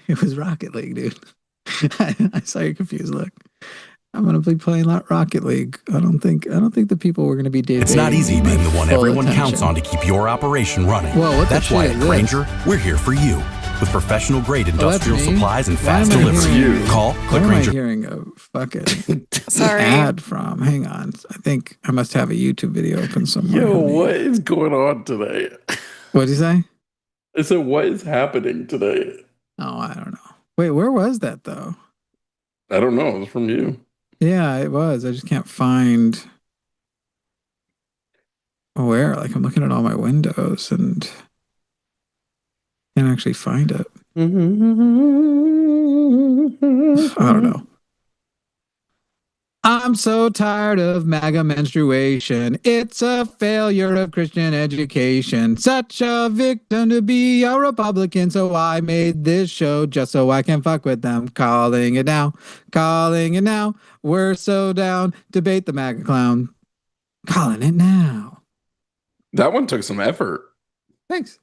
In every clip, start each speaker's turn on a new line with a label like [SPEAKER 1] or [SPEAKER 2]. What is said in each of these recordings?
[SPEAKER 1] It was Rocket League, dude. I saw your confused look. I'm gonna be playing Rocket League. I don't think the people were gonna be
[SPEAKER 2] It's not
[SPEAKER 1] debating
[SPEAKER 2] easy
[SPEAKER 1] my
[SPEAKER 2] being the one
[SPEAKER 1] full
[SPEAKER 2] everyone
[SPEAKER 1] attention.
[SPEAKER 2] counts on to keep your operation running.
[SPEAKER 1] Whoa, what the
[SPEAKER 2] That's why
[SPEAKER 1] shit
[SPEAKER 2] at
[SPEAKER 1] is
[SPEAKER 2] Granger, we're here for you. With professional grade industrial
[SPEAKER 1] me?
[SPEAKER 2] supplies and
[SPEAKER 1] Why
[SPEAKER 2] fast
[SPEAKER 1] am I
[SPEAKER 2] delivery.
[SPEAKER 1] hearing-
[SPEAKER 2] Call,
[SPEAKER 1] What
[SPEAKER 2] click
[SPEAKER 1] am I
[SPEAKER 2] Granger.
[SPEAKER 1] hearing a fucking
[SPEAKER 3] Sorry.
[SPEAKER 1] ad from? Hang on. I think I must have a YouTube video open somewhere.
[SPEAKER 4] Yo,
[SPEAKER 1] Hold on.
[SPEAKER 4] what is going on today?
[SPEAKER 1] What'd you say?
[SPEAKER 4] I said, what is happening today?
[SPEAKER 1] Oh, I don't know. Wait, where was that though?
[SPEAKER 4] I don't know. It's from you.
[SPEAKER 1] Yeah, it was. I just can't find where. Like I'm looking at all my windows and can't actually find it. I don't know. I'm so tired of MAGA menstruation. It's a failure of Christian education. Such a victim to be a Republican. So I made this show just so I can fuck with them. Calling it now. Calling it now. We're so down. Debate the MAGA clown. Calling it now.
[SPEAKER 4] That one took some effort.
[SPEAKER 1] Thanks.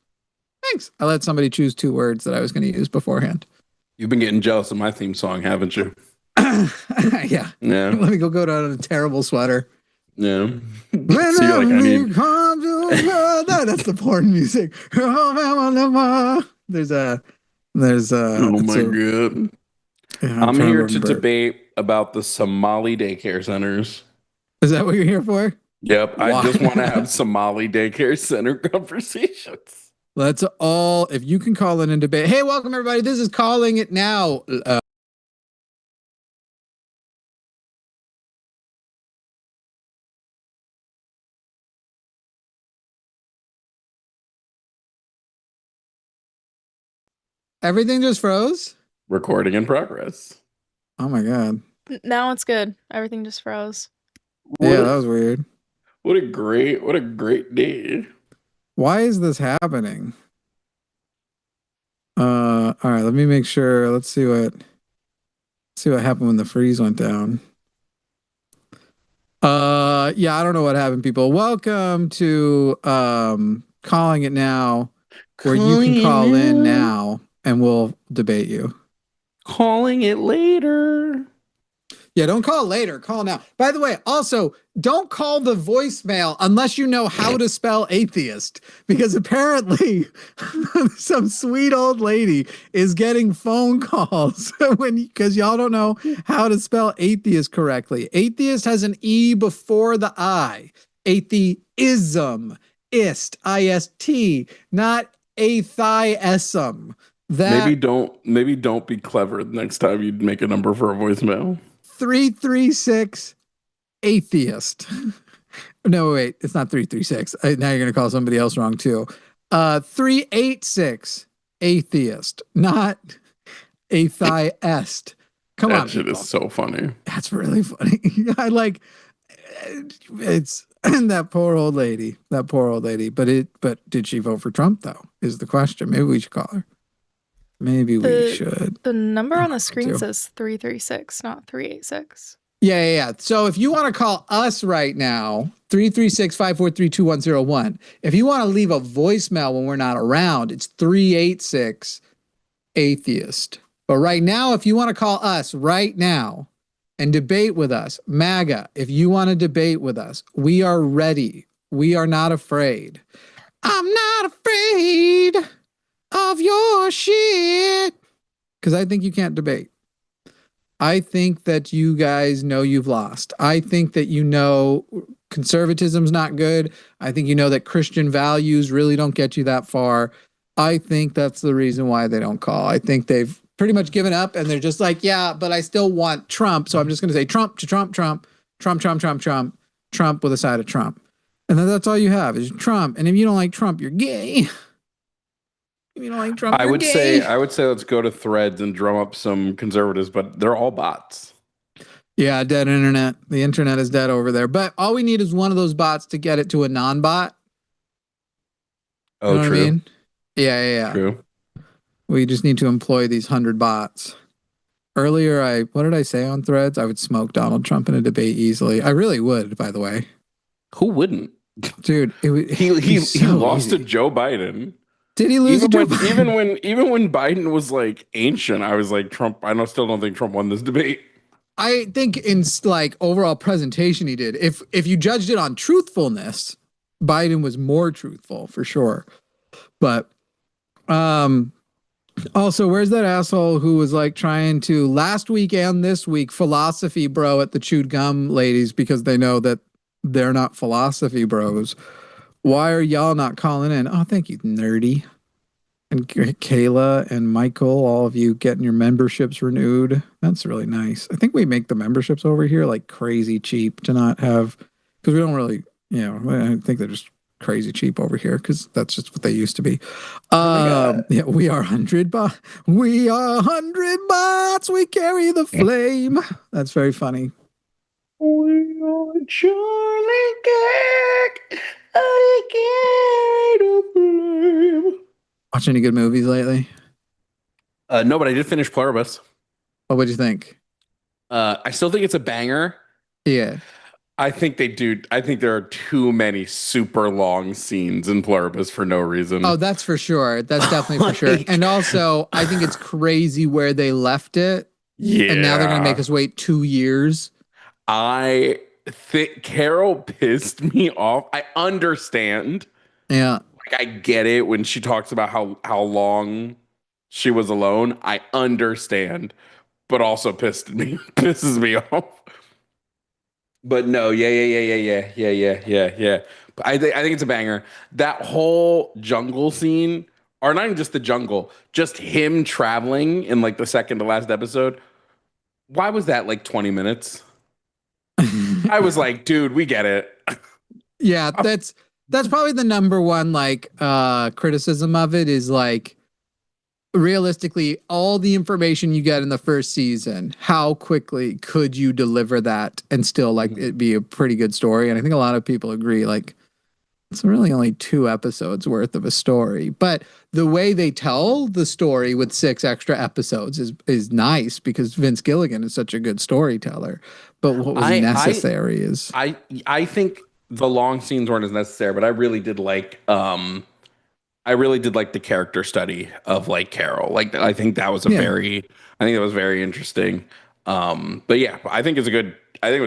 [SPEAKER 1] Thanks. I let somebody choose 2 words that I was going to use beforehand.
[SPEAKER 4] You've been getting jealous of my theme song, haven't you?
[SPEAKER 1] Yeah.
[SPEAKER 4] Yeah.
[SPEAKER 1] Let me go down in a terrible sweater.
[SPEAKER 4] Yeah.
[SPEAKER 1] When
[SPEAKER 4] So you're like, I need.
[SPEAKER 1] no, that's the porn music. There's a.
[SPEAKER 4] Oh my God.
[SPEAKER 1] Yeah,
[SPEAKER 4] I'm
[SPEAKER 1] trying
[SPEAKER 4] here to
[SPEAKER 1] remember.
[SPEAKER 4] debate about the Somali daycare centers.
[SPEAKER 1] Is that what you're here for?
[SPEAKER 4] Yep.
[SPEAKER 1] Why?
[SPEAKER 4] I just want to have Somali daycare center conversations.
[SPEAKER 1] Let's all, if you can call in and debate. Hey, welcome everybody. This is Calling It Now. Everything just froze?
[SPEAKER 4] Recording in progress.
[SPEAKER 1] Oh my God.
[SPEAKER 3] Now it's good. Everything just froze.
[SPEAKER 1] Yeah, that was weird.
[SPEAKER 4] What a great day.
[SPEAKER 1] Why is this happening? All right, let me make sure. Let's see what happened when the freeze went down. Yeah, I don't know what happened, people. Welcome to Calling It Now, where you can call in now and we'll debate you.
[SPEAKER 4] Calling it later.
[SPEAKER 1] Yeah, don't call later. Call now. By the way, also, don't call the voicemail unless you know how to spell atheist, because apparently some sweet old lady is getting phone calls because y'all don't know how to spell atheist correctly. Atheist has an E before the I. Atheism. I-S-T, not atheism.
[SPEAKER 4] Maybe don't be clever the next time you make a number for a voicemail.
[SPEAKER 1] 336 atheist. No, wait, it's not 336. Now you're going to call somebody else wrong too. 386 atheist, not atheist. Come on.
[SPEAKER 4] That shit is so funny.
[SPEAKER 1] That's really funny. I like it's that poor old lady. But did she vote for Trump though? Is the question. Maybe we should call her. Maybe we should.
[SPEAKER 3] The number on the screen says 336, not 386.
[SPEAKER 1] Yeah. So if you want to call us right now, 336-543-2101. If you want to leave a voicemail when we're not around, it's 386 atheist. But right now, if you want to call us right now and debate with us, MAGA, if you want to debate with us, we are ready. We are not afraid. I'm not afraid of your shit. Because I think you can't debate. I think that you guys know you've lost. I think that you know conservatism's not good. I think you know that Christian values really don't get you that far. I think that's the reason why they don't call. I think they've pretty much given up and they're just like, yeah, but I still want Trump. So I'm just going to say Trump to Trump, Trump, Trump, Trump, Trump, Trump, Trump with a side of Trump. And then that's all you have is Trump. And if you don't like Trump, you're gay. If you don't like Trump,
[SPEAKER 4] I
[SPEAKER 1] you're
[SPEAKER 4] would
[SPEAKER 1] gay.
[SPEAKER 4] say let's go to Threads and drum up some conservatives, but they're all bots.
[SPEAKER 1] Yeah, dead internet. The internet is dead over there. But all we need is one of those bots to get it to a non-bot.
[SPEAKER 4] Oh,
[SPEAKER 1] You know
[SPEAKER 4] true.
[SPEAKER 1] what I mean? Yeah.
[SPEAKER 4] True.
[SPEAKER 1] We just need to employ these 100 bots. Earlier, what did I say on Threads? I would smoke Donald Trump in a debate easily. I really would, by the way.
[SPEAKER 4] Who wouldn't?
[SPEAKER 1] Dude,
[SPEAKER 4] He
[SPEAKER 1] so
[SPEAKER 4] lost
[SPEAKER 1] easy.
[SPEAKER 4] to Joe Biden.
[SPEAKER 1] Did he lose
[SPEAKER 4] Even
[SPEAKER 1] to Joe
[SPEAKER 4] when
[SPEAKER 1] Biden?
[SPEAKER 4] even when Biden was like ancient, I was like Trump. Still don't think Trump won this debate.
[SPEAKER 1] I think in like overall presentation he did. If you judged it on truthfulness, Biden was more truthful for sure. But also, where's that asshole who was like trying to last week and this week philosophy bro at the chewed gum ladies because they know that they're not philosophy bros. Why are y'all not calling in? Oh, thank you, nerdy. And Kayla and Michael, all of you getting your memberships renewed. That's really nice. I think we make the memberships over here like crazy cheap to not have, because we don't really, I think they're just crazy cheap over here because that's just what they used to be. Yeah, we are 100 bots. We are 100 bots. We carry the flame. That's very funny.
[SPEAKER 4] We are Charlie Cake. I carry the flame.
[SPEAKER 1] Watch any good movies lately?
[SPEAKER 4] No, but I did finish Pluribus.
[SPEAKER 1] What would you think?
[SPEAKER 4] I still think it's a banger.
[SPEAKER 1] Yeah.
[SPEAKER 4] I think there are too many super long scenes in Pluribus for no reason.
[SPEAKER 1] Oh, that's for sure. That's definitely for sure. And also, I think it's crazy where they left it.
[SPEAKER 4] Yeah.
[SPEAKER 1] And now they're going to make us wait 2 years.
[SPEAKER 4] I think Carol pissed me off. I understand.
[SPEAKER 1] Yeah.
[SPEAKER 4] Like I get it when she talks about how long she was alone. I understand, but also pisses me off. But no, yeah. But I think it's a banger. That whole jungle scene, or not even just the jungle, just him traveling in like the second to last episode. Why was that like 20 minutes? I was like, dude, we get it.
[SPEAKER 1] Yeah, that's probably the number one like criticism of it is like realistically all the information you get in the first season, how quickly could you deliver that and still like it be a pretty good story? And I think a lot of people agree like it's really only 2 episodes worth of a story, but the way they tell the story with 6 extra episodes is nice because Vince Gilligan is such a good storyteller. But what was necessary is
[SPEAKER 4] I think the long scenes weren't as necessary, but I really did like the character study of like Carol. Like I think that was very interesting. But yeah, I think it was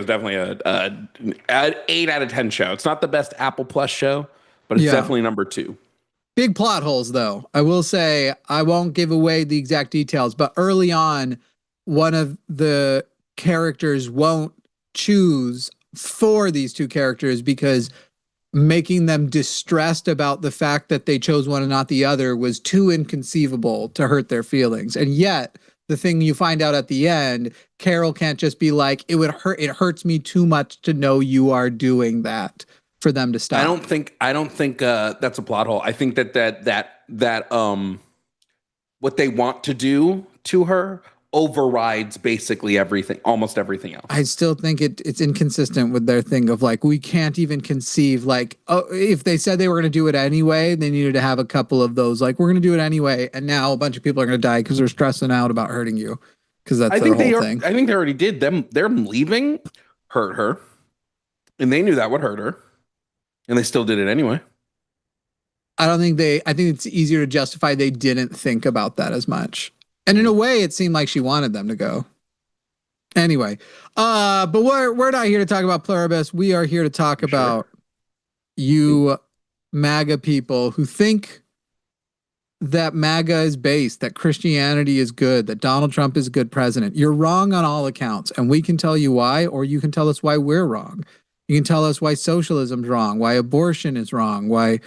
[SPEAKER 4] definitely an 8 out of 10 show. It's not the best Apple Plus show, but it's definitely number 2.
[SPEAKER 1] Big plot holes, though. I will say I won't give away the exact details, but early on, one of the characters won't choose for these 2 characters because making them distressed about the fact that they chose one and not the other was too inconceivable to hurt their feelings. And yet, the thing you find out at the end, Carol can't just be like, it hurts me too much to know you are doing that for them to stop.
[SPEAKER 4] I don't think that's a plot hole. I think that what they want to do to her overrides basically almost everything else.
[SPEAKER 1] I still think it's inconsistent with their thing of like, we can't even conceive like, oh, if they said they were going to do it anyway, they needed to have a couple of those, like, we're going to do it anyway. And now a bunch of people are going to die because they're stressing out about hurting you. Because that's their whole thing.
[SPEAKER 4] I think they already did. Them leaving hurt her. And they knew that would hurt her. And they still did it anyway.
[SPEAKER 1] I think it's easier to justify they didn't think about that as much. And in a way, it seemed like she wanted them to go. Anyway, but we're not here to talk about Pluribus. We are here to talk about you MAGA people who think that MAGA is based, that Christianity is good, that Donald Trump is a good president. You're wrong on all accounts, and we can tell you why, or you can tell us why we're wrong. You can tell us why socialism's wrong, why abortion is wrong, why...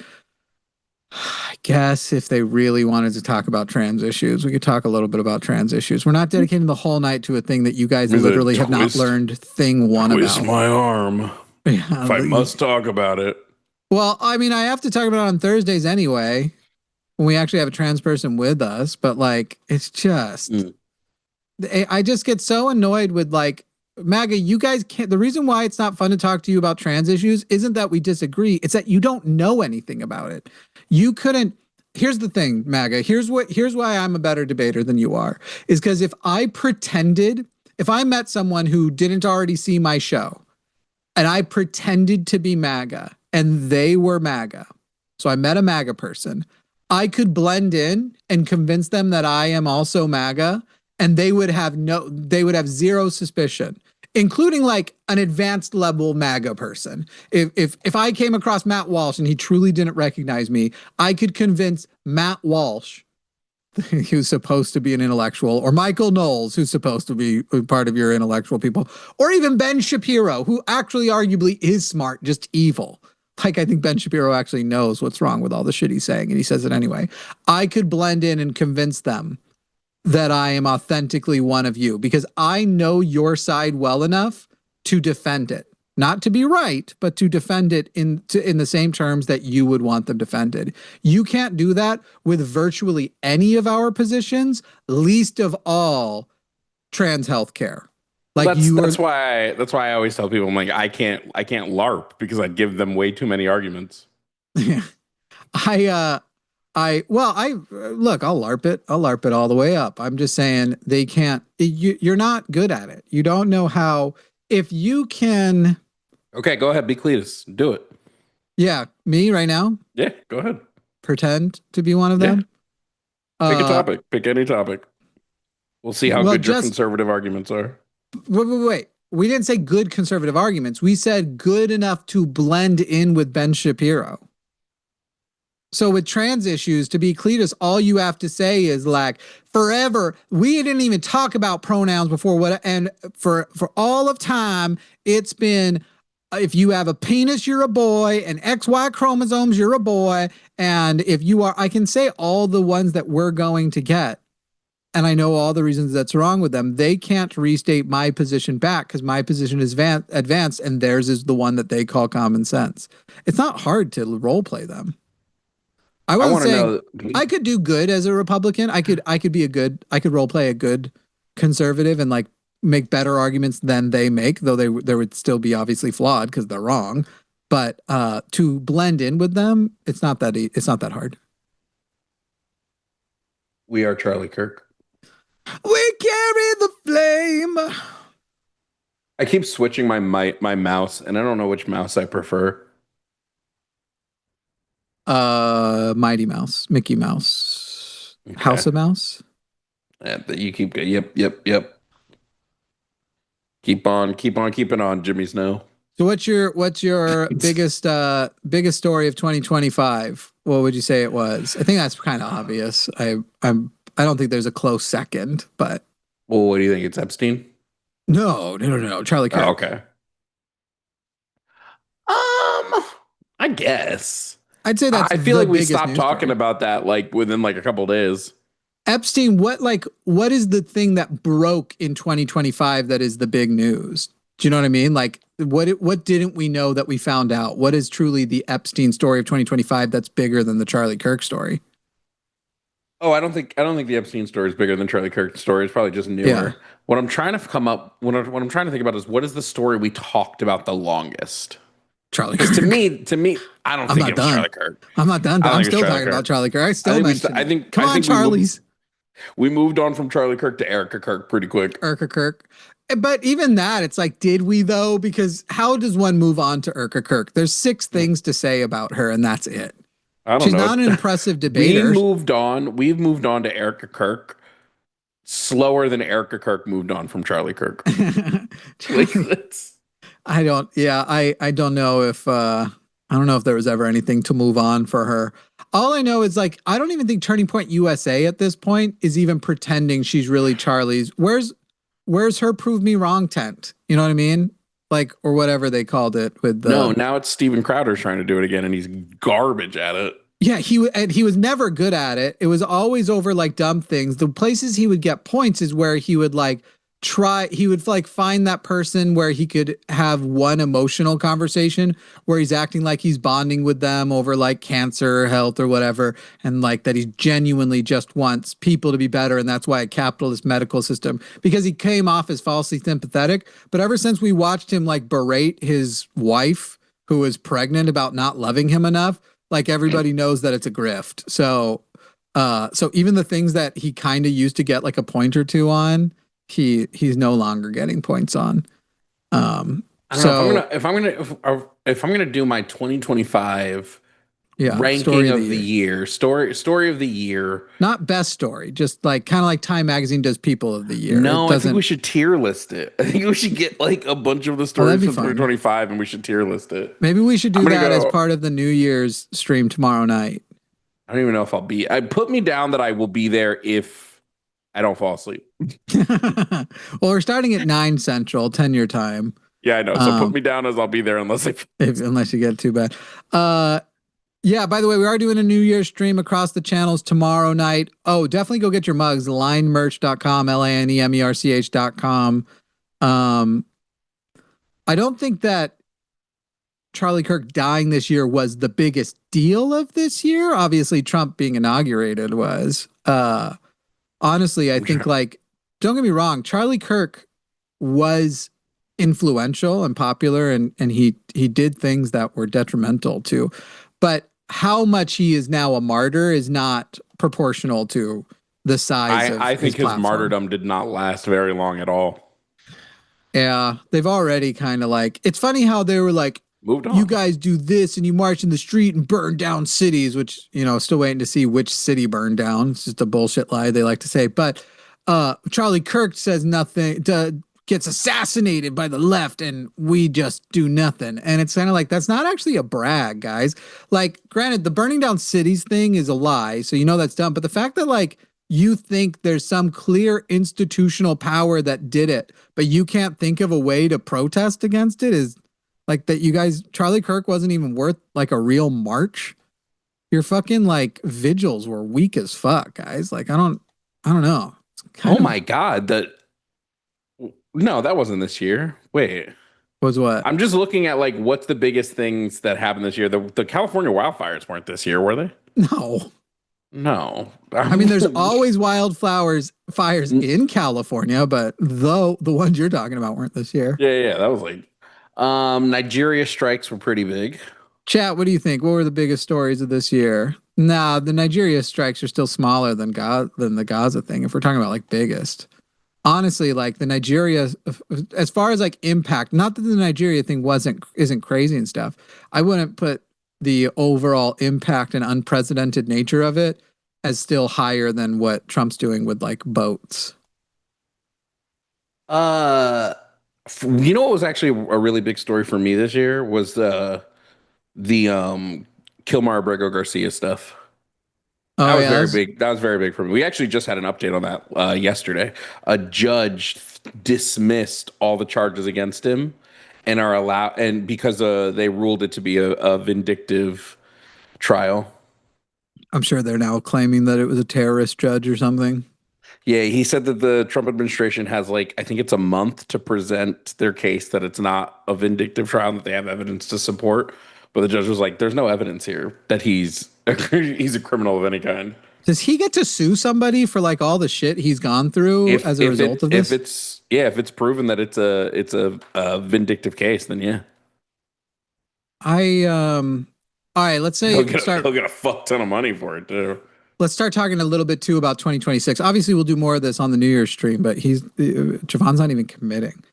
[SPEAKER 1] I guess if they really wanted to talk about trans issues, we could talk a little bit about trans issues. We're not dedicating the whole night to a thing that you guys literally have not learned thing one about.
[SPEAKER 4] Twist my arm.
[SPEAKER 1] Yeah,
[SPEAKER 4] if I must talk about it.
[SPEAKER 1] Well, I mean, I have to talk about it on Thursdays anyway, when we actually have a trans person with us. But like, it's just, I just get so annoyed with like, MAGA, you guys can't. The reason why it's not fun to talk to you about trans issues isn't that we disagree. It's that you don't know anything about it. You couldn't. Here's the thing, MAGA. Here's why I'm a better debater than you are. Is because if I met someone who didn't already see my show, and I pretended to be MAGA, and they were MAGA, so I met a MAGA person, I could blend in and convince them that I am also MAGA, and they would have zero suspicion, including like an advanced level MAGA person. If I came across Matt Walsh and he truly didn't recognize me, I could convince Matt Walsh, who's supposed to be an intellectual, or Michael Knowles, who's supposed to be part of your intellectual people, or even Ben Shapiro, who actually arguably is smart, just evil. Like, I think Ben Shapiro actually knows what's wrong with all the shit he's saying, and he says it anyway. I could blend in and convince them that I am authentically one of you because I know your side well enough to defend it. Not to be right, but to defend it in the same terms that you would want them defended. You can't do that with virtually any of our positions, least of all trans healthcare. Like
[SPEAKER 4] that's why I always tell people, I'm like, I can't LARP because I'd give them way too many arguments.
[SPEAKER 1] Yeah. Look, I'll LARP it. I'll LARP it all the way up. I'm just saying they can't, you're not good at it. You don't know how, if you can.
[SPEAKER 4] Okay, go ahead. Be Cletus. Do it.
[SPEAKER 1] Yeah. Me right now?
[SPEAKER 4] Yeah, go ahead.
[SPEAKER 1] Pretend to be one of them.
[SPEAKER 4] Pick a topic. Pick any topic. We'll see how good your conservative arguments are.
[SPEAKER 1] Wait. We didn't say good conservative arguments. We said good enough to blend in with Ben Shapiro. So with trans issues, to be Cletus, all you have to say is like, forever, we didn't even talk about pronouns before, and for all of time, it's been, if you have a penis, you're a boy, and XY chromosomes, you're a boy, and if you are, I can say all the ones that we're going to get, and I know all the reasons that's wrong with them. They can't restate my position back because my position is advanced, and theirs is the one that they call common sense. It's not hard to role play them. I wasn't saying I could do good as a Republican. I could role play a good conservative and like make better arguments than they make, though they would still be obviously flawed because they're wrong. But to blend in with them, it's not that hard.
[SPEAKER 4] We are Charlie Kirk.
[SPEAKER 1] We carry the flame.
[SPEAKER 4] I keep switching my mouse, and I don't know which mouse I prefer.
[SPEAKER 1] Mighty Mouse, Mickey Mouse, okay. House of Mouse.
[SPEAKER 4] Yeah, you keep. Yep. Keep on keeping on, Jimmy Snow.
[SPEAKER 1] So what's your biggest story of 2025? What would you say it was? I think that's kind of obvious. I don't think there's a close second, but.
[SPEAKER 4] Well, what do you think? It's Epstein?
[SPEAKER 1] No. Charlie Kirk.
[SPEAKER 4] Oh, okay. I guess.
[SPEAKER 1] I'd say that's.
[SPEAKER 4] I feel like we stopped talking about that like within like a couple of days.
[SPEAKER 1] Epstein, what is the thing that broke in 2025 that is the big news? Do you know what I mean? Like what didn't we know that we found out? What is truly the Epstein story of 2025 that's bigger than the Charlie Kirk story?
[SPEAKER 4] Oh, I don't think the Epstein story is bigger than Charlie Kirk's story. It's probably just newer. Yeah. What I'm trying to think about is what is the story we talked about the longest?
[SPEAKER 1] Charlie Kirk.
[SPEAKER 4] To me, I don't think it was Charlie Kirk.
[SPEAKER 1] I'm not done, but I'm still talking about Charlie Kirk. I think come on, Charlie's.
[SPEAKER 4] We moved on from Charlie Kirk to Erica Kirk pretty quick.
[SPEAKER 1] Erica Kirk. But even that, it's like, did we though? Because how does one move on to Erica Kirk? There's 6 things to say about her, and that's it. She's not an impressive debater.
[SPEAKER 4] We've moved on to Erica Kirk slower than Erica Kirk moved on from Charlie Kirk.
[SPEAKER 1] I don't know if there was ever anything to move on for her. All I know is like, I don't even think Turning Point USA at this point is even pretending she's really Charlie's. Where's her prove me wrong tent? You know what I mean? Like, or whatever they called it with the.
[SPEAKER 4] No, now it's Steven Crowder trying to do it again, and he's garbage at it.
[SPEAKER 1] Yeah, he was never good at it. It was always over like dumb things. The places he would get points is where he would like find that person where he could have one emotional conversation where he's acting like he's bonding with them over like cancer or health or whatever, and like that he genuinely just wants people to be better, and that's why a capitalist medical system, because he came off as falsely sympathetic. But ever since we watched him like berate his wife who was pregnant about not loving him enough, like everybody knows that it's a grift. So even the things that he kind of used to get like a point or two on, he's no longer getting points on.
[SPEAKER 4] If I'm gonna do my 2025
[SPEAKER 1] Yeah.
[SPEAKER 4] Ranking of the year. Story of the year.
[SPEAKER 1] Not best story, just like kind of like Time Magazine does people of the year.
[SPEAKER 4] No, I think we should tier list it. I think we should get like a bunch of the stories from 2025 and we should tier list it.
[SPEAKER 1] Maybe we should do that as part of the New Year's stream tomorrow night.
[SPEAKER 4] I don't even know if I'll be. Put me down that I will be there if I don't fall asleep.
[SPEAKER 1] Well, we're starting at 9 Central, 10 your time.
[SPEAKER 4] Yeah, I know. So put me down as I'll be there unless
[SPEAKER 1] you get too bad. Yeah, by the way, we are doing a New Year's stream across the channels tomorrow night. Oh, definitely go get your mugs, linemerch.com, lanemerch.com. I don't think that Charlie Kirk dying this year was the biggest deal of this year. Obviously, Trump being inaugurated was. Honestly, I think, like, don't get me wrong, Charlie Kirk was influential and popular, and he did things that were detrimental to, but how much he is now a martyr is not proportional to the size of
[SPEAKER 4] I think his
[SPEAKER 1] platform.
[SPEAKER 4] martyrdom did not last very long at all.
[SPEAKER 1] Yeah, they've already kind of like, it's funny how they were like,
[SPEAKER 4] moved on.
[SPEAKER 1] You guys do this and you march in the street and burn down cities, which, you know, still waiting to see which city burned down. It's just a bullshit lie they like to say. But Charlie Kirk says nothing, gets assassinated by the left, and we just do nothing. And it's kind of like, that's not actually a brag, guys. Like, granted, the burning down cities thing is a lie, so you know that's dumb. But the fact that, like, you think there's some clear institutional power that did it, but you can't think of a way to protest against it is like that. You guys, Charlie Kirk wasn't even worth like a real march. Your fucking like vigils were weak as fuck, guys. Like, I don't know.
[SPEAKER 4] Oh my God. No, that wasn't this year. Wait.
[SPEAKER 1] Was what?
[SPEAKER 4] I'm just looking at like what's the biggest things that happened this year. The California wildfires weren't this year, were they? No.
[SPEAKER 1] I mean, there's always fires in California, but the ones you're talking about weren't this year.
[SPEAKER 4] Yeah, that was like Nigeria strikes were pretty big.
[SPEAKER 1] Chat, what do you think? What were the biggest stories of this year? Nah, the Nigeria strikes are still smaller than the Gaza thing. If we're talking about like biggest. Honestly, like the Nigeria, as far as like impact, not that the Nigeria thing isn't crazy and stuff. I wouldn't put the overall impact and unprecedented nature of it as still higher than what Trump's doing with like boats.
[SPEAKER 4] You know what was actually a really big story for me this year was the Kilmar Abrego Garcia stuff. That was very big. That was very big for me. We actually just had an update on that yesterday. A judge dismissed all the charges against him and because they ruled it to be a vindictive trial.
[SPEAKER 1] I'm sure they're now claiming that it was a terrorist judge or something.
[SPEAKER 4] Yeah, he said that the Trump administration has I think it's a month to present their case that it's not a vindictive trial and that they have evidence to support. But the judge was like, there's no evidence here that he's a criminal of any kind.
[SPEAKER 1] Does he get to sue somebody for like all the shit he's gone through as a result of this?
[SPEAKER 4] If it's proven that it's a vindictive case, then yeah.
[SPEAKER 1] All right, let's say
[SPEAKER 4] he'll get a fuck ton of money for it too.
[SPEAKER 1] Let's start talking a little bit too about 2026. Obviously, we'll do more of this on the New Year's stream, but Jovan's not even committing.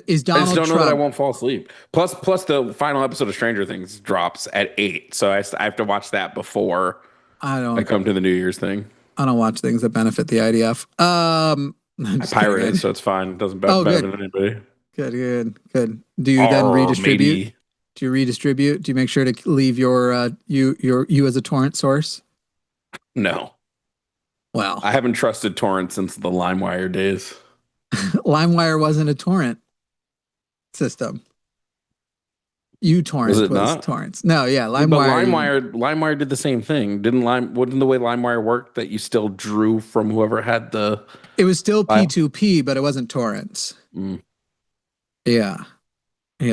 [SPEAKER 1] Is Donald
[SPEAKER 4] I just don't
[SPEAKER 1] Trump,
[SPEAKER 4] know that I won't fall asleep. Plus, the final episode of Stranger Things drops at 8, so I have to watch that before I come to the New Year's thing.
[SPEAKER 1] I don't watch things that benefit the IDF. I
[SPEAKER 4] pirate it, so it's fine. It doesn't benefit anybody.
[SPEAKER 1] Good. Do you then redistribute?
[SPEAKER 4] Matey.
[SPEAKER 1] Do you redistribute? Do you make sure to leave your you as a torrent source?
[SPEAKER 4] No.
[SPEAKER 1] Well,
[SPEAKER 4] I haven't trusted torrent since the LimeWire days.
[SPEAKER 1] LimeWire wasn't a torrent system. uTorrent was torrents. No, yeah, LimeWire.
[SPEAKER 4] But LimeWire did the same thing. Wouldn't the way LimeWire worked that you still drew from whoever had the?
[SPEAKER 1] It was still P2P, but it wasn't torrents. Yeah.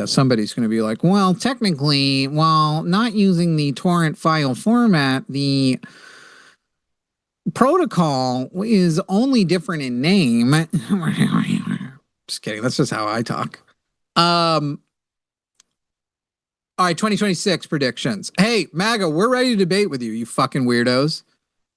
[SPEAKER 1] Somebody's going to be like, well, technically, while not using the torrent file format, the protocol is only different in name. Just kidding. That's just how I talk. All right, 2026 predictions. Hey, MAGA, we're ready to debate with you, you fucking weirdos.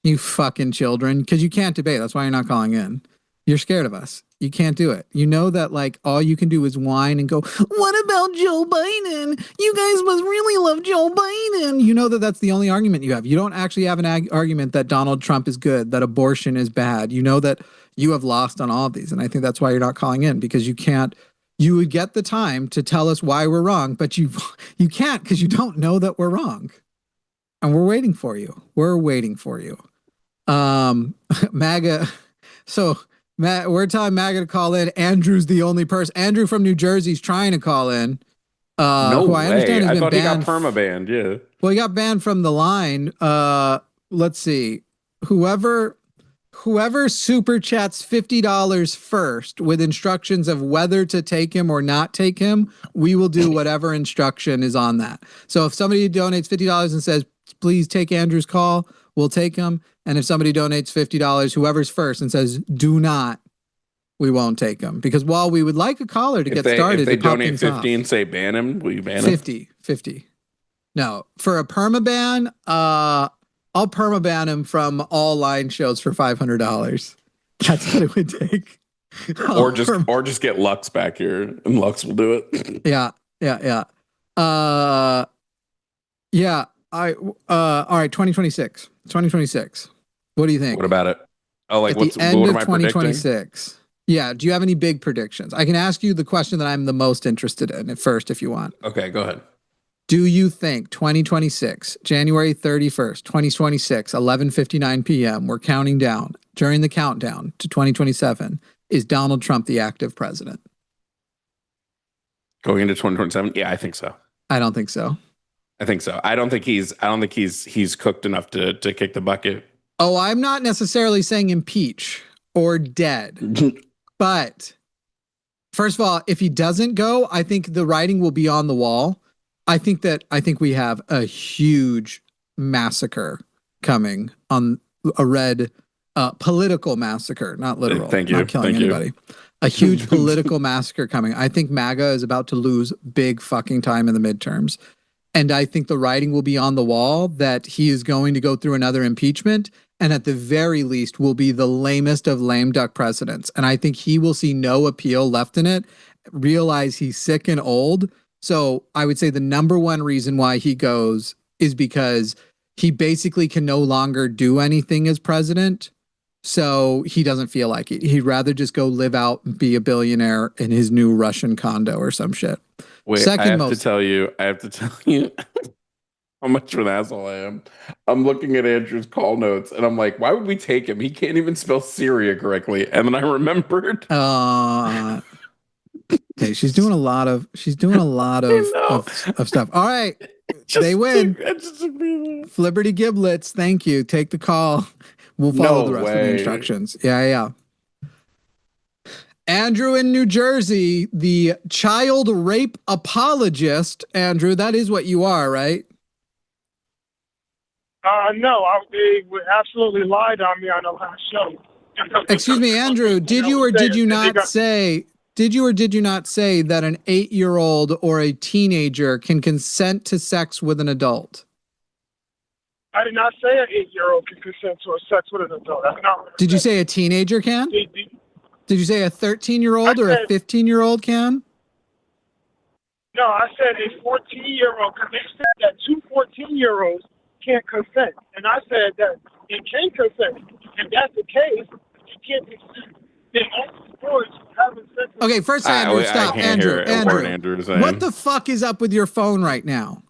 [SPEAKER 1] You fucking children. Because you can't debate. That's why you're not calling in. You're scared of us. You can't do it. You know that like all you can do is whine and go, what about Joe Biden? You guys must really love Joe Biden. You know that that's the only argument you have. You don't actually have an argument that Donald Trump is good, that abortion is bad. You know that you have lost on all of these. And I think that's why you're not calling in, because you can't. You would get the time to tell us why we're wrong, but you can't, because you don't know that we're wrong. And we're waiting for you. We're waiting for you. MAGA. So Matt, we're telling MAGA to call in. Andrew's the only person. Andrew from New Jersey's trying to call in.
[SPEAKER 4] No
[SPEAKER 1] who
[SPEAKER 4] way.
[SPEAKER 1] I understand has
[SPEAKER 4] I
[SPEAKER 1] been
[SPEAKER 4] thought
[SPEAKER 1] banned.
[SPEAKER 4] he got perma-banned, yeah.
[SPEAKER 1] Well, he got banned from the line. Let's see. Whoever super chats $50 first with instructions of whether to take him or not take him, we will do whatever instruction is on that. So if somebody donates $50 and says, please take Andrew's call, we'll take him. And if somebody donates $50, whoever's first and says, do not, we won't take him. Because while we would like a caller to get started,
[SPEAKER 4] if they
[SPEAKER 1] to pop
[SPEAKER 4] donate
[SPEAKER 1] things
[SPEAKER 4] 50
[SPEAKER 1] off,
[SPEAKER 4] and say ban him, will you ban him?
[SPEAKER 1] 50. No, for a permaban, I'll permaban him from all line shows for $500. That's what it would take.
[SPEAKER 4] or just get Lux back here, and Lux will do it.
[SPEAKER 1] Yeah. All right, 2026. What do you think?
[SPEAKER 4] What about it? Oh, like
[SPEAKER 1] At the
[SPEAKER 4] what
[SPEAKER 1] end of
[SPEAKER 4] am I predicting?
[SPEAKER 1] 2026. Yeah, do you have any big predictions? I can ask you the question that I'm the most interested in at first if you want.
[SPEAKER 4] Okay, go ahead.
[SPEAKER 1] Do you think 2026, January 31st, 2026, 11:59 p.m., we're counting down, during the countdown to 2027, is Donald Trump the active president?
[SPEAKER 4] Going into 2027? Yeah, I think so.
[SPEAKER 1] I don't think so.
[SPEAKER 4] I think so. I don't think he's cooked enough to kick the bucket.
[SPEAKER 1] Oh, I'm not necessarily saying impeach or dead. But first of all, if he doesn't go, I think the writing will be on the wall. I think we have a huge massacre coming, on a red political massacre, not literal.
[SPEAKER 4] Thank you.
[SPEAKER 1] Not killing anybody. A huge political massacre coming. I think MAGA is about to lose big fucking time in the midterms. And I think the writing will be on the wall that he is going to go through another impeachment, and at the very least will be the lamest of lame duck presidents. And I think he will see no appeal left in it, realize he's sick and old. So I would say the number one reason why he goes is because he basically can no longer do anything as president. So he doesn't feel like it. He'd rather just go live out and be a billionaire in his new Russian condo or some shit.
[SPEAKER 4] Wait, I have to tell you how much of an asshole I am. I'm looking at Andrew's call notes and I'm like, why would we take him? He can't even spell Syria correctly. And then I remembered.
[SPEAKER 1] Okay, she's doing a lot of stuff. All right. They win. Flibberty Giblets, thank you. Take the call. We'll follow the rest of the instructions. Yeah. Andrew in New Jersey, the child rape apologist. Andrew, that is what you are, right?
[SPEAKER 5] No, they absolutely lied on me on the last show.
[SPEAKER 1] Excuse me, Andrew, did you or did you not say that an 8-year-old or a teenager can consent to sex with an adult?
[SPEAKER 5] I did not say an 8-year-old can consent to sex with an adult. That's not what
[SPEAKER 1] Did you say a teenager can? Did you say a 13-year-old or a 15-year-old can?
[SPEAKER 5] No, I said a 14-year-old, because they said that 2 14-year-olds can't consent. And I said that it can consent. If that's the case, you can't consent. Then all the boys having sex.
[SPEAKER 1] Okay, first, Andrew, stop. Andrew, what the fuck is up with your phone right now?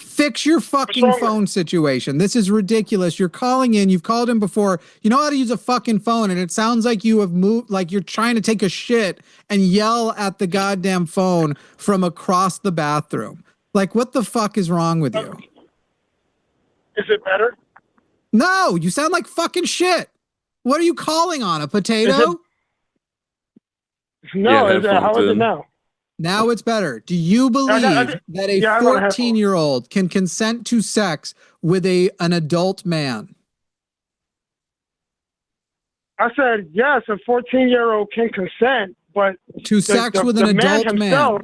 [SPEAKER 1] Fix your fucking phone situation. This is ridiculous. You're calling in. You've called in before. You know how to use a fucking phone, and it sounds like you have moved, like you're trying to take a shit and yell at the goddamn phone from across the bathroom. Like, what the fuck is wrong with you?
[SPEAKER 5] Is it better?
[SPEAKER 1] No, you sound like fucking shit. What are you calling on? A potato?
[SPEAKER 5] No, how is it now?
[SPEAKER 1] Now it's better. Do you believe that a 14-year-old can consent to sex with an adult man? I
[SPEAKER 5] said yes, a 14-year-old can consent, but
[SPEAKER 1] to sex with an adult man.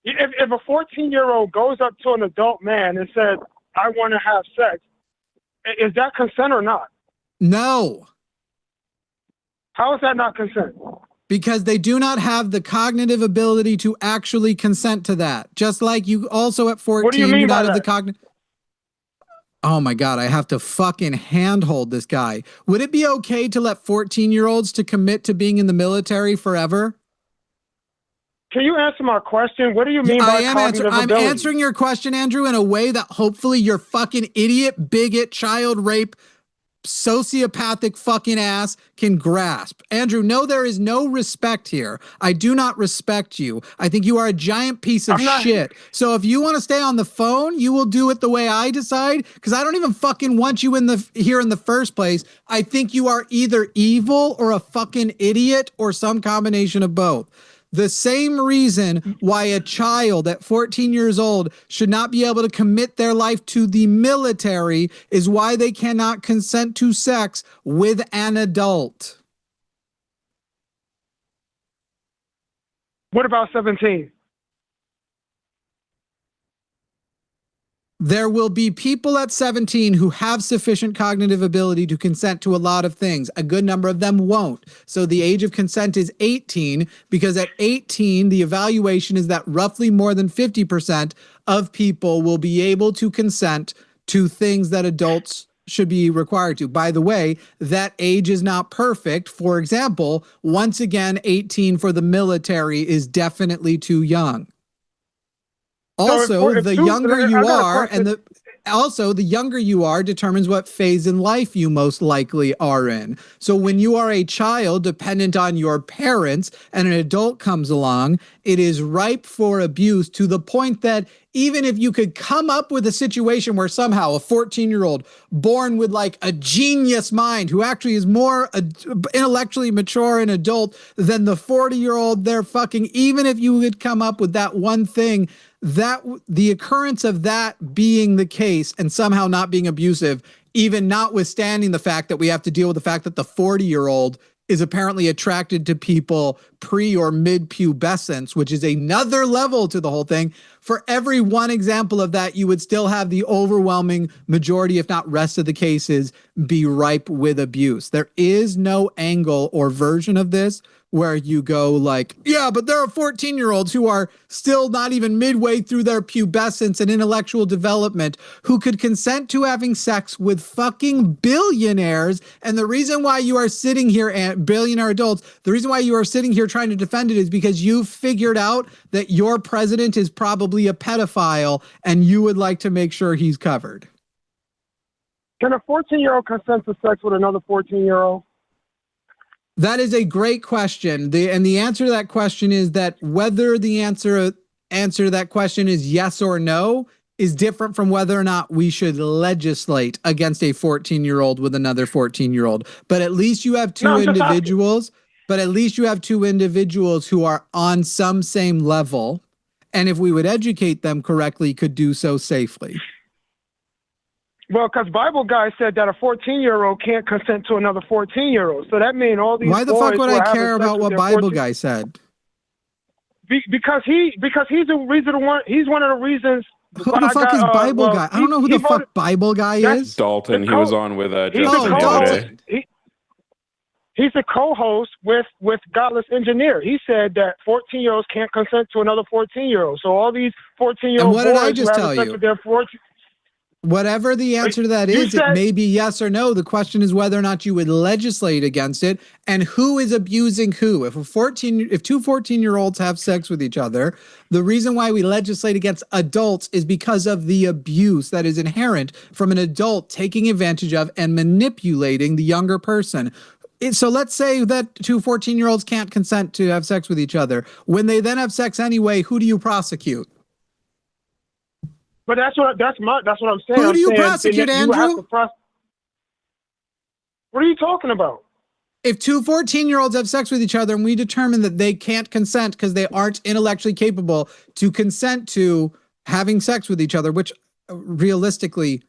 [SPEAKER 5] If a 14-year-old goes up to an adult man and says, "I want to have sex," is that consent or not?
[SPEAKER 1] No.
[SPEAKER 5] How is that not consent?
[SPEAKER 1] Because they do not have the cognitive ability to actually consent to that. Just like you also at 14
[SPEAKER 5] What do you mean
[SPEAKER 1] do not
[SPEAKER 5] by
[SPEAKER 1] have the
[SPEAKER 5] that?
[SPEAKER 1] cognitive. Oh my God, I have to fucking handhold this guy. Would it be okay to let 14-year-olds to commit to being in the military forever?
[SPEAKER 5] Can you answer my question? What do you mean by cognitive
[SPEAKER 1] I'm
[SPEAKER 5] ability?
[SPEAKER 1] answering your question, Andrew, in a way that hopefully your fucking idiot, bigot, child rape, sociopathic fucking ass can grasp. Andrew, no, there is no respect here. I do not respect you. I think you are a giant piece of shit. So if you want to stay on the phone, you will do it the way I decide, because I don't even fucking want you here in the first place. I think you are either evil or a fucking idiot or some combination of both. The same reason why a child at 14 years old should not be able to commit their life to the military is why they cannot consent to sex with an adult.
[SPEAKER 5] What about 17?
[SPEAKER 1] There will be people at 17 who have sufficient cognitive ability to consent to a lot of things. A good number of them won't. So the age of consent is 18, because at 18, the evaluation is that roughly more than 50% of people will be able to consent to things that adults should be required to. By the way, that age is not perfect. For example, once again, 18 for the military is definitely too young. Also, the younger you are, the younger you are determines what phase in life you most likely are in. So when you are a child dependent on your parents and an adult comes along, it is ripe for abuse, to the point that even if you could come up with a situation where somehow a 14-year-old born with like a genius mind, who actually is more intellectually mature and adult than the 40-year-old, even if you would come up with that one thing, that the occurrence of that being the case and somehow not being abusive, even notwithstanding the fact that we have to deal with the fact that the 40-year-old is apparently attracted to people pre or mid-pubescence, which is another level to the whole thing. For every one example of that, you would still have the overwhelming majority, if not rest of the cases, be ripe with abuse. There is no angle or version of this where you go like, yeah, but there are 14-year-olds who are still not even midway through their pubescence and intellectual development who could consent to having sex with fucking billionaires. And the reason why you are sitting here, and billionaire adults, the reason why you are sitting here trying to defend it is because you figured out that your president is probably a pedophile and you would like to make sure he's covered.
[SPEAKER 5] Can a 14-year-old consent to sex with another 14-year-old?
[SPEAKER 1] That is a great question. The answer to that question is that whether the answer to that question is yes or no is different from whether or not we should legislate against a 14-year-old with another 14-year-old. But at least you have two individuals. But at least you have two individuals who are on some same level, and if we would educate them correctly, could do so safely.
[SPEAKER 5] Well, because Bible guy said that a 14-year-old can't consent to another 14-year-old. So that means all these.
[SPEAKER 1] Why the fuck would I care about what Bible guy said?
[SPEAKER 5] Because he's the reason one. He's one of the reasons.
[SPEAKER 1] Who the fuck is Bible guy? I don't know who the fuck Bible guy is.
[SPEAKER 4] Dalton. He was on with Jessica the other day.
[SPEAKER 5] He's a co-host with Godless Engineer. He said that 14-year-olds can't consent to another 14-year-old. So all these 14-year-old boys
[SPEAKER 1] who have
[SPEAKER 5] sex with their 14.
[SPEAKER 1] Whatever the answer to that is, it may be yes or no. The question is whether or not you would legislate against it, and who is abusing who. If two 14-year-olds have sex with each other, the reason why we legislate against adults is because of the abuse that is inherent from an adult taking advantage of and manipulating the younger person. So let's say that two 14-year-olds can't consent to have sex with each other. When they then have sex anyway, who do you prosecute?
[SPEAKER 5] But that's what I'm saying.
[SPEAKER 1] Who do you prosecute, Andrew?
[SPEAKER 5] What are you talking about?
[SPEAKER 1] If two 14-year-olds have sex with each other and we determine that they can't consent because they aren't intellectually capable to consent to having sex with each other, which realistically,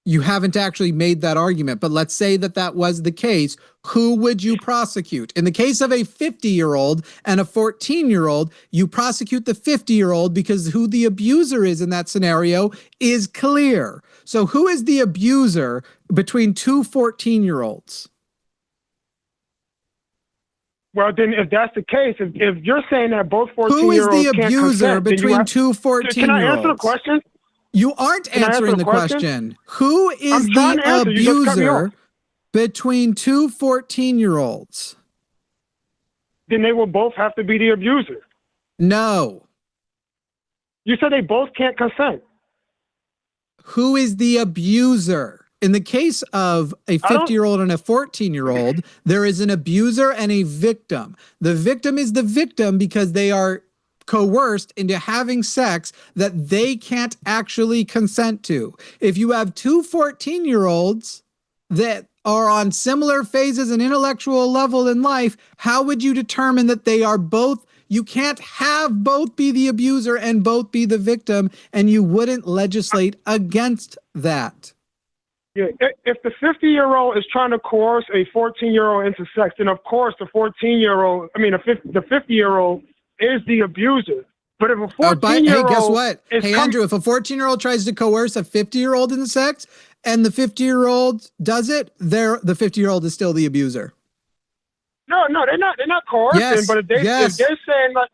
[SPEAKER 1] you haven't actually made that argument, but let's say that that was the case, who would you prosecute? In the case of a 50-year-old and a 14-year-old, you prosecute the 50-year-old because who the abuser is in that scenario is clear. So who is the abuser between two 14-year-olds?
[SPEAKER 5] Well, then if that's the case, if you're saying that both
[SPEAKER 1] Who is
[SPEAKER 5] 14-year-olds
[SPEAKER 1] the
[SPEAKER 5] can't
[SPEAKER 1] abuser
[SPEAKER 5] consent, then you
[SPEAKER 1] between
[SPEAKER 5] have,
[SPEAKER 1] two
[SPEAKER 5] can I answer the
[SPEAKER 1] 14-year-olds?
[SPEAKER 5] question?
[SPEAKER 1] You aren't
[SPEAKER 5] Can I answer
[SPEAKER 1] answering
[SPEAKER 5] the
[SPEAKER 1] the
[SPEAKER 5] question?
[SPEAKER 1] question. Who is
[SPEAKER 5] I'm trying
[SPEAKER 1] the
[SPEAKER 5] to answer. You just cut me off.
[SPEAKER 1] abuser between two 14-year-olds?
[SPEAKER 5] Then they will both have to be the abuser.
[SPEAKER 1] No.
[SPEAKER 5] You said they both can't consent.
[SPEAKER 1] Who is the abuser? In the case of a 50-year-old and a 14-year-old, there is an abuser and a victim. The victim is the victim because they are coerced into having sex that they can't actually consent to. If you have two 14-year-olds that are on similar phases and intellectual level in life, how would you determine that they are both? You can't have both be the abuser and both be the victim, and you wouldn't legislate against that.
[SPEAKER 5] Yeah, if the 50-year-old is trying to coerce a 14-year-old into sex, then of course the 14-year-old, the 50-year-old is the abuser. But if a 14-year-old,
[SPEAKER 1] hey, guess what? Hey, Andrew, if a 14-year-old tries to coerce a 50-year-old into sex, and the 50-year-old does it, the 50-year-old is still the abuser.
[SPEAKER 5] No, they're not. They're not coercing.
[SPEAKER 1] Yes,
[SPEAKER 5] But if they're saying like,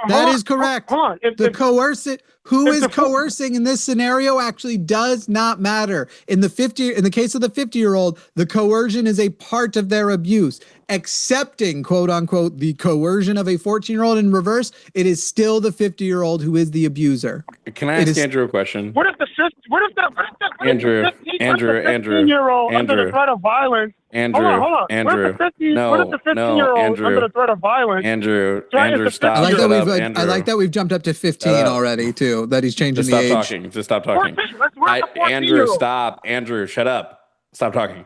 [SPEAKER 1] that is correct.
[SPEAKER 5] Hold on.
[SPEAKER 1] Who is coercing in this scenario actually does not matter. In the case of the 50-year-old, the coercion is a part of their abuse. Accepting, quote unquote, the coercion of a 14-year-old in reverse, it is still the 50-year-old who is the abuser.
[SPEAKER 4] Can I ask Andrew a question?
[SPEAKER 5] What if the 15-year-old under the threat of violence? Hold on.
[SPEAKER 4] Andrew,
[SPEAKER 5] what if the 15-year-old under the threat of violence?
[SPEAKER 4] Andrew, stop.
[SPEAKER 1] I like that we've jumped up to 15 already too. That he's changing the age.
[SPEAKER 4] Just stop talking. Andrew, stop. Andrew, shut up. Stop talking.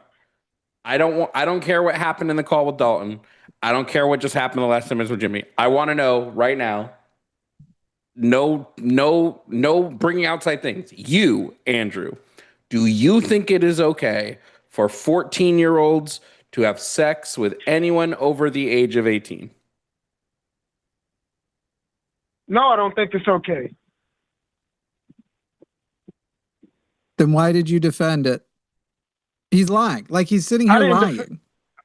[SPEAKER 4] I don't care what happened in the call with Dalton. I don't care what just happened the last 10 minutes with Jimmy. I want to know right now. No bringing outside things. You, Andrew, do you think it is okay for 14-year-olds to have sex with anyone over the age of 18?
[SPEAKER 5] No, I don't think it's okay.
[SPEAKER 1] Then why did you defend it? He's lying. Like he's sitting here lying.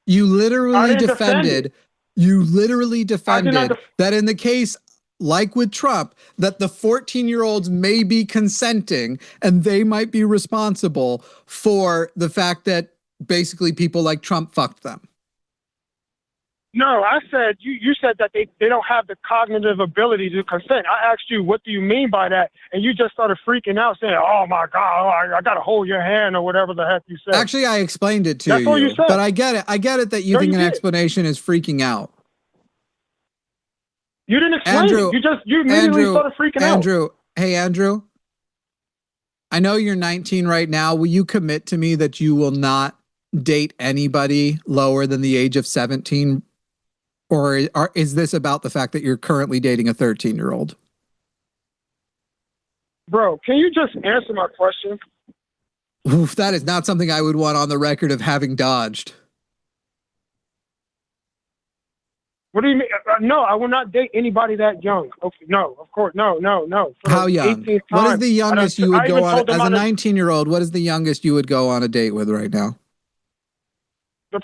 [SPEAKER 1] You literally defended that in the case, like with Trump, that the 14-year-olds may be consenting and they might be responsible for the fact that basically people like Trump fucked them.
[SPEAKER 5] No, I said, you said that they don't have the cognitive ability to consent. I asked you, what do you mean by that? And you just started freaking out saying, oh my God, I got to hold your hand or whatever the heck you said.
[SPEAKER 1] Actually, I explained it to you.
[SPEAKER 5] That's all you said.
[SPEAKER 1] But I get it that you think an explanation is freaking out.
[SPEAKER 5] You didn't explain it. You immediately started freaking out.
[SPEAKER 1] Hey, Andrew. I know you're 19 right now. Will you commit to me that you will not date anybody lower than the age of 17? Or is this about the fact that you're currently dating a 13-year-old?
[SPEAKER 5] Bro, can you just answer my question?
[SPEAKER 1] Oof, that is not something I would want on the record of having dodged.
[SPEAKER 5] What do you mean? No, I will not date anybody that young. Okay, no, of course, no.
[SPEAKER 1] How young? What is the youngest you would go on as a 19-year-old? What is the youngest you would go on a date with right now?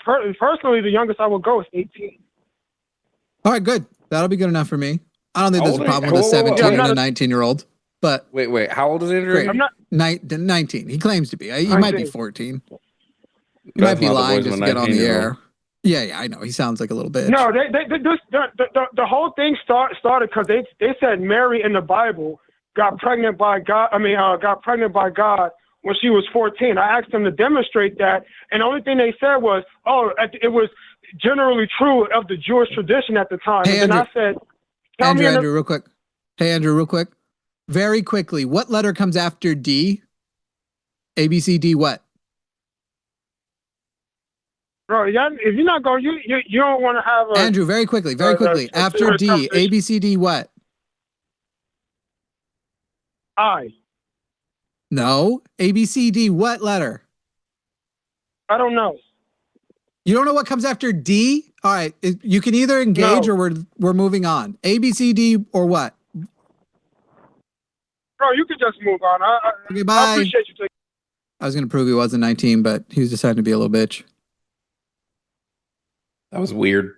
[SPEAKER 5] Personally, the youngest I would go is 18.
[SPEAKER 1] All right, good. That'll be good enough for me. I don't think there's a problem with a 17 and a 19-year-old. But
[SPEAKER 4] wait, how old is Andrew?
[SPEAKER 5] I'm not
[SPEAKER 1] 19. He claims to be. He might be 14. He might be lying just to get on the air. Yeah, I know. He sounds like a little bitch.
[SPEAKER 5] No, the whole thing started because they said Mary in the Bible got pregnant by God. Got pregnant by God when she was 14. I asked them to demonstrate that, and the only thing they said was, it was generally true of the Jewish tradition at the time.
[SPEAKER 1] Hey,
[SPEAKER 5] and
[SPEAKER 1] Andrew,
[SPEAKER 5] then I said,
[SPEAKER 1] Andrew, real quick. Hey, Andrew, real quick. Very quickly. What letter comes after D? A, B, C, D, what?
[SPEAKER 5] Bro, if you're not going, you don't want to have a...
[SPEAKER 1] Andrew, very quickly. After D, A, B, C, D, what?
[SPEAKER 5] I.
[SPEAKER 1] No. A, B, C, D, what letter?
[SPEAKER 5] I don't know.
[SPEAKER 1] You don't know what comes after D? All right. You can either engage or we're moving on. A, B, C, D, or what?
[SPEAKER 5] Bro, you can just move on.
[SPEAKER 1] Okay, bye.
[SPEAKER 5] I appreciate you taking...
[SPEAKER 1] I was going to prove he wasn't 19, but he was deciding to be a little bitch.
[SPEAKER 4] That was weird.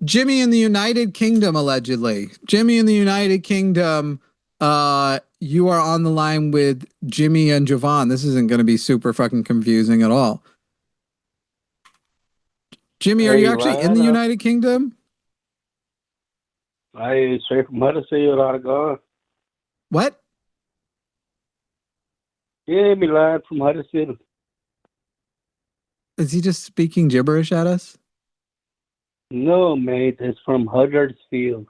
[SPEAKER 1] Jimmy in the United Kingdom, allegedly. Jimmy in the United Kingdom. You are on the line with Jimmy and Jovan. This isn't going to be super fucking confusing at all. Jimmy, are you actually in the United Kingdom?
[SPEAKER 6] I straight from Huddersfield, Oregon.
[SPEAKER 1] What?
[SPEAKER 6] Yeah, me live from Huddersfield.
[SPEAKER 1] Is he just speaking gibberish at us?
[SPEAKER 6] No, mate, it's from Huddersfield.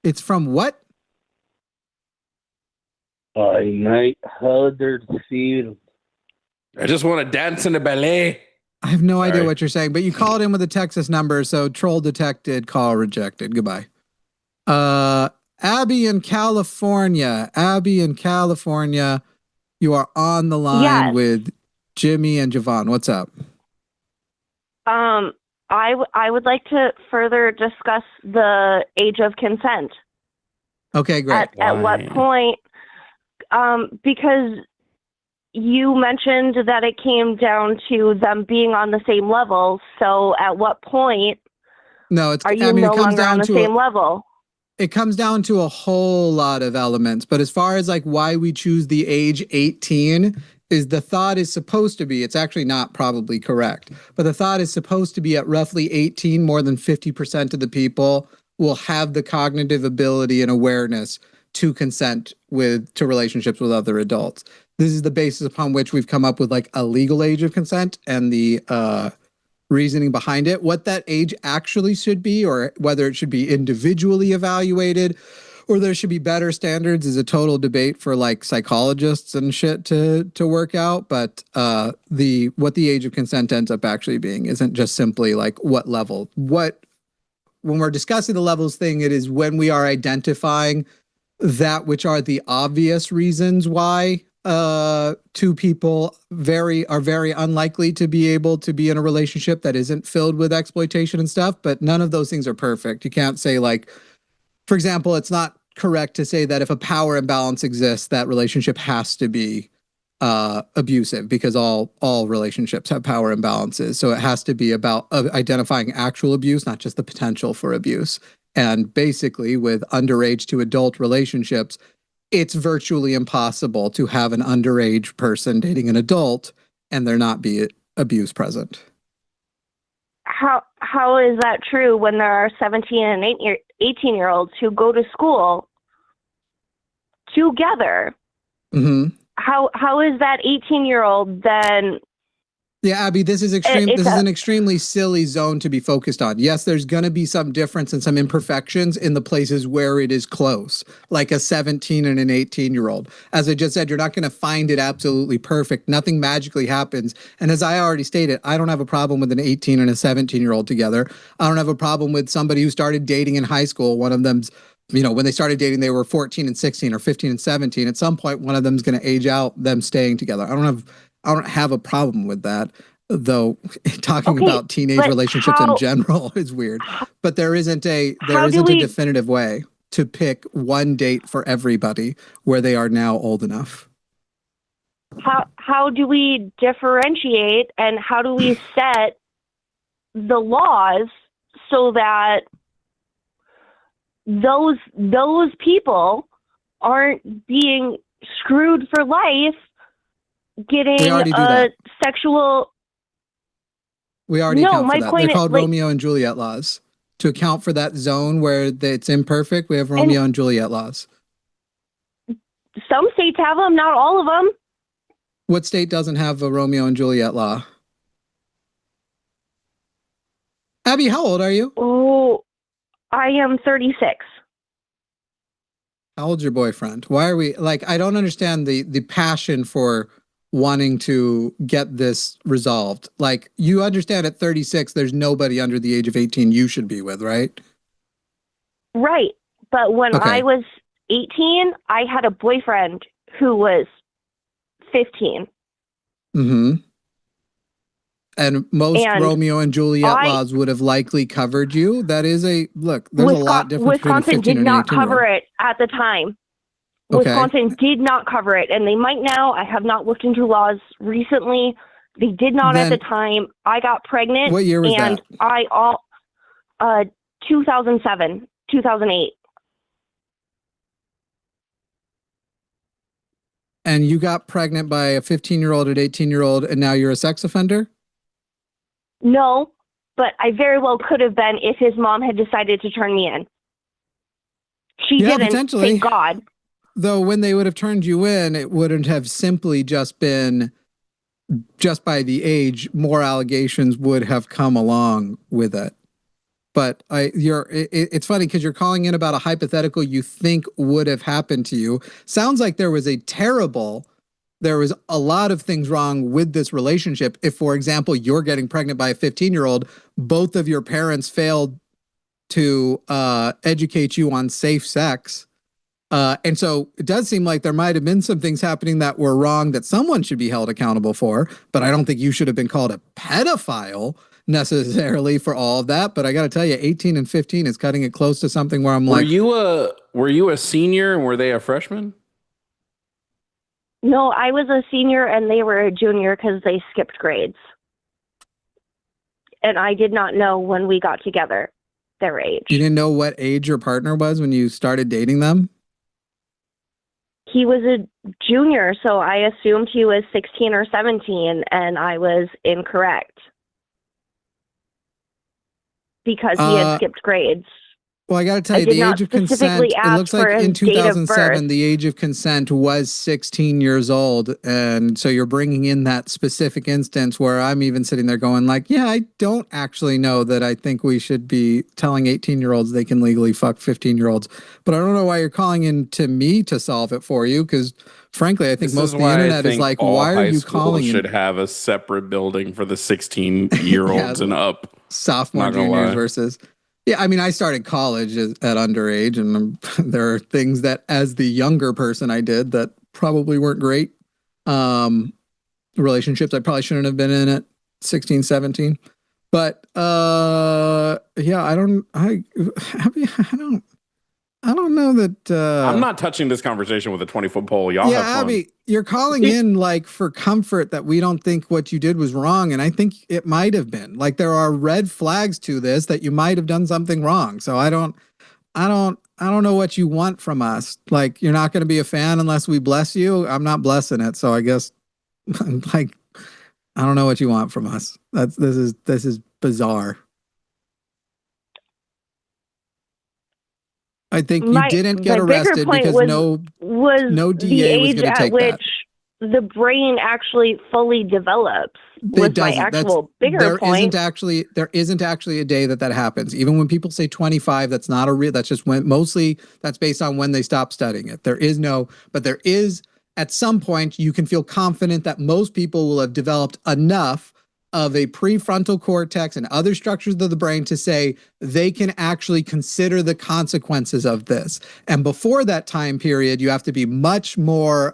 [SPEAKER 1] It's from what?
[SPEAKER 6] Mate, Huddersfield.
[SPEAKER 4] I just want to dance in the ballet.
[SPEAKER 1] I have no idea what you're saying, but you called in with a Texas number, so troll detected, call rejected. Goodbye. Abby in California. Abby in California. You are on the line with Jimmy and Jovan. What's up?
[SPEAKER 7] I would like to further discuss the age of consent.
[SPEAKER 1] Okay, great.
[SPEAKER 7] At what point? Because you mentioned that it came down to them being on the same level. So at what point are you no longer on the same level?
[SPEAKER 1] It comes down to a whole lot of elements. But as far as like why we choose the age 18 is the thought is supposed to be, it's actually not probably correct, but the thought is supposed to be at roughly 18, more than 50% of the people will have the cognitive ability and awareness to consent to relationships with other adults. This is the basis upon which we've come up with like a legal age of consent and the reasoning behind it. What that age actually should be, or whether it should be individually evaluated or there should be better standards, is a total debate for like psychologists and shit to work out. But what the age of consent ends up actually being isn't just simply like what level. When we're discussing the levels thing, it is when we are identifying that which are the obvious reasons why two people are very unlikely to be able to be in a relationship that isn't filled with exploitation and stuff. But none of those things are perfect. You can't say like, for example, it's not correct to say that if a power imbalance exists, that relationship has to be abusive, because all relationships have power imbalances. So it has to be about identifying actual abuse, not just the potential for abuse. And basically with underage to adult relationships, it's virtually impossible to have an underage person dating an adult and there not be abuse present.
[SPEAKER 7] How is that true when there are 17 and 18-year-olds who go to school together?
[SPEAKER 1] Mm-hmm.
[SPEAKER 7] How is that 18-year-old then?
[SPEAKER 1] Yeah, Abby, this is an extremely silly zone to be focused on. Yes, there's going to be some difference and some imperfections in the places where it is close, like a 17 and an 18-year-old. As I just said, you're not going to find it absolutely perfect. Nothing magically happens. And as I already stated, I don't have a problem with an 18 and a 17-year-old together. I don't have a problem with somebody who started dating in high school. One of them's, when they started dating, they were 14 and 16 or 15 and 17. At some point, one of them's going to age out them staying together. I don't have a problem with that, though talking about teenage relationships in general is weird. But there isn't a definitive way to pick one date for everybody where they are now old enough.
[SPEAKER 7] How do we differentiate and how do we set the laws so that those people aren't being screwed for life, getting sexual?
[SPEAKER 1] We already account for that. They're called Romeo and Juliet laws. To account for that zone where it's imperfect, we have Romeo and Juliet laws.
[SPEAKER 7] Some states have them, not all of them.
[SPEAKER 1] What state doesn't have a Romeo and Juliet law? Abby, how old are you?
[SPEAKER 7] Oh, I am 36.
[SPEAKER 1] How old's your boyfriend? Why are we I don't understand the passion for wanting to get this resolved. Like, you understand at 36, there's nobody under the age of 18 you should be with, right?
[SPEAKER 7] Right. But when I was 18, I had a boyfriend who was 15.
[SPEAKER 1] Mm-hmm. And most Romeo and Juliet laws would have likely covered you. That is there's a lot difference between a 15 and 18-year-old.
[SPEAKER 7] Wisconsin did not cover it at the time.
[SPEAKER 1] Okay.
[SPEAKER 7] Wisconsin did not cover it, and they might now. I have not looked into laws recently. They did not at the time. I got pregnant.
[SPEAKER 1] What year was that?
[SPEAKER 7] 2007, 2008.
[SPEAKER 1] And you got pregnant by a 15-year-old and 18-year-old, and now you're a sex offender?
[SPEAKER 7] No, but I very well could have been if his mom had decided to turn me in. She didn't,
[SPEAKER 1] potentially.
[SPEAKER 7] thank God.
[SPEAKER 1] Though when they would have turned you in, it wouldn't have simply just been just by the age. More allegations would have come along with it. But it's funny because you're calling in about a hypothetical you think would have happened to you. Sounds like there was a lot of things wrong with this relationship. If, for example, you're getting pregnant by a 15-year-old, both of your parents failed to educate you on safe sex. And so it does seem like there might have been some things happening that were wrong that someone should be held accountable for. But I don't think you should have been called a pedophile necessarily for all of that. But I got to tell you, 18 and 15 is cutting it close to something where I'm
[SPEAKER 4] were
[SPEAKER 1] like,
[SPEAKER 4] were you a senior and were they a freshman?
[SPEAKER 7] No, I was a senior and they were a junior because they skipped grades. And I did not know when we got together their age.
[SPEAKER 1] You didn't know what age your partner was when you started dating them?
[SPEAKER 7] He was a junior, so I assumed he was 16 or 17, and I was incorrect. Because he had skipped grades.
[SPEAKER 1] Well, I got to tell you, the age of consent, it looks like in 2007, the age of consent was 16 years old. And so you're bringing in that specific instance where I'm even sitting there going like, yeah, I don't actually know that I think we should be telling 18-year-olds they can legally fuck 15-year-olds. But I don't know why you're calling in to me to solve it for you. Because frankly, I think most of the internet is like, why are you calling?
[SPEAKER 4] Should have a separate building for the 16-year-olds and up.
[SPEAKER 1] Sophomore, juniors versus... Yeah, I mean, I started college at underage, and there are things that, as the younger person, I did that probably weren't great. Relationships I probably shouldn't have been in at 16, 17. But yeah, I don't know that.
[SPEAKER 4] I'm not touching this conversation with a 20-foot pole. Y'all have fun.
[SPEAKER 1] Abby, you're calling in like for comfort that we don't think what you did was wrong, and I think it might have been. Like there are red flags to this that you might have done something wrong. So I don't know what you want from us. Like you're not going to be a fan unless we bless you. I'm not blessing it, so I guess like I don't know what you want from us. This is bizarre. I think you didn't get arrested because no DA was going to take that.
[SPEAKER 7] The brain actually fully develops was my actual bigger point.
[SPEAKER 1] There isn't actually a day that happens. Even when people say 25, that's not a real, that's just when mostly that's based on when they stop studying it. There is at some point you can feel confident that most people will have developed enough of a prefrontal cortex and other structures of the brain to say they can actually consider the consequences of this. And before that time period, you have to be much more,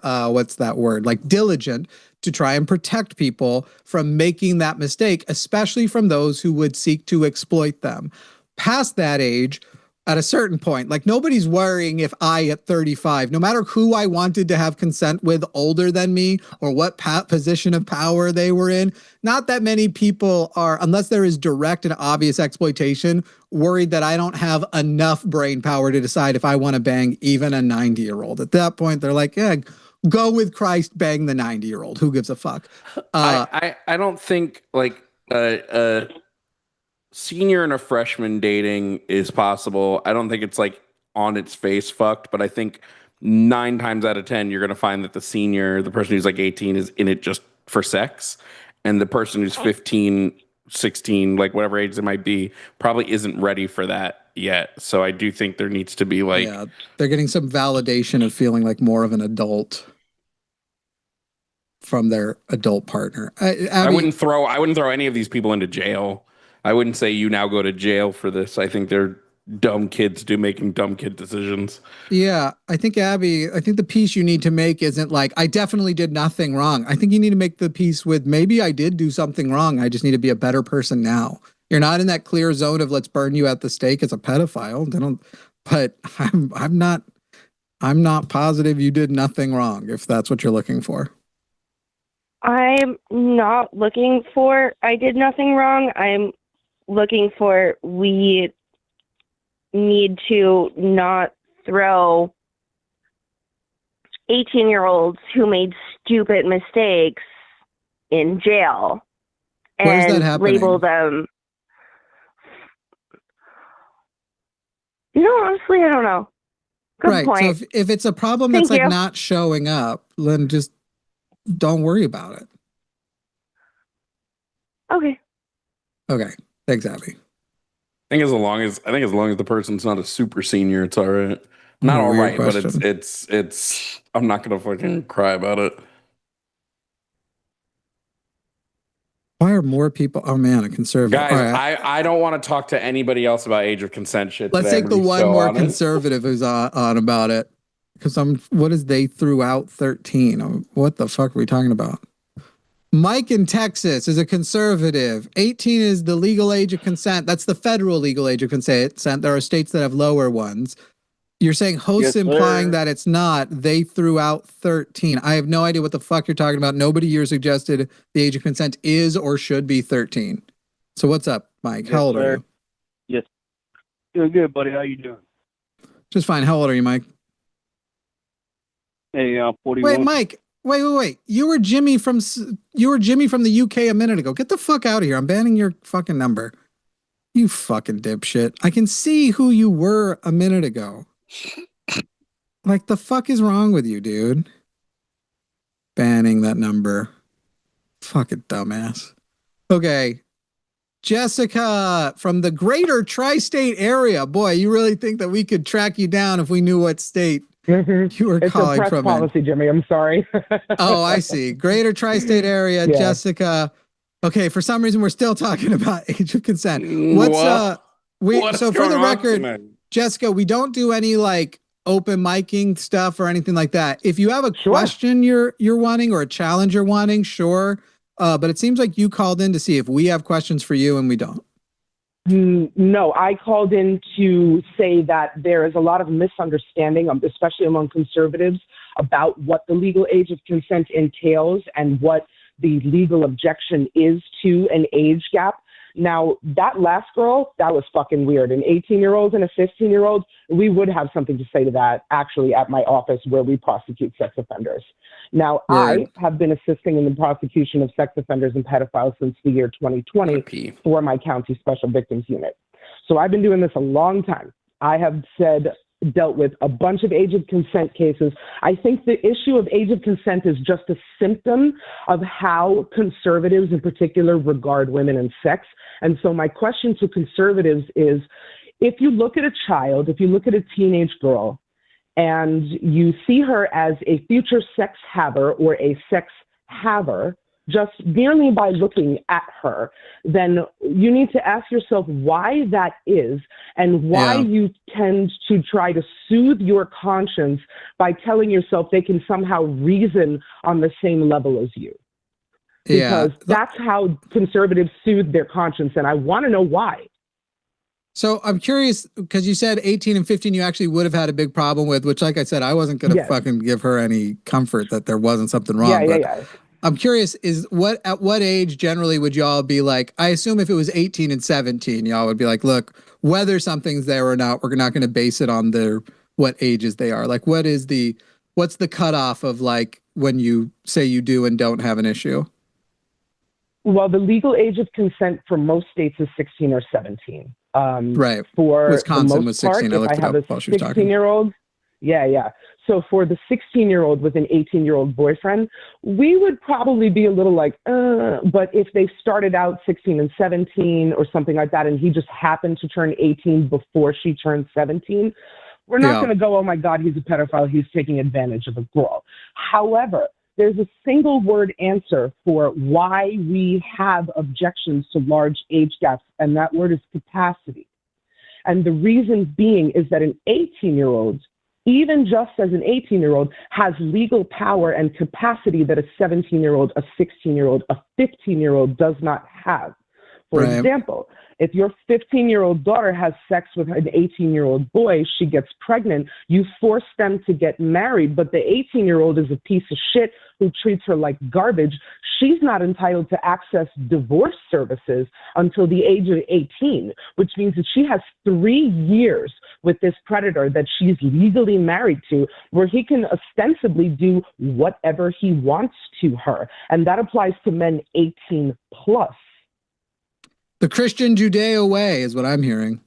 [SPEAKER 1] diligent to try and protect people from making that mistake, especially from those who would seek to exploit them. Past that age, at a certain point, like nobody's worrying if I at 35, no matter who I wanted to have consent with older than me or what position of power they were in, not that many people are, unless there is direct and obvious exploitation, worried that I don't have enough brain power to decide if I want to bang even a 90-year-old. At that point, they're like, yeah, go with Christ, bang the 90-year-old. Who gives a fuck?
[SPEAKER 4] I don't think like senior and a freshman dating is possible. I don't think it's like on its face fucked, but I think 9 times out of 10, you're going to find that the senior, the person who's like 18 is in it just for sex. And the person who's 15, 16, like whatever age it might be, probably isn't ready for that yet. So I do think there needs to be like,
[SPEAKER 1] yeah, they're getting some validation of feeling like more of an adult from their adult partner.
[SPEAKER 4] I wouldn't throw any of these people into jail. I wouldn't say you now go to jail for this. I think they're dumb kids making dumb kid decisions.
[SPEAKER 1] Yeah, I think Abby, the piece you need to make isn't like, I definitely did nothing wrong. I think you need to make the piece with maybe I did do something wrong. I just need to be a better person now. You're not in that clear zone of let's burn you at the stake as a pedophile. But I'm not positive you did nothing wrong if that's what you're looking for.
[SPEAKER 7] I'm not looking for I did nothing wrong. I'm looking for, we need to not throw 18-year-olds who made stupid mistakes in jail
[SPEAKER 1] Where's that
[SPEAKER 7] and
[SPEAKER 1] happening?
[SPEAKER 7] label them. Honestly, I don't know. Good point.
[SPEAKER 1] So if it's a problem that's like not showing up, then just don't worry about it.
[SPEAKER 7] Okay.
[SPEAKER 1] Exactly.
[SPEAKER 4] I think as long as the person's not a super senior, it's all right. Not all right, question. But it's I'm not gonna fucking cry about it.
[SPEAKER 1] Why are more people? Oh man, a conservative.
[SPEAKER 4] Guys, right. I don't want to talk to anybody else about age of consent shit.
[SPEAKER 1] Let's take the one more conservative who's on about it. Because what is they threw out 13? What the fuck are we talking about? Mike in Texas is a conservative. 18 is the legal age of consent. That's the federal legal age of consent. There are states that have lower ones. You're saying hosts implying that it's not. They threw out 13. I have no idea what the fuck you're talking about. Nobody here suggested the age of consent is or should be 13. So what's up, Mike? How old are you?
[SPEAKER 6] Yes. Doing good, buddy. How you doing?
[SPEAKER 1] Just fine. How old are you, Mike?
[SPEAKER 6] Hey, 41.
[SPEAKER 1] Wait, Mike. Wait. You were Jimmy from the UK a minute ago. Get the fuck out of here. I'm banning your fucking number. You fucking dipshit. I can see who you were a minute ago. Like, the fuck is wrong with you, dude? Banning that number. Fucking dumbass. Okay. Jessica from the greater tri-state area. Boy, you really think that we could track you down if we knew what state you were calling from?
[SPEAKER 8] It's a press policy, Jimmy. I'm sorry.
[SPEAKER 1] Oh, I see. Greater tri-state area, yeah. Jessica. Okay, for some reason we're still talking about age of consent. So for the record, Jessica, we don't do any like open miking stuff or anything like that. If you have a question you're wanting or a challenge you're wanting, sure. But it seems like you called in to see if we have questions for you and we don't.
[SPEAKER 8] No, I called in to say that there is a lot of misunderstanding, especially among conservatives, about what the legal age of consent entails and what the legal objection is to an age gap. Now, that last girl, that was fucking weird. An 18-year-old and a 15-year-old, we would have something to say to that actually at my office where we prosecute sex offenders. Now, I have been assisting in the prosecution of sex offenders and pedophiles since the year 2020 for my county special victims unit. So I've been doing this a long time. I have dealt with a bunch of age of consent cases. I think the issue of age of consent is just a symptom of how conservatives in particular regard women and sex. And so my question to conservatives is, if you look at a child, if you look at a teenage girl, and you see her as a future sex haver or a sex haver, just merely by looking at her, then you need to ask yourself why that is and why you tend to try to soothe your conscience by telling yourself they can somehow reason on the same level as you. Because that's how conservatives soothe their conscience, and I want to know why.
[SPEAKER 1] So I'm curious, because you said 18 and 15 you actually would have had a big problem with, which, like I said, I wasn't going to fucking give her any comfort that there wasn't something wrong. I'm curious, at what age generally would y'all be like, I assume if it was 18 and 17, y'all would be like, look, whether something's there or not, we're not going to base it on what ages they are. Like, what's the cutoff of like when you say you do and don't have an issue?
[SPEAKER 8] Well, the legal age of consent for most states is 16 or 17.
[SPEAKER 1] Right.
[SPEAKER 8] For
[SPEAKER 1] Wisconsin was 16.
[SPEAKER 8] Part,
[SPEAKER 1] I looked
[SPEAKER 8] it up
[SPEAKER 1] while she was talking.
[SPEAKER 8] 16-year-old. Yeah. So for the 16-year-old with an 18-year-old boyfriend, we would probably be a little like, but if they started out 16 and 17 or something like that, and he just happened to turn 18 before she turned 17, we're not going to go, oh my God, he's a pedophile, he's taking advantage of a girl. However, there's a single word answer for why we have objections to large age gaps, and that word is capacity. And the reason being is that an 18-year-old, even just as an 18-year-old, has legal power and capacity that a 17-year-old, a 16-year-old, a 15-year-old does not have. For
[SPEAKER 1] Right.
[SPEAKER 8] example, if your 15-year-old daughter has sex with an 18-year-old boy, she gets pregnant, you force them to get married, but the 18-year-old is a piece of shit who treats her like garbage. She's not entitled to access divorce services until the age of 18, which means that she has 3 years with this predator that she's legally married to, where he can ostensibly do whatever he wants to her. And that applies to men 18 plus.
[SPEAKER 1] The Christian Judeo way is what I'm hearing.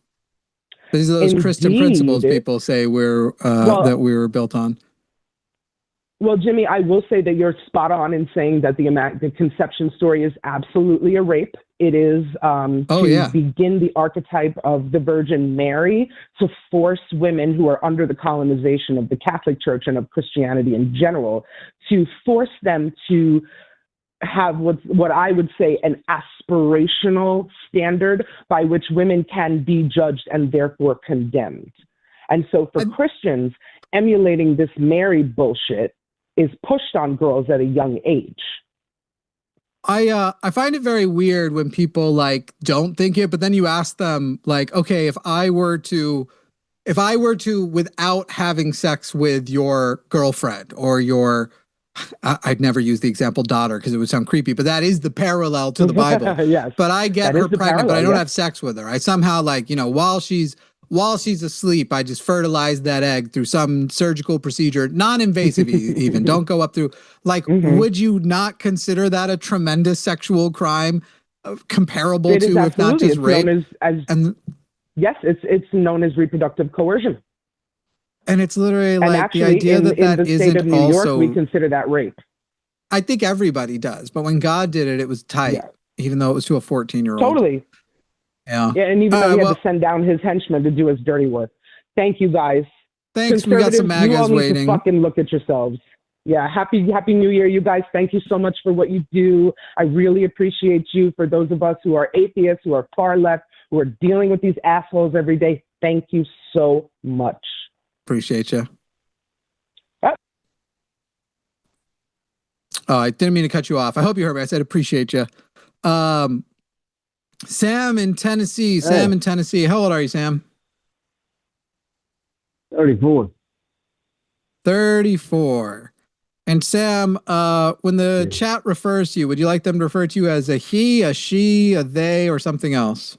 [SPEAKER 1] These are those Christian
[SPEAKER 8] Indeed.
[SPEAKER 1] principles people say that we were built on.
[SPEAKER 8] Well, Jimmy, I will say that you're spot on in saying that the conception story is absolutely a rape. It is begin the archetype of the Virgin Mary to force women who are under the colonization of the Catholic Church and of Christianity in general, to force them to have what I would say an aspirational standard by which women can be judged and therefore condemned. And so for Christians, emulating this Mary bullshit is pushed on girls at a young age.
[SPEAKER 1] I find it very weird when people like don't think it, but then you ask them like, okay, if I were to without having sex with your girlfriend or your, I'd never use the example daughter because it would sound creepy, but that is the parallel to the Bible.
[SPEAKER 8] Yes,
[SPEAKER 1] but I get her pregnant,
[SPEAKER 8] parallel,
[SPEAKER 1] but I don't
[SPEAKER 8] yes.
[SPEAKER 1] have sex with her. I somehow like, while she's asleep, I just fertilize that egg through some surgical procedure, non-invasive even. Don't go up through, like, would you not consider that a tremendous sexual crime comparable
[SPEAKER 8] It is
[SPEAKER 1] to, if not
[SPEAKER 8] absolutely.
[SPEAKER 1] just
[SPEAKER 8] It's
[SPEAKER 1] rape?
[SPEAKER 8] known yes, it's known as reproductive coercion.
[SPEAKER 1] And it's literally
[SPEAKER 8] And
[SPEAKER 1] like
[SPEAKER 8] actually,
[SPEAKER 1] the idea
[SPEAKER 8] in
[SPEAKER 1] that
[SPEAKER 8] the state
[SPEAKER 1] isn't
[SPEAKER 8] of New
[SPEAKER 1] also,
[SPEAKER 8] York, we consider that rape.
[SPEAKER 1] I think everybody does, but when God did it, it was tight,
[SPEAKER 8] Yeah.
[SPEAKER 1] even though it was to a 14-year-old.
[SPEAKER 8] Totally.
[SPEAKER 1] Yeah.
[SPEAKER 8] Yeah, and even though he had to send down his henchmen to do his dirty work. Thank you, guys.
[SPEAKER 1] Thanks. We got some
[SPEAKER 8] Conservatives, you all
[SPEAKER 1] MAGAs
[SPEAKER 8] need
[SPEAKER 1] waiting.
[SPEAKER 8] to fucking look at yourselves. Yeah, happy New Year, you guys. Thank you so much for what you do. I really appreciate you. For those of us who are atheists, who are far left, who are dealing with these assholes every day, thank you so much.
[SPEAKER 1] Appreciate you. Oh, I didn't mean to cut you off. I hope you heard me. I said appreciate you. Sam in Tennessee. Sam in Tennessee. How old are you, Sam?
[SPEAKER 6] 34.
[SPEAKER 1] 34. And Sam, when the chat refers to you, would you like them to refer to you as a he, a she, a they, or something else?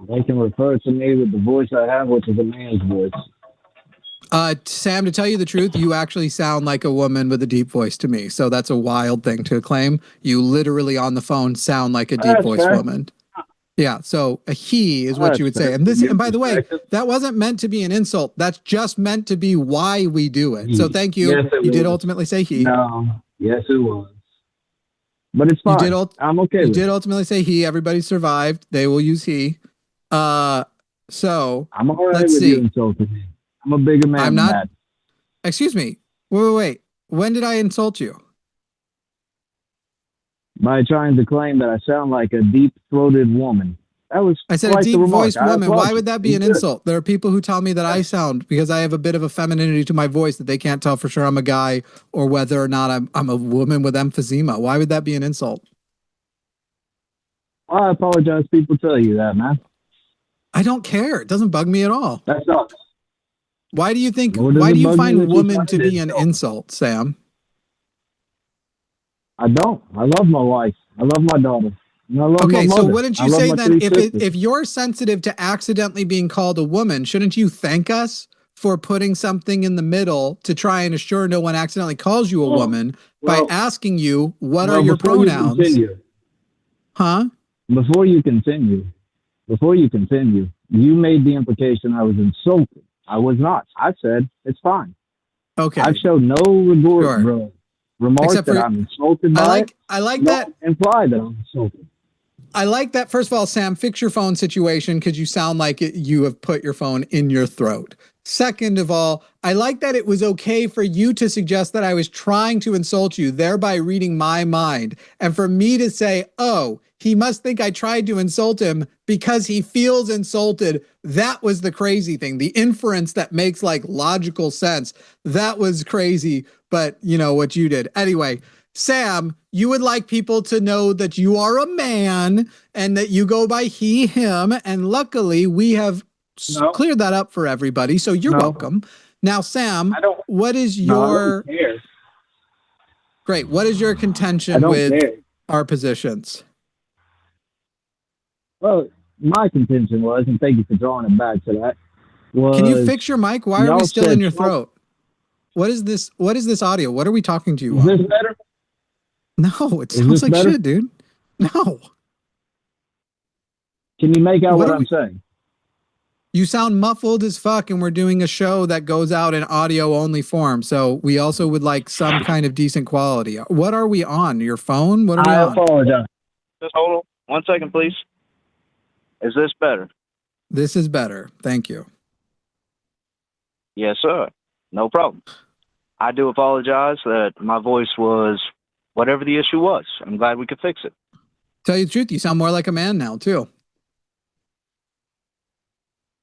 [SPEAKER 6] They can refer to me with the voice I have, which is a man's voice.
[SPEAKER 1] Sam, to tell you the truth, you actually sound like a woman with a deep voice to me. So that's a wild thing to claim. You literally on the phone sound like a deep voice woman. Yeah. So a he is what you would say. And by the way, that wasn't meant to be an insult. That's just meant to be why we do it. So thank you.
[SPEAKER 6] Yes,
[SPEAKER 1] you did ultimately say he.
[SPEAKER 6] No. Yes, it was. But it's fine. I'm okay
[SPEAKER 1] You
[SPEAKER 6] with
[SPEAKER 1] did
[SPEAKER 6] it.
[SPEAKER 1] ultimately say he. Everybody survived. They will use he. So
[SPEAKER 6] I'm all right
[SPEAKER 1] let's
[SPEAKER 6] with
[SPEAKER 1] see.
[SPEAKER 6] you insulting me. I'm a bigger man
[SPEAKER 1] I'm
[SPEAKER 6] than
[SPEAKER 1] not.
[SPEAKER 6] that.
[SPEAKER 1] Excuse me. Wait. When did I insult you?
[SPEAKER 6] By trying to claim that I sound like a deep-throated woman. That was
[SPEAKER 1] I said a
[SPEAKER 6] quite the remark.
[SPEAKER 1] deep-voiced
[SPEAKER 6] I
[SPEAKER 1] woman.
[SPEAKER 6] applaud
[SPEAKER 1] Why
[SPEAKER 6] you.
[SPEAKER 1] would that be
[SPEAKER 6] It's
[SPEAKER 1] an
[SPEAKER 6] good.
[SPEAKER 1] insult? There are people who tell me that I sound, because I have a bit of a femininity to my voice, that they can't tell for sure I'm a guy or whether or not I'm a woman with emphysema. Why would that be an insult?
[SPEAKER 6] I apologize. People tell you that, man.
[SPEAKER 1] I don't care. It doesn't bug me at all.
[SPEAKER 6] That sucks.
[SPEAKER 1] Why do you think?
[SPEAKER 6] Nor does
[SPEAKER 1] Why
[SPEAKER 6] it
[SPEAKER 1] do you
[SPEAKER 6] bug me
[SPEAKER 1] find
[SPEAKER 6] that you
[SPEAKER 1] woman
[SPEAKER 6] find
[SPEAKER 1] to be
[SPEAKER 6] it
[SPEAKER 1] an
[SPEAKER 6] so.
[SPEAKER 1] insult, Sam?
[SPEAKER 6] I don't. I love my wife. I love my daughter. And I love my
[SPEAKER 1] Okay, so
[SPEAKER 6] mother.
[SPEAKER 1] wouldn't
[SPEAKER 6] I
[SPEAKER 1] you
[SPEAKER 6] love
[SPEAKER 1] say
[SPEAKER 6] my
[SPEAKER 1] then,
[SPEAKER 6] 3 sisters.
[SPEAKER 1] if you're sensitive to accidentally being called a woman, shouldn't you thank us for putting something in the middle to try and assure no one accidentally calls you a woman by asking you what are your
[SPEAKER 6] before you
[SPEAKER 1] pronouns?
[SPEAKER 6] continue,
[SPEAKER 1] Huh?
[SPEAKER 6] Before you continue, you made the implication I was insulted. I was not. I said it's fine.
[SPEAKER 1] Okay.
[SPEAKER 6] I showed no remorse
[SPEAKER 1] Except
[SPEAKER 6] that
[SPEAKER 1] for-
[SPEAKER 6] I'm insulted by it.
[SPEAKER 1] I like
[SPEAKER 6] Don't
[SPEAKER 1] that.
[SPEAKER 6] imply that I'm insulted.
[SPEAKER 1] I like that. First of all, Sam, fix your phone situation because you sound like you have put your phone in your throat. Second of all, I like that it was okay for you to suggest that I was trying to insult you, thereby reading my mind. And for me to say, oh, he must think I tried to insult him because he feels insulted. That was the crazy thing. The inference that makes like logical sense. That was crazy. But you know what you did. Anyway, Sam, you would like people to know that you are a man and that you go by he, him. And luckily, we have cleared that up for everybody. So you're welcome. Now, Sam, what is your... Great. What is your contention with our positions?
[SPEAKER 6] Well, my contention was, and thank you for drawing it back to that, was...
[SPEAKER 1] Can you fix your mic? Why are we still in your throat? What is this? What is this audio? What are we talking to you on?
[SPEAKER 6] Is this better?
[SPEAKER 1] No, it sounds like shit, dude. No.
[SPEAKER 6] Can you make out what I'm saying?
[SPEAKER 1] You sound muffled as fuck, and we're doing a show that goes out in audio only form. So we also would like some kind of decent quality. What are we on? Your phone? What are we on?
[SPEAKER 6] I apologize.
[SPEAKER 9] Just hold on 1 second, please. Is this better?
[SPEAKER 1] This is better. Thank you.
[SPEAKER 9] Yes, sir. No problem. I do apologize that my voice was whatever the issue was. I'm glad we could fix it.
[SPEAKER 1] Tell you the truth, you sound more like a man now, too.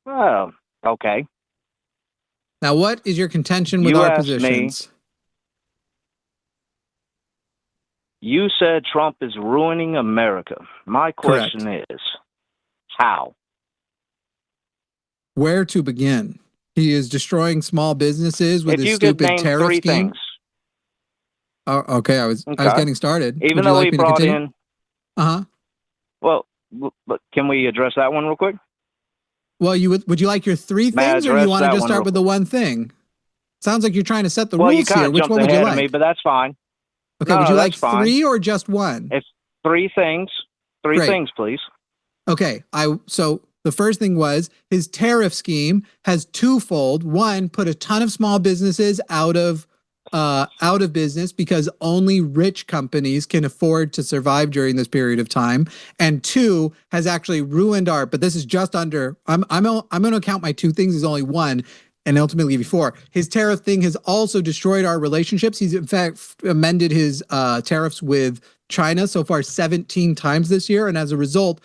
[SPEAKER 9] Well, okay.
[SPEAKER 1] Now, what is your contention with our positions?
[SPEAKER 9] You said Trump is ruining America. My question is, how?
[SPEAKER 1] Where to begin? He is destroying small businesses with his stupid tariff scheme. Oh, okay. I was getting started.
[SPEAKER 9] Even though we brought in...
[SPEAKER 1] Well,
[SPEAKER 9] but can we address that one real quick?
[SPEAKER 1] Well, would you like your three things, or you want to just start with the one thing? Sounds like you're trying to set the rules here. Which one would you like?
[SPEAKER 9] Me, but that's fine.
[SPEAKER 1] Okay, would you like three or just one?
[SPEAKER 9] It's three things. Three things, please.
[SPEAKER 1] Okay, so the first thing was his tariff scheme has twofold. One, put a ton of small businesses out of business because only rich companies can afford to survive during this period of time. And two, has actually ruined but this is just under, I'm going to count my two things as only one and ultimately give you four. His tariff thing has also destroyed our relationships. He's in fact amended his tariffs with China so far 17 times this year. And as a result,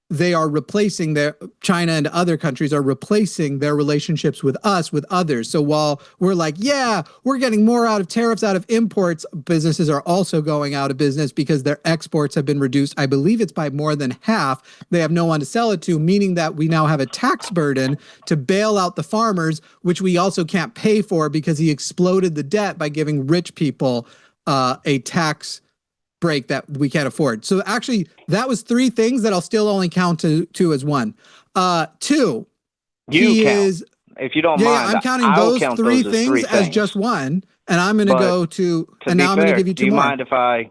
[SPEAKER 1] they are replacing China and other countries are replacing their relationships with us, with others. So while we're like, yeah, we're getting more out of tariffs, out of imports, businesses are also going out of business because their exports have been reduced. I believe it's by more than half. They have no one to sell it to, meaning that we now have a tax burden to bail out the farmers, which we also can't pay for because he exploded the debt by giving rich people a tax break that we can't afford. So actually, that was three things that I'll still only count to as one. Two,
[SPEAKER 9] if you don't mind.
[SPEAKER 1] I'm counting those three things as just one, and I'm going to go to, and now I'm going to give you two more.
[SPEAKER 9] Do you mind if I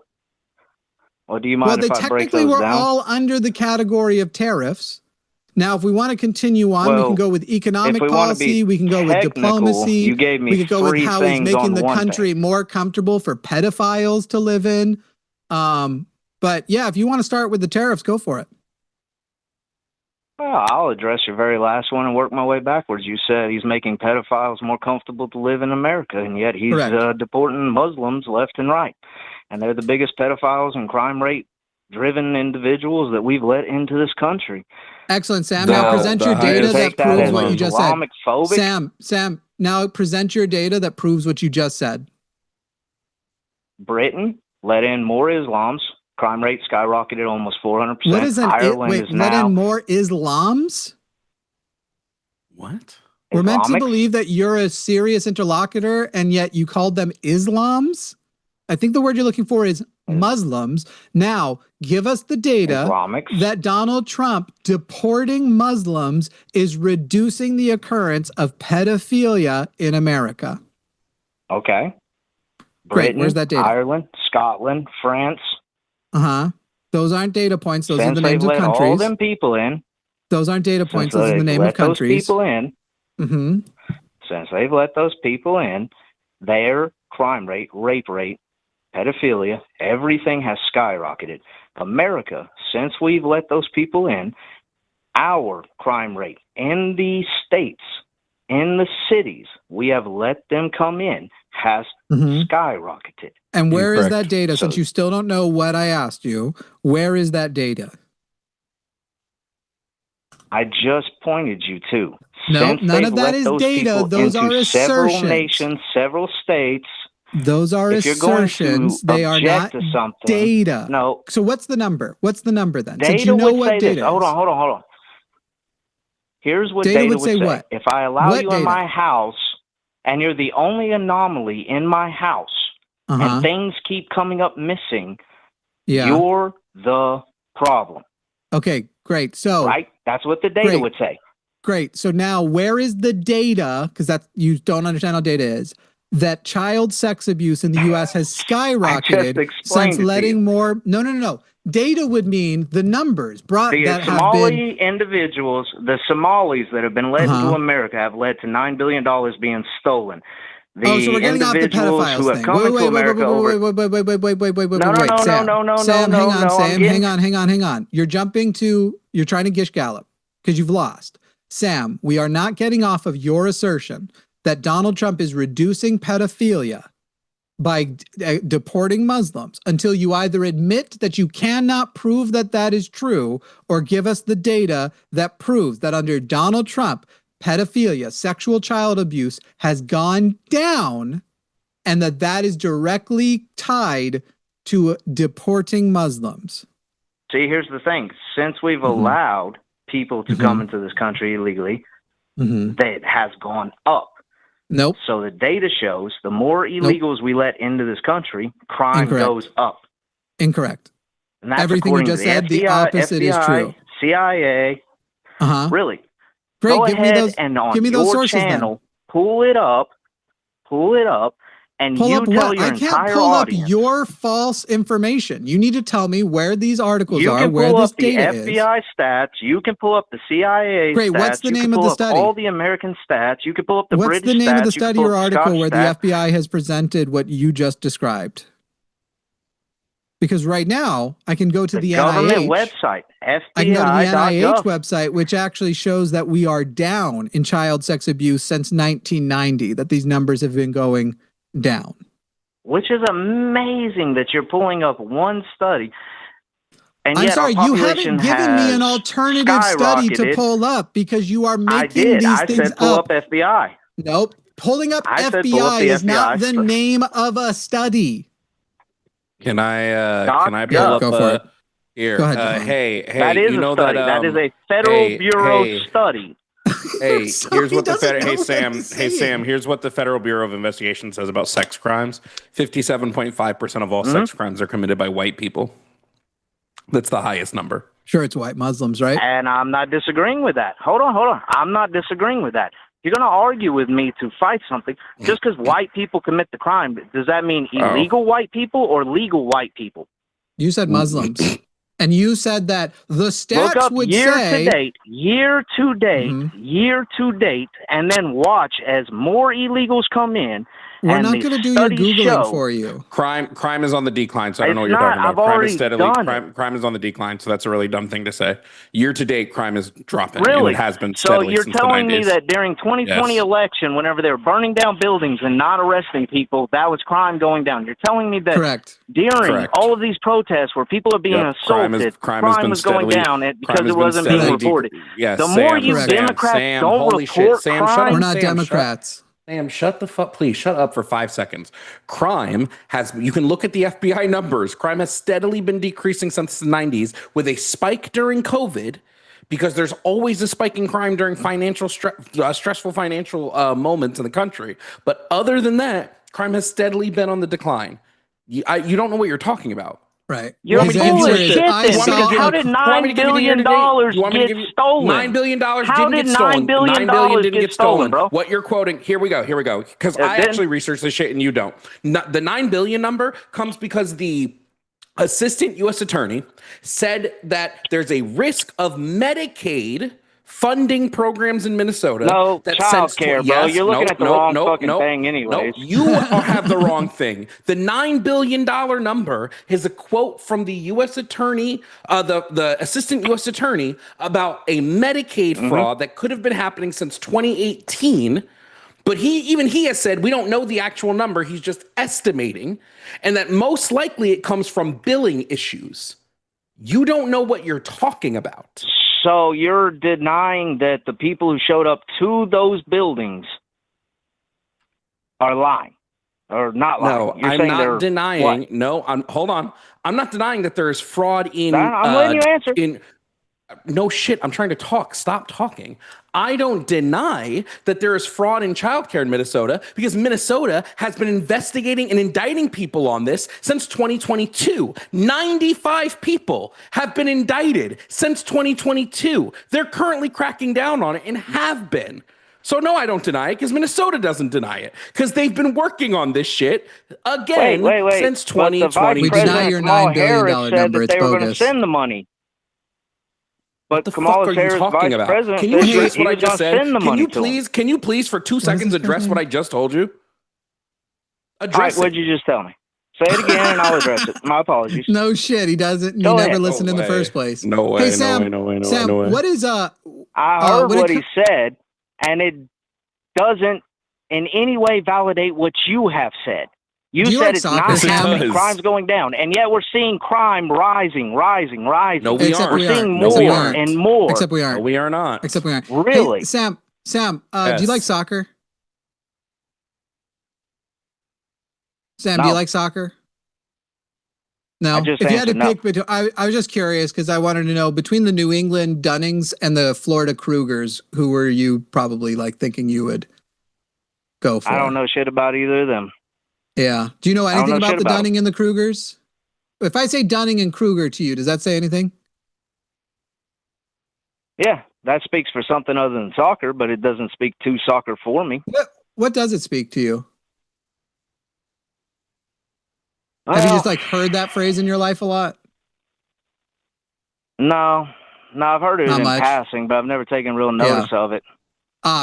[SPEAKER 9] break those down?
[SPEAKER 1] Well, technically we're all under the category of tariffs. Now, if we want to continue on, we can go with economic policy. We can go with diplomacy.
[SPEAKER 9] We could
[SPEAKER 1] go with how he's making the country more comfortable for pedophiles to live in. But yeah, if you want to start with the tariffs, go for it.
[SPEAKER 9] Well, I'll address your very last one and work my way backwards. You said he's making pedophiles more comfortable to live in America, and yet he's deporting Muslims left and right. And they're the biggest pedophiles and crime rate driven individuals that we've let into this country.
[SPEAKER 1] Excellent, Sam. Now present your data that proves what you just said. Sam, now present your data that proves what you just said.
[SPEAKER 9] Britain let in more Islams. Crime rate skyrocketed almost 400%.
[SPEAKER 1] What is let in more Islams?
[SPEAKER 4] What?
[SPEAKER 1] We're meant to believe that you're a serious interlocutor, and yet you called them Islams? I think the word you're looking for is Muslims. Now, give us the data that Donald Trump deporting Muslims is reducing the occurrence of pedophilia in America.
[SPEAKER 9] Okay.
[SPEAKER 1] Great. Where's that data?
[SPEAKER 9] Ireland, Scotland, France.
[SPEAKER 1] Those aren't data points. Those are the names of countries.
[SPEAKER 9] Since they've let all them people in.
[SPEAKER 1] Those aren't data points. Those are the name of countries.
[SPEAKER 9] Those people in. Since they've let those people in, their crime rate, rape rate, pedophilia, everything has skyrocketed. America, since we've let those people in, our crime rate in the states, in the cities, we have let them come in, has skyrocketed.
[SPEAKER 1] And where is that data? Since you still don't know what I asked you, where is that data?
[SPEAKER 9] I just pointed you to.
[SPEAKER 1] No, none of that is data. Those are assertions.
[SPEAKER 9] Several nations, several states.
[SPEAKER 1] Those are
[SPEAKER 9] if you're going
[SPEAKER 1] assertions.
[SPEAKER 9] to
[SPEAKER 1] They are not
[SPEAKER 9] object to something,
[SPEAKER 1] data.
[SPEAKER 9] no.
[SPEAKER 1] So what's the number? What's the number then?
[SPEAKER 9] Data
[SPEAKER 1] Since you know
[SPEAKER 9] would
[SPEAKER 1] what
[SPEAKER 9] say
[SPEAKER 1] data
[SPEAKER 9] this.
[SPEAKER 1] is.
[SPEAKER 9] Hold on. Here's what
[SPEAKER 1] Data
[SPEAKER 9] data
[SPEAKER 1] would say
[SPEAKER 9] say.
[SPEAKER 1] what?
[SPEAKER 9] If I allow
[SPEAKER 1] What
[SPEAKER 9] you
[SPEAKER 1] data?
[SPEAKER 9] in my house and you're the only anomaly in my house and things keep coming up missing, you're the problem.
[SPEAKER 1] Okay, great. So
[SPEAKER 9] right? That's what the data would say.
[SPEAKER 1] Great. So now where is the data? Because that's you don't understand how data is. That child sex abuse in the US has skyrocketed since letting more no. Data would mean the numbers brought
[SPEAKER 9] The
[SPEAKER 1] that
[SPEAKER 9] Somali
[SPEAKER 1] have been
[SPEAKER 9] individuals, the Somalis that have been led into America have led to $9 billion being stolen. The
[SPEAKER 1] so we're getting off the
[SPEAKER 9] individuals
[SPEAKER 1] pedophiles
[SPEAKER 9] who have
[SPEAKER 1] thing.
[SPEAKER 9] come into America over...
[SPEAKER 1] Sam, hang
[SPEAKER 9] No.
[SPEAKER 1] hang on. You're trying to gish gallop because you've lost. Sam, we are not getting off of your assertion that Donald Trump is reducing pedophilia by deporting Muslims until you either admit that you cannot prove that that is true or give us the data that proves that under Donald Trump, pedophilia, sexual child abuse has gone down and that is directly tied to deporting Muslims.
[SPEAKER 9] See, here's the thing. Since we've allowed people to come into this country illegally, that has gone up.
[SPEAKER 1] Nope.
[SPEAKER 9] So the data shows the more illegals we let into this country, crime goes up.
[SPEAKER 1] Incorrect.
[SPEAKER 9] And that's
[SPEAKER 1] everything you just said, the opposite is true.
[SPEAKER 9] CIA. Really.
[SPEAKER 1] Great.
[SPEAKER 9] Go
[SPEAKER 1] Give
[SPEAKER 9] ahead
[SPEAKER 1] me those.
[SPEAKER 9] and on
[SPEAKER 1] give me those
[SPEAKER 9] your
[SPEAKER 1] sources
[SPEAKER 9] channel,
[SPEAKER 1] then.
[SPEAKER 9] pull it up, and
[SPEAKER 1] pull
[SPEAKER 9] you
[SPEAKER 1] up
[SPEAKER 9] tell
[SPEAKER 1] what?
[SPEAKER 9] your
[SPEAKER 1] I can't
[SPEAKER 9] entire
[SPEAKER 1] pull
[SPEAKER 9] audience.
[SPEAKER 1] up your false information. You need to tell me where these articles
[SPEAKER 9] You
[SPEAKER 1] are,
[SPEAKER 9] can
[SPEAKER 1] where
[SPEAKER 9] pull
[SPEAKER 1] this
[SPEAKER 9] up the
[SPEAKER 1] data is.
[SPEAKER 9] FBI stats. You can pull up the CIA
[SPEAKER 1] Great.
[SPEAKER 9] stats.
[SPEAKER 1] What's the
[SPEAKER 9] you
[SPEAKER 1] name
[SPEAKER 9] can
[SPEAKER 1] of
[SPEAKER 9] pull
[SPEAKER 1] the
[SPEAKER 9] up
[SPEAKER 1] study?
[SPEAKER 9] all the American stats. You can pull up the
[SPEAKER 1] What's
[SPEAKER 9] British
[SPEAKER 1] the name
[SPEAKER 9] stats.
[SPEAKER 1] of the
[SPEAKER 9] You can
[SPEAKER 1] study
[SPEAKER 9] pull
[SPEAKER 1] or
[SPEAKER 9] up the
[SPEAKER 1] article
[SPEAKER 9] Scottish
[SPEAKER 1] where
[SPEAKER 9] stats.
[SPEAKER 1] the FBI has presented what you just described? Because right now, I can go to the
[SPEAKER 9] government
[SPEAKER 1] NIH
[SPEAKER 9] website,
[SPEAKER 1] I can go to the NIH
[SPEAKER 9] FBI.gov.
[SPEAKER 1] website, which actually shows that we are down in child sex abuse since 1990, that these numbers have been going down.
[SPEAKER 9] Which is amazing that you're pulling up one study. And
[SPEAKER 1] I'm
[SPEAKER 9] yet
[SPEAKER 1] sorry,
[SPEAKER 9] our
[SPEAKER 1] you haven't
[SPEAKER 9] population
[SPEAKER 1] given me an
[SPEAKER 9] has
[SPEAKER 1] alternative study to
[SPEAKER 9] skyrocketed.
[SPEAKER 1] pull up because you are
[SPEAKER 9] I
[SPEAKER 1] making
[SPEAKER 9] did.
[SPEAKER 1] these
[SPEAKER 9] I
[SPEAKER 1] things
[SPEAKER 9] said pull
[SPEAKER 1] up.
[SPEAKER 9] up FBI.
[SPEAKER 1] Nope. Pulling up
[SPEAKER 9] I said pull up
[SPEAKER 1] FBI
[SPEAKER 9] the
[SPEAKER 1] is not
[SPEAKER 9] FBI
[SPEAKER 1] the name of a study.
[SPEAKER 4] Can I pull
[SPEAKER 1] Yeah,
[SPEAKER 4] up
[SPEAKER 1] go for it.
[SPEAKER 4] here?
[SPEAKER 1] Go ahead, Jovan.
[SPEAKER 4] Hey,
[SPEAKER 9] That is
[SPEAKER 4] you
[SPEAKER 9] a
[SPEAKER 4] know
[SPEAKER 9] study.
[SPEAKER 4] that
[SPEAKER 9] That is a Federal Bureau study.
[SPEAKER 4] Hey,
[SPEAKER 1] So
[SPEAKER 4] here's
[SPEAKER 1] he
[SPEAKER 4] what the
[SPEAKER 1] doesn't know
[SPEAKER 4] Hey
[SPEAKER 1] what
[SPEAKER 4] Sam,
[SPEAKER 1] he's
[SPEAKER 4] hey
[SPEAKER 1] saying.
[SPEAKER 4] Sam, here's what the Federal Bureau of Investigation says about sex crimes. 57.5% of all sex crimes are committed by white people. That's the highest number.
[SPEAKER 1] Sure, it's white Muslims, right?
[SPEAKER 9] And I'm not disagreeing with that. Hold on. I'm not disagreeing with that. You're going to argue with me to fight something just because white people commit the crime. Does that mean illegal white people or legal white people?
[SPEAKER 1] You said Muslims. And you said that the stats
[SPEAKER 9] Look up
[SPEAKER 1] would
[SPEAKER 9] year
[SPEAKER 1] say...
[SPEAKER 9] to date, and then watch as more illegals come in.
[SPEAKER 1] We're
[SPEAKER 9] and
[SPEAKER 1] not
[SPEAKER 9] the
[SPEAKER 1] going to do your
[SPEAKER 9] studies
[SPEAKER 1] Googling
[SPEAKER 9] show
[SPEAKER 1] for you.
[SPEAKER 4] Crime is on the decline, so I don't know what
[SPEAKER 9] It's
[SPEAKER 4] you're talking
[SPEAKER 9] not.
[SPEAKER 4] about.
[SPEAKER 9] I've
[SPEAKER 4] Crime is
[SPEAKER 9] already
[SPEAKER 4] steadily
[SPEAKER 9] done
[SPEAKER 4] crime is on the decline, so that's a really dumb thing to say. Year to date, crime is dropping,
[SPEAKER 9] Really?
[SPEAKER 4] and it has been
[SPEAKER 9] So
[SPEAKER 4] steadily
[SPEAKER 9] you're
[SPEAKER 4] since
[SPEAKER 9] telling
[SPEAKER 4] the 90s.
[SPEAKER 9] me that during 2020
[SPEAKER 4] Yes.
[SPEAKER 9] election, whenever they were burning down buildings and not arresting people, that was crime going down. You're telling me that
[SPEAKER 1] Correct.
[SPEAKER 9] during all of these protests where people are being assaulted, crime was going down because it wasn't being reported.
[SPEAKER 4] Yes,
[SPEAKER 9] The more you Democrats don't
[SPEAKER 4] holy
[SPEAKER 9] report
[SPEAKER 4] shit. Sam,
[SPEAKER 9] crime,
[SPEAKER 4] shut up.
[SPEAKER 1] We're not
[SPEAKER 4] Sam,
[SPEAKER 1] Democrats.
[SPEAKER 4] Sam, shut the fuck, please shut up for 5 seconds. Crime has, you can look at the FBI numbers. Crime has steadily been decreasing since the 90s with a spike during COVID because there's always a spike in crime during financial stressful financial moments in the country. But other than that, crime has steadily been on the decline. You don't know what you're talking about.
[SPEAKER 1] Right.
[SPEAKER 9] You're
[SPEAKER 1] His
[SPEAKER 9] full
[SPEAKER 1] answer
[SPEAKER 9] of
[SPEAKER 1] is,
[SPEAKER 9] shit
[SPEAKER 1] I
[SPEAKER 9] then,
[SPEAKER 1] saw
[SPEAKER 9] because how did $9 billion get stolen?
[SPEAKER 4] $9 billion
[SPEAKER 9] How
[SPEAKER 4] didn't
[SPEAKER 9] did
[SPEAKER 4] get stolen.
[SPEAKER 9] $9 billion
[SPEAKER 4] $9 billion didn't
[SPEAKER 9] get
[SPEAKER 4] get stolen,
[SPEAKER 9] bro?
[SPEAKER 4] What you're quoting, here we go. Because I actually researched this shit and you don't. The 9 billion number comes because the assistant U.S. attorney said that there's a risk of Medicaid funding programs in Minnesota.
[SPEAKER 9] No,
[SPEAKER 4] that
[SPEAKER 9] child
[SPEAKER 4] since
[SPEAKER 9] care, bro. You're looking at the wrong fucking thing anyways.
[SPEAKER 4] You have the wrong thing. The $9 billion number is a quote from the U.S. attorney, the assistant U.S. attorney, about a Medicaid fraud that could have been happening since 2018. But he has said, we don't know the actual number. He's just estimating. And that most likely it comes from billing issues. You don't know what you're talking about.
[SPEAKER 9] So you're denying that the people who showed up to those buildings are lying. or not lying?
[SPEAKER 4] No,
[SPEAKER 9] You're
[SPEAKER 4] I'm
[SPEAKER 9] saying
[SPEAKER 4] not
[SPEAKER 9] they're
[SPEAKER 4] denying.
[SPEAKER 9] what?
[SPEAKER 4] No, hold on. I'm not denying that there is fraud in.
[SPEAKER 9] I'm letting you answer.
[SPEAKER 4] No shit. I'm trying to talk. Stop talking. I don't deny that there is fraud in childcare in Minnesota because Minnesota has been investigating and indicting people on this since 2022. 95 people have been indicted since 2022. They're currently cracking down on it and have been. So no, I don't deny it because Minnesota doesn't deny it because they've been working on this shit again since
[SPEAKER 9] But the Vice
[SPEAKER 4] 2022.
[SPEAKER 1] We deny
[SPEAKER 9] President
[SPEAKER 1] your
[SPEAKER 9] Kamala
[SPEAKER 1] $9 billion
[SPEAKER 9] Harris said
[SPEAKER 1] number.
[SPEAKER 9] that
[SPEAKER 1] It's
[SPEAKER 9] they were going to
[SPEAKER 1] bogus.
[SPEAKER 9] send the money.
[SPEAKER 4] What
[SPEAKER 9] But
[SPEAKER 4] the fuck
[SPEAKER 9] Kamala
[SPEAKER 4] are you
[SPEAKER 9] Harris,
[SPEAKER 4] talking
[SPEAKER 9] Vice
[SPEAKER 4] about?
[SPEAKER 9] President,
[SPEAKER 4] Can you
[SPEAKER 9] said
[SPEAKER 4] address
[SPEAKER 9] he
[SPEAKER 4] what I
[SPEAKER 9] was going
[SPEAKER 4] just
[SPEAKER 9] to
[SPEAKER 4] said?
[SPEAKER 9] send the money to him.
[SPEAKER 4] Can you please for 2 seconds
[SPEAKER 1] this
[SPEAKER 4] address
[SPEAKER 1] guy's
[SPEAKER 4] what
[SPEAKER 1] name?
[SPEAKER 4] I just told you?
[SPEAKER 9] All right,
[SPEAKER 4] Address
[SPEAKER 9] what'd
[SPEAKER 4] it.
[SPEAKER 9] you just tell me? Say it again, and I'll address it. My apologies.
[SPEAKER 1] No shit, he doesn't.
[SPEAKER 9] Go
[SPEAKER 1] He never
[SPEAKER 9] ahead.
[SPEAKER 1] listened
[SPEAKER 4] No
[SPEAKER 1] in the
[SPEAKER 4] way.
[SPEAKER 1] first place.
[SPEAKER 4] No way.
[SPEAKER 1] Hey
[SPEAKER 4] no
[SPEAKER 1] Sam,
[SPEAKER 4] way. No way. No
[SPEAKER 1] Sam,
[SPEAKER 4] way. No way.
[SPEAKER 1] what is
[SPEAKER 9] I heard
[SPEAKER 1] what
[SPEAKER 9] what he said, and it doesn't in any way validate what you have said. You
[SPEAKER 1] Do you
[SPEAKER 9] said
[SPEAKER 1] like
[SPEAKER 9] it's
[SPEAKER 1] soccer,
[SPEAKER 9] not
[SPEAKER 1] Sam?
[SPEAKER 9] happening.
[SPEAKER 4] It does.
[SPEAKER 9] Crime's going down, and yet we're seeing crime rising.
[SPEAKER 4] No, we
[SPEAKER 1] Except
[SPEAKER 4] aren't.
[SPEAKER 1] we
[SPEAKER 9] We're seeing
[SPEAKER 1] aren't.
[SPEAKER 4] No,
[SPEAKER 1] Except
[SPEAKER 4] we
[SPEAKER 1] we
[SPEAKER 9] more
[SPEAKER 1] aren't.
[SPEAKER 4] aren't.
[SPEAKER 9] and more.
[SPEAKER 1] Except we
[SPEAKER 4] No,
[SPEAKER 1] aren't.
[SPEAKER 4] we are not.
[SPEAKER 1] Except we aren't.
[SPEAKER 9] Really?
[SPEAKER 1] Hey, Sam, do you
[SPEAKER 4] Yes.
[SPEAKER 1] like soccer? Sam, do
[SPEAKER 9] No.
[SPEAKER 1] you like soccer? No.
[SPEAKER 9] I just
[SPEAKER 1] If you had to
[SPEAKER 9] answered no.
[SPEAKER 1] pick between, I was just curious because I wanted to know between the New England Dunnings and the Florida Krugers, who were you probably like thinking you would go for?
[SPEAKER 9] I don't know shit about either of them.
[SPEAKER 1] Yeah. Do you know
[SPEAKER 9] I don't
[SPEAKER 1] anything
[SPEAKER 9] know
[SPEAKER 1] about
[SPEAKER 9] shit
[SPEAKER 1] the
[SPEAKER 9] about
[SPEAKER 1] Dunning and the Krugers? If I say Dunning and Kruger to you, does that say anything?
[SPEAKER 9] Yeah, that speaks for something other than soccer, but it doesn't speak to soccer for me.
[SPEAKER 1] What does it speak to you?
[SPEAKER 9] Well,
[SPEAKER 1] Have you just like heard that phrase in your life a lot?
[SPEAKER 9] No, I've heard it
[SPEAKER 1] Not
[SPEAKER 9] in
[SPEAKER 1] much.
[SPEAKER 9] passing, but I've never taken real notice of it.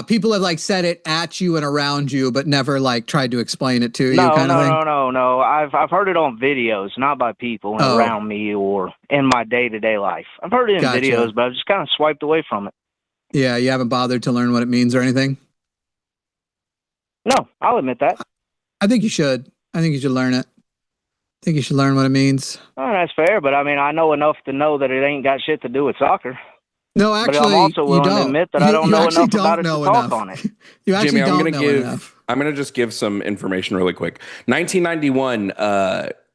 [SPEAKER 1] People have like said it at you and around you, but never like tried to explain it to you.
[SPEAKER 9] No. I've heard it on videos, not by people around me or in my day-to-day life. I've heard it in
[SPEAKER 1] Gotcha.
[SPEAKER 9] videos, but I've just kind of swiped away from it.
[SPEAKER 1] Yeah, you haven't bothered to learn what it means or anything?
[SPEAKER 9] No, I'll admit that.
[SPEAKER 1] I think you should. I think you should learn it. I think you should learn what it means.
[SPEAKER 9] Oh, that's fair, but I mean, I know enough to know that it ain't got shit to do with soccer.
[SPEAKER 1] No, actually,
[SPEAKER 9] but I'm also willing
[SPEAKER 1] you don't.
[SPEAKER 9] to admit that I don't know enough about it to talk on it.
[SPEAKER 1] You actually
[SPEAKER 4] Jimmy,
[SPEAKER 1] don't know enough.
[SPEAKER 4] I'm going to just give some information really quick. 1991,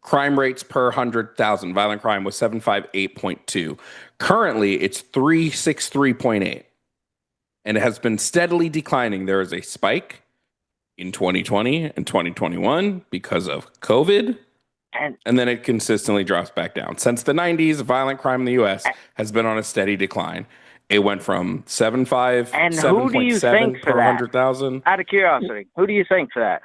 [SPEAKER 4] crime rates per 100,000 violent crime was 758.2. Currently, it's 363.8. And it has been steadily declining. There is a spike in 2020 and 2021 because of COVID. And then it consistently drops back down. Since the 90s, violent crime in the U.S. has been on a steady decline. It went from 7.5
[SPEAKER 9] And who do you think
[SPEAKER 4] per
[SPEAKER 9] for that?
[SPEAKER 4] 100,000.
[SPEAKER 9] Out of curiosity, who do you think for that?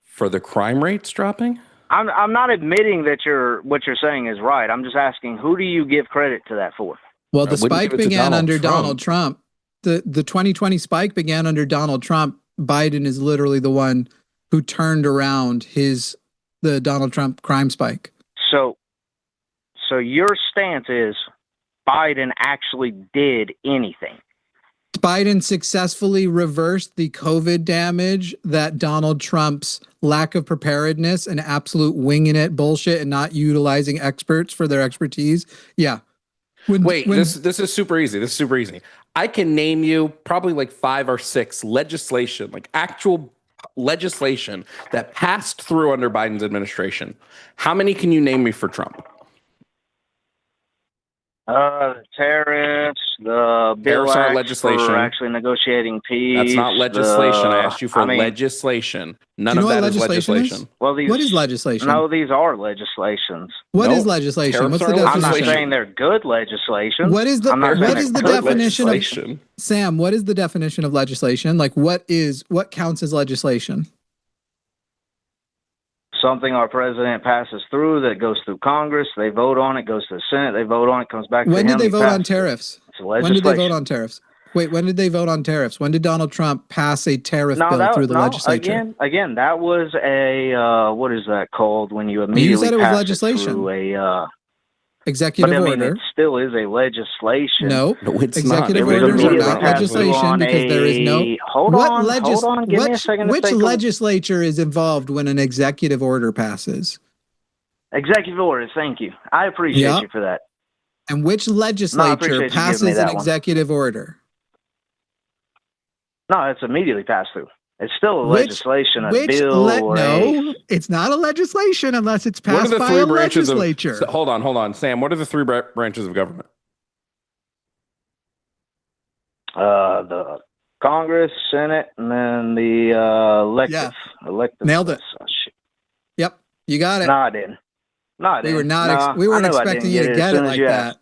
[SPEAKER 4] For the crime rates dropping?
[SPEAKER 9] I'm not admitting that what you're saying is right. I'm just asking, who do you give credit to that for?
[SPEAKER 1] Well, the
[SPEAKER 4] wouldn't
[SPEAKER 1] spike
[SPEAKER 4] give it to
[SPEAKER 1] began
[SPEAKER 4] Donald
[SPEAKER 1] under
[SPEAKER 4] Trump.
[SPEAKER 1] Donald Trump. The 2020 spike began under Donald Trump. Biden is literally the one who turned around the Donald Trump crime spike.
[SPEAKER 9] So your stance is Biden actually did anything.
[SPEAKER 1] Biden successfully reversed the COVID damage that Donald Trump's lack of preparedness and absolute winging it bullshit and not utilizing experts for their expertise. Yeah.
[SPEAKER 4] This is super easy. This is super easy. I can name you probably like 5 or 6 legislation, like actual legislation that passed through under Biden's administration. How many can you name me for Trump?
[SPEAKER 9] The tariffs, the bill
[SPEAKER 4] Tariffs aren't
[SPEAKER 9] acts
[SPEAKER 4] legislation.
[SPEAKER 9] for actually negotiating peace.
[SPEAKER 4] That's not legislation. I asked you for legislation. None of that is legislation.
[SPEAKER 9] Well,
[SPEAKER 1] what is legislation?
[SPEAKER 9] No, these are legislations.
[SPEAKER 1] What is legislation? What's the definition?
[SPEAKER 9] I'm not saying they're good legislation.
[SPEAKER 1] What is the definition
[SPEAKER 4] legislation?
[SPEAKER 1] Of Sam? What is the definition of legislation? Like what counts as legislation?
[SPEAKER 9] Something our president passes through that goes through Congress, they vote on it, goes to the Senate, they vote on it, comes back to him.
[SPEAKER 1] When did they vote on tariffs?
[SPEAKER 9] When did
[SPEAKER 1] they vote on tariffs? Wait, when did they vote on tariffs? When did Donald Trump pass a tariff bill through the legislature?
[SPEAKER 9] Again, that was a what is that called when you immediately
[SPEAKER 1] you said it was
[SPEAKER 9] pass
[SPEAKER 1] legislation.
[SPEAKER 9] It through a
[SPEAKER 1] executive order.
[SPEAKER 9] It still is a legislation.
[SPEAKER 1] No,
[SPEAKER 4] it's
[SPEAKER 1] executive
[SPEAKER 4] not.
[SPEAKER 1] orders are not legislation because there is no.
[SPEAKER 9] Hold on. Give me a second.
[SPEAKER 1] Which legislature is involved when an executive order passes?
[SPEAKER 9] Executive orders. Thank you. I appreciate you for that.
[SPEAKER 1] And which legislature passes an executive order?
[SPEAKER 9] No, it's immediately passed through. It's still a legislation, a bill, or
[SPEAKER 1] no, it's not a legislation unless it's
[SPEAKER 4] What are
[SPEAKER 1] passed
[SPEAKER 4] the
[SPEAKER 1] by
[SPEAKER 4] three
[SPEAKER 1] a
[SPEAKER 4] branches
[SPEAKER 1] legislature.
[SPEAKER 4] hold on, Sam. What are the three branches of government?
[SPEAKER 9] The Congress, Senate, and then the elective. Elective.
[SPEAKER 1] Nailed it.
[SPEAKER 9] Oh, shit.
[SPEAKER 1] Yep, you got it.
[SPEAKER 9] No, I didn't. No, I didn't.
[SPEAKER 1] We were not. We weren't expecting you to get it like that.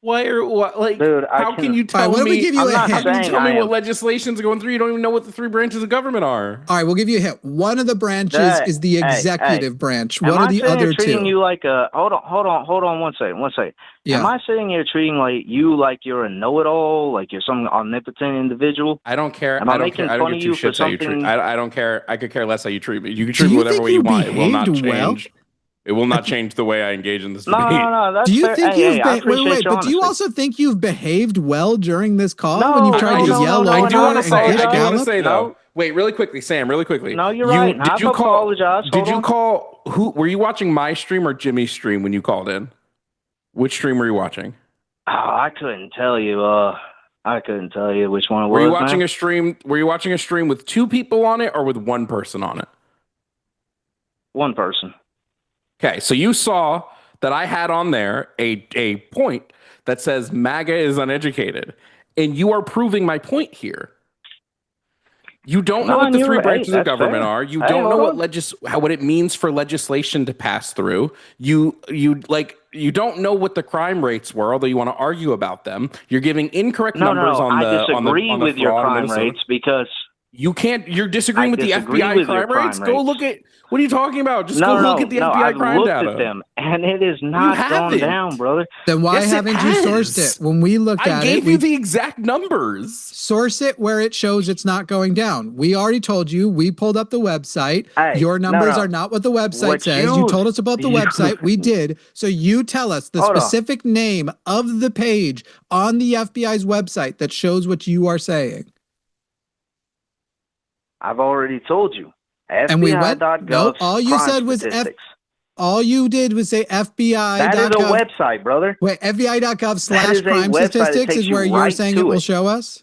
[SPEAKER 4] Why or what? Like,
[SPEAKER 9] dude,
[SPEAKER 4] how can you tell
[SPEAKER 1] what
[SPEAKER 4] me?
[SPEAKER 1] If we give you a hint?
[SPEAKER 4] How can you tell me what legislation's going through? You don't even know what the three branches of government are.
[SPEAKER 1] All right, we'll give you a hint. One of the branches is the executive branch. What are the other two?
[SPEAKER 9] Treating you like a hold on one second.
[SPEAKER 1] Yeah.
[SPEAKER 9] Am I sitting here treating you like you're a know-it-all, like you're some omnipotent individual?
[SPEAKER 4] I don't care.
[SPEAKER 9] Am I making
[SPEAKER 4] I
[SPEAKER 9] fun
[SPEAKER 4] don't
[SPEAKER 9] of
[SPEAKER 4] give
[SPEAKER 9] you
[SPEAKER 4] two
[SPEAKER 9] for
[SPEAKER 4] shits how you
[SPEAKER 9] something?
[SPEAKER 4] treat. I don't care. I could care less how you treat me. You can treat me whatever way you want. It will not change.
[SPEAKER 1] Well?
[SPEAKER 4] It will not change the way I engage in this debate.
[SPEAKER 9] No, that's
[SPEAKER 1] do you
[SPEAKER 9] fair.
[SPEAKER 1] think
[SPEAKER 9] you've
[SPEAKER 1] wait, but do you also think you've behaved well during this call when you've tried to yell over
[SPEAKER 4] I do want to
[SPEAKER 1] and
[SPEAKER 4] say though. Wait, really quickly, Sam. Really quickly.
[SPEAKER 9] No, you're right.
[SPEAKER 4] Did you call? Who were you watching? My stream or Jimmy's stream when you called in? Which stream were you watching?
[SPEAKER 9] Oh, I couldn't tell you. I couldn't tell you which one it was.
[SPEAKER 4] Were you watching a stream? Were you watching a stream with two people on it or with one person on it?
[SPEAKER 9] One person.
[SPEAKER 4] Okay, so you saw that I had on there a point that says MAGA is uneducated, and you are proving my point here. You don't know what the three branches of government are. You don't know what it means for legislation to pass through. You don't know what the crime rates were, although you want to argue about them. You're giving incorrect numbers on the
[SPEAKER 9] I disagree with your crime rates because
[SPEAKER 4] you can't. You're disagreeing with the FBI crime rates. Go look at. What are you talking about? Just go look at the FBI crime data.
[SPEAKER 9] I've looked at them, and it is not gone down, brother.
[SPEAKER 1] Then why haven't you sourced it? When we looked at it,
[SPEAKER 4] I gave you the exact numbers.
[SPEAKER 1] Source it where it shows it's not going down. We already told you. We pulled up the website. Your numbers are not what the website says. You told us about the website. We did. So you tell us the specific name of the page on the FBI's website that shows what you are saying.
[SPEAKER 9] I've already told you. FBI.
[SPEAKER 1] And we went. No, all you said was all you did was say FBI.
[SPEAKER 9] That is a website, brother.
[SPEAKER 1] Wait, FBI.gov/crime statistics is where you're saying it will show us.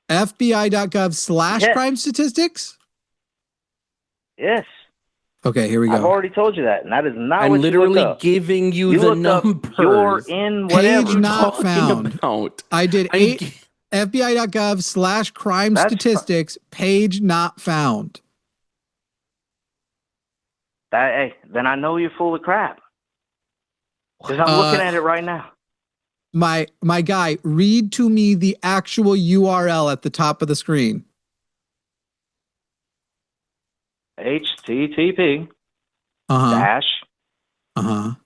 [SPEAKER 1] FBI.gov/crime statistics.
[SPEAKER 9] Yes.
[SPEAKER 1] Okay, here we go.
[SPEAKER 9] I've already told you that, and that is not
[SPEAKER 4] I'm
[SPEAKER 9] what
[SPEAKER 4] literally
[SPEAKER 9] you looked up.
[SPEAKER 4] giving you the numbers.
[SPEAKER 9] You're in whatever.
[SPEAKER 1] Page not found. I did FBI.gov/crime statistics. Page not found.
[SPEAKER 9] Then I know you're full of crap. Because I'm looking at it right now.
[SPEAKER 1] My guy, read to me the actual URL at the top of the screen.
[SPEAKER 9] HTTP dash gov.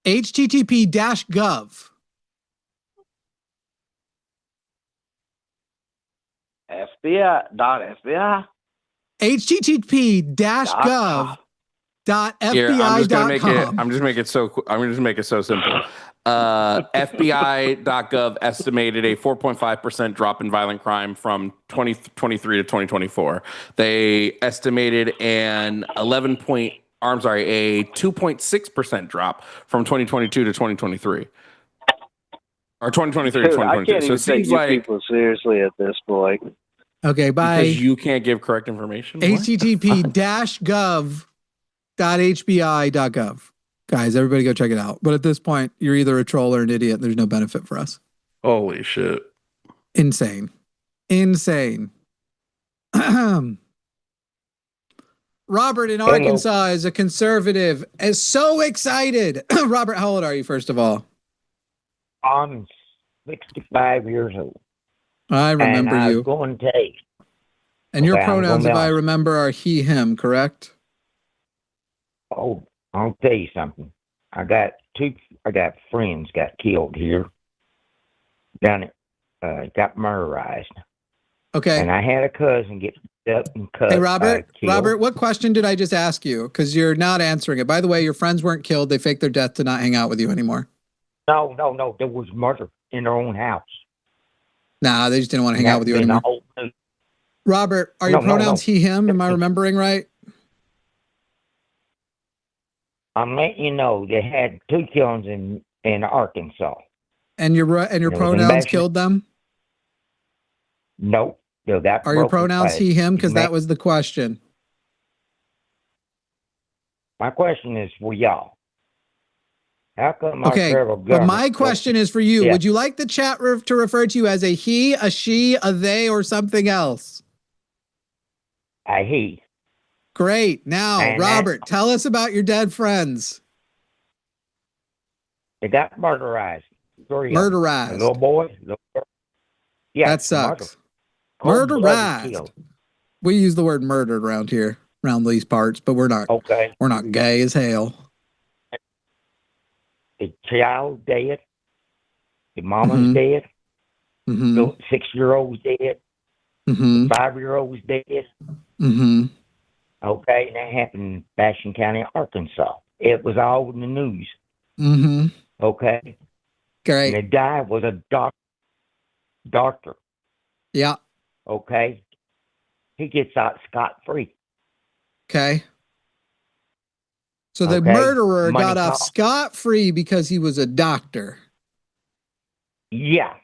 [SPEAKER 1] HTTP -gov.
[SPEAKER 9] FBI.FBI.
[SPEAKER 1] http-gov.fbi.com.
[SPEAKER 4] Here, I'm just gonna make it so simple. FBI.gov estimated a 4.5% drop in violent crime from 2023 to 2024. They estimated a 2.6% drop from 2022 to 2023. Or 2023 to 2022.
[SPEAKER 9] I can't even take you people seriously at this point.
[SPEAKER 1] Okay, bye.
[SPEAKER 4] Because you can't give correct information.
[SPEAKER 1] http-gov.hbi.gov. Guys, everybody go check it out. But at this point, you're either a troll or an idiot. There's no benefit for us.
[SPEAKER 4] Holy shit.
[SPEAKER 1] Insane. Robert in Arkansas is a conservative, is so excited. Robert, how old are you, first of all?
[SPEAKER 10] I'm 65 years old.
[SPEAKER 1] I remember you.
[SPEAKER 10] I'm going to age.
[SPEAKER 1] And your pronouns, if I remember, are he, him, correct?
[SPEAKER 10] Oh, I'll tell you something. I got friends got killed here. Got murderized.
[SPEAKER 1] Okay.
[SPEAKER 10] And I had a cousin get up and cut.
[SPEAKER 1] Hey, Robert, what question did I just ask you? Because you're not answering it. By the way, your friends weren't killed. They faked their death to not hang out with you anymore.
[SPEAKER 10] No. There was murder in their own house.
[SPEAKER 1] Nah, they just didn't want to hang out with you anymore. Robert, are your pronouns he, him? Am I remembering right?
[SPEAKER 10] I'm letting you know they had 2 killings in Arkansas.
[SPEAKER 1] And your pronouns killed them?
[SPEAKER 10] Nope. Still got
[SPEAKER 1] Are your
[SPEAKER 10] broken
[SPEAKER 1] pronouns
[SPEAKER 10] legs.
[SPEAKER 1] he, him? Because
[SPEAKER 10] Ma-
[SPEAKER 1] that was the question.
[SPEAKER 10] My question is for y'all. How come our
[SPEAKER 1] Okay,
[SPEAKER 10] federal
[SPEAKER 1] but
[SPEAKER 10] government...
[SPEAKER 1] my question is for you.
[SPEAKER 10] Yeah.
[SPEAKER 1] Would you like the chat to refer to you as a he, a she, a they, or something else?
[SPEAKER 10] A he.
[SPEAKER 1] Great. Now,
[SPEAKER 10] And
[SPEAKER 1] Robert, tell us about your dead friends.
[SPEAKER 10] They got murderized. 3 of them. A
[SPEAKER 1] Murderized.
[SPEAKER 10] little boy, little girl. Yeah,
[SPEAKER 1] That sucks.
[SPEAKER 10] Cold-blooded
[SPEAKER 1] Murderized.
[SPEAKER 10] kill.
[SPEAKER 1] We use the word murdered around here, around these parts, but we're not.
[SPEAKER 10] Okay.
[SPEAKER 1] We're not gay as hell.
[SPEAKER 10] The child dead. The mama's dead.
[SPEAKER 1] Mm-hmm.
[SPEAKER 10] The 6-year-old's dead.
[SPEAKER 1] Mm-hmm.
[SPEAKER 10] 5-year-old's dead.
[SPEAKER 1] Mm-hmm.
[SPEAKER 10] Okay, and that happened in Bastion County, Arkansas. It was all in the news.
[SPEAKER 1] Mm-hmm.
[SPEAKER 10] Okay.
[SPEAKER 1] Great.
[SPEAKER 10] And the guy was a doctor.
[SPEAKER 1] Yeah.
[SPEAKER 10] Okay. He gets out scot-free.
[SPEAKER 1] Okay. So the
[SPEAKER 10] Okay.
[SPEAKER 1] murderer
[SPEAKER 10] Money
[SPEAKER 1] got off
[SPEAKER 10] talks.
[SPEAKER 1] scot-free because he was a doctor.
[SPEAKER 10] Yeah.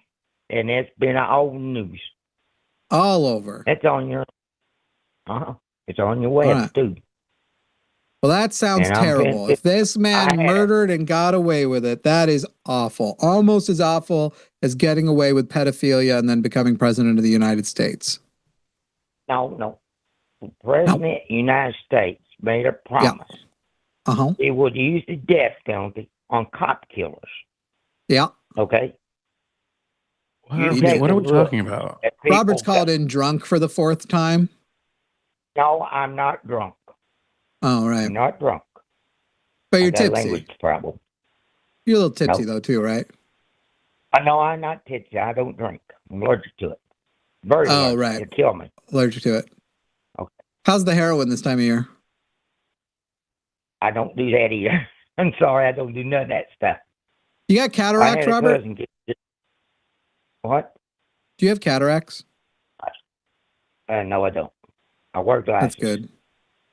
[SPEAKER 10] And it's been all news.
[SPEAKER 1] All over.
[SPEAKER 10] It's on your It's on your web
[SPEAKER 1] right.
[SPEAKER 10] too.
[SPEAKER 1] Well, that sounds
[SPEAKER 10] And I'm
[SPEAKER 1] terrible. If this man murdered and got away with it, that is awful. Almost as awful as getting away with pedophilia and then becoming president of the United States.
[SPEAKER 10] No. The President of the United States made a promise.
[SPEAKER 1] Yeah. Uh-huh.
[SPEAKER 10] He would use the death penalty on cop killers.
[SPEAKER 1] Yeah.
[SPEAKER 10] Okay?
[SPEAKER 4] What are we talking about?
[SPEAKER 1] Robert's called in drunk for the 4th time.
[SPEAKER 10] No, I'm not drunk.
[SPEAKER 1] Oh, right.
[SPEAKER 10] I'm not drunk.
[SPEAKER 1] But you're
[SPEAKER 10] I got a
[SPEAKER 1] tipsy.
[SPEAKER 10] language problem.
[SPEAKER 1] You're a little tipsy, though, too, right?
[SPEAKER 10] No, I'm not tipsy. I don't drink. I'm allergic to it. Very allergic.
[SPEAKER 1] Right.
[SPEAKER 10] It'll kill me.
[SPEAKER 1] Allergic to it.
[SPEAKER 10] Okay.
[SPEAKER 1] How's the heroin this time of year?
[SPEAKER 10] I don't do that either. I'm sorry. I don't do none of that stuff.
[SPEAKER 1] You got cataracts, Robert?
[SPEAKER 10] What?
[SPEAKER 1] Do you have cataracts?
[SPEAKER 10] No, I don't. I wear glasses.
[SPEAKER 1] That's good.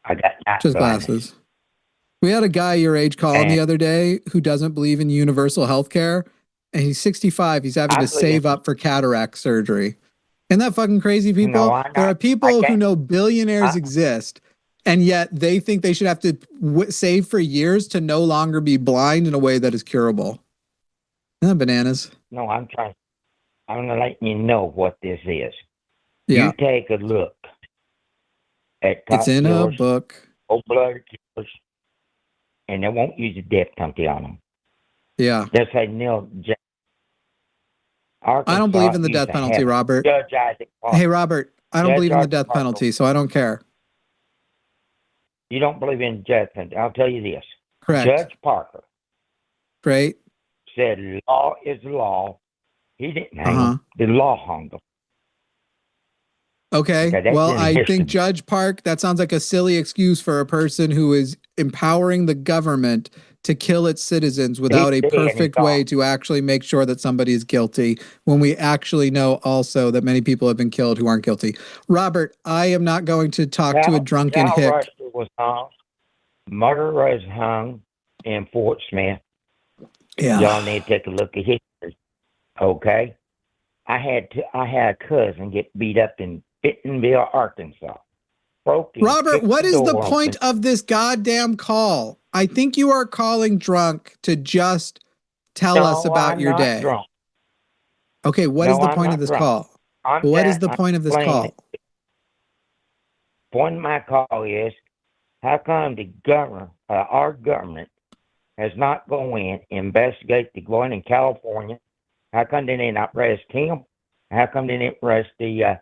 [SPEAKER 10] I got night
[SPEAKER 1] Just
[SPEAKER 10] blindness.
[SPEAKER 1] glasses. We had a guy your age calling the other day who doesn't believe in universal health care. And he's 65. He's having to save up for cataract surgery. Isn't that fucking crazy, people?
[SPEAKER 10] No,
[SPEAKER 1] there are people who know billionaires exist, and yet they think they should have to save for years to no longer be blind in a way that is curable. Isn't that bananas?
[SPEAKER 10] No, I'm going to let you know what this is.
[SPEAKER 1] Yeah.
[SPEAKER 10] You take a look at cop
[SPEAKER 1] It's in
[SPEAKER 10] killers,
[SPEAKER 1] a book.
[SPEAKER 10] cold-blooded killers, and they won't use the death penalty on them.
[SPEAKER 1] Yeah.
[SPEAKER 10] Just say Neil Jackson.
[SPEAKER 1] I don't believe in the death penalty, Robert.
[SPEAKER 10] Judge Isaac Parker.
[SPEAKER 1] Hey, Robert, I don't
[SPEAKER 10] Judge
[SPEAKER 1] believe in the
[SPEAKER 10] Isaac
[SPEAKER 1] death
[SPEAKER 10] Parker.
[SPEAKER 1] penalty, so I don't care.
[SPEAKER 10] You don't believe in death penalty. I'll tell you this.
[SPEAKER 1] Correct.
[SPEAKER 10] Judge Parker
[SPEAKER 1] Great.
[SPEAKER 10] said law is law. He didn't hang him. The law hung him.
[SPEAKER 1] Okay.
[SPEAKER 10] Okay, that's
[SPEAKER 1] Well,
[SPEAKER 10] in
[SPEAKER 1] I
[SPEAKER 10] history.
[SPEAKER 1] think Judge Park, that sounds like a silly excuse for a person who is empowering the government to kill its citizens without a
[SPEAKER 10] He did, and he
[SPEAKER 1] perfect
[SPEAKER 10] thought-
[SPEAKER 1] way to actually make sure that somebody is guilty when we actually know also that many people have been killed who aren't guilty. Robert, I am not going to talk to a drunken
[SPEAKER 10] Cal
[SPEAKER 1] hick.
[SPEAKER 10] Ruster was hung. Murder was hung in Fort Smith.
[SPEAKER 1] Yeah.
[SPEAKER 10] Y'all need to take a look at history. Okay? I had a cousin get beat up in Bentonville, Arkansas.
[SPEAKER 1] Robert, what is the point of this goddamn call? I think you are calling drunk to just tell us about your day.
[SPEAKER 10] Drunk.
[SPEAKER 1] Okay, what is the point of this call? What is the point of this call?
[SPEAKER 10] Point of my call is, how come the government, our government, has not gone in, investigate the one in California? How come they didn't arrest him? How come they didn't arrest the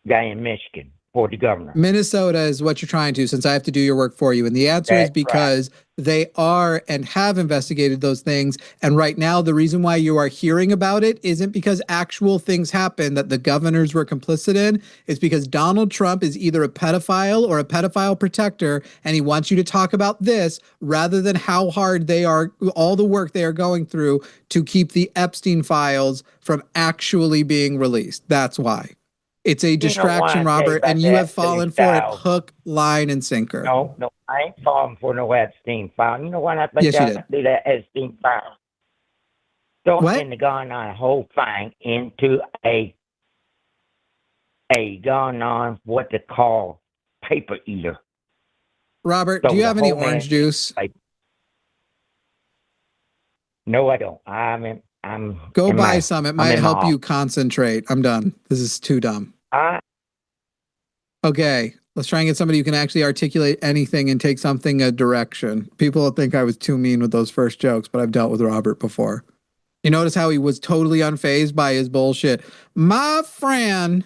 [SPEAKER 10] guy in Michigan for the governor?
[SPEAKER 1] Minnesota is what you're trying to, since I have to do your work for you. And the answer is because they are and have investigated those things. And right now, the reason why you are hearing about it isn't because actual things happened that the governors were complicit in. It's because Donald Trump is either a pedophile or a pedophile protector. And he wants you to talk about this rather than how hard they are, all the work they are going through to keep the Epstein files from actually being released. That's why. It's a distraction, Robert, and you have fallen for it hook, line, and sinker.
[SPEAKER 10] No, I ain't falling for no Epstein file. You know what I think
[SPEAKER 1] Yes, you
[SPEAKER 10] I
[SPEAKER 1] did.
[SPEAKER 10] do that Epstein file? Don't
[SPEAKER 1] What?
[SPEAKER 10] end the gun on a whole thing into a a gone on what they call paper eater.
[SPEAKER 1] Robert,
[SPEAKER 10] So
[SPEAKER 1] do you
[SPEAKER 10] the
[SPEAKER 1] have any
[SPEAKER 10] whole man-
[SPEAKER 1] orange juice?
[SPEAKER 10] No, I don't. I'm
[SPEAKER 1] Go
[SPEAKER 10] in
[SPEAKER 1] buy
[SPEAKER 10] my-
[SPEAKER 1] some. It
[SPEAKER 10] I'm
[SPEAKER 1] might
[SPEAKER 10] in my
[SPEAKER 1] help you
[SPEAKER 10] office.
[SPEAKER 1] concentrate. I'm done. This is too dumb. Okay, let's try and get somebody who can actually articulate anything and take something a direction. People will think I was too mean with those first jokes, but I've dealt with Robert before. You notice how he was totally unfazed by his bullshit. My friend.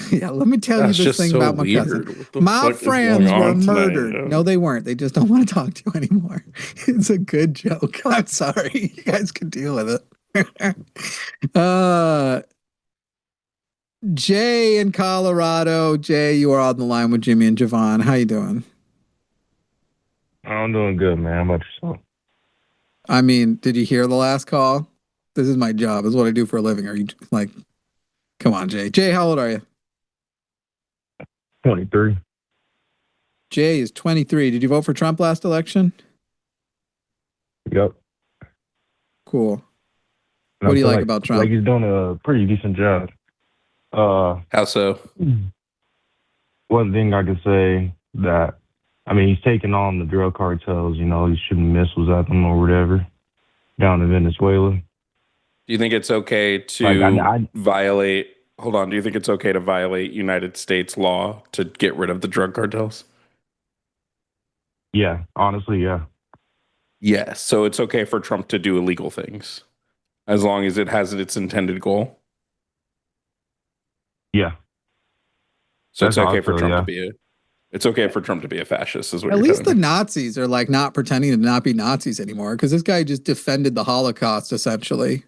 [SPEAKER 1] Yeah, let me tell you
[SPEAKER 4] That's
[SPEAKER 1] this
[SPEAKER 4] just
[SPEAKER 1] thing
[SPEAKER 4] so
[SPEAKER 1] about my
[SPEAKER 4] weird.
[SPEAKER 1] cousin.
[SPEAKER 4] What the
[SPEAKER 1] My
[SPEAKER 4] fuck is
[SPEAKER 1] friends
[SPEAKER 4] going
[SPEAKER 1] were
[SPEAKER 4] on tonight,
[SPEAKER 1] murdered.
[SPEAKER 4] yo?
[SPEAKER 1] No, they weren't. They just don't want to talk to you anymore. It's a good joke. I'm sorry. You guys can deal with it. Jay in Colorado. Jay, you are on the line with Jimmy and Jovan. How you doing?
[SPEAKER 11] I'm doing good, man. How about yourself?
[SPEAKER 1] I mean, did you hear the last call? This is my job. This is what I do for a living. Are you like, come on, Jay. Jay, how old are you?
[SPEAKER 11] 23.
[SPEAKER 1] Jay is 23. Did you vote for Trump last election?
[SPEAKER 11] Yep.
[SPEAKER 1] Cool.
[SPEAKER 11] And
[SPEAKER 1] What do you
[SPEAKER 11] I feel
[SPEAKER 1] like about Trump?
[SPEAKER 11] Like he's doing a pretty decent job.
[SPEAKER 4] How so?
[SPEAKER 11] One thing I could say that, I mean, he's taking on the drug cartels, you know, he's shooting missiles at them or whatever down in Venezuela.
[SPEAKER 4] Do you think it's okay to
[SPEAKER 11] Like,
[SPEAKER 4] violate? Hold on. Do you think it's okay to violate United States law to get rid of the drug cartels?
[SPEAKER 11] Yeah, honestly, yeah.
[SPEAKER 4] Yes. So it's okay for Trump to do illegal things as long as it has its intended goal.
[SPEAKER 11] Yeah.
[SPEAKER 4] So it's
[SPEAKER 11] That's how
[SPEAKER 4] okay
[SPEAKER 11] I
[SPEAKER 4] for
[SPEAKER 11] feel,
[SPEAKER 4] Trump
[SPEAKER 11] yeah.
[SPEAKER 4] to be it's okay for Trump to be a fascist, is what
[SPEAKER 1] At
[SPEAKER 4] you're
[SPEAKER 1] least the
[SPEAKER 4] telling me.
[SPEAKER 1] Nazis are like not pretending to not be Nazis anymore because this guy just defended the Holocaust essentially.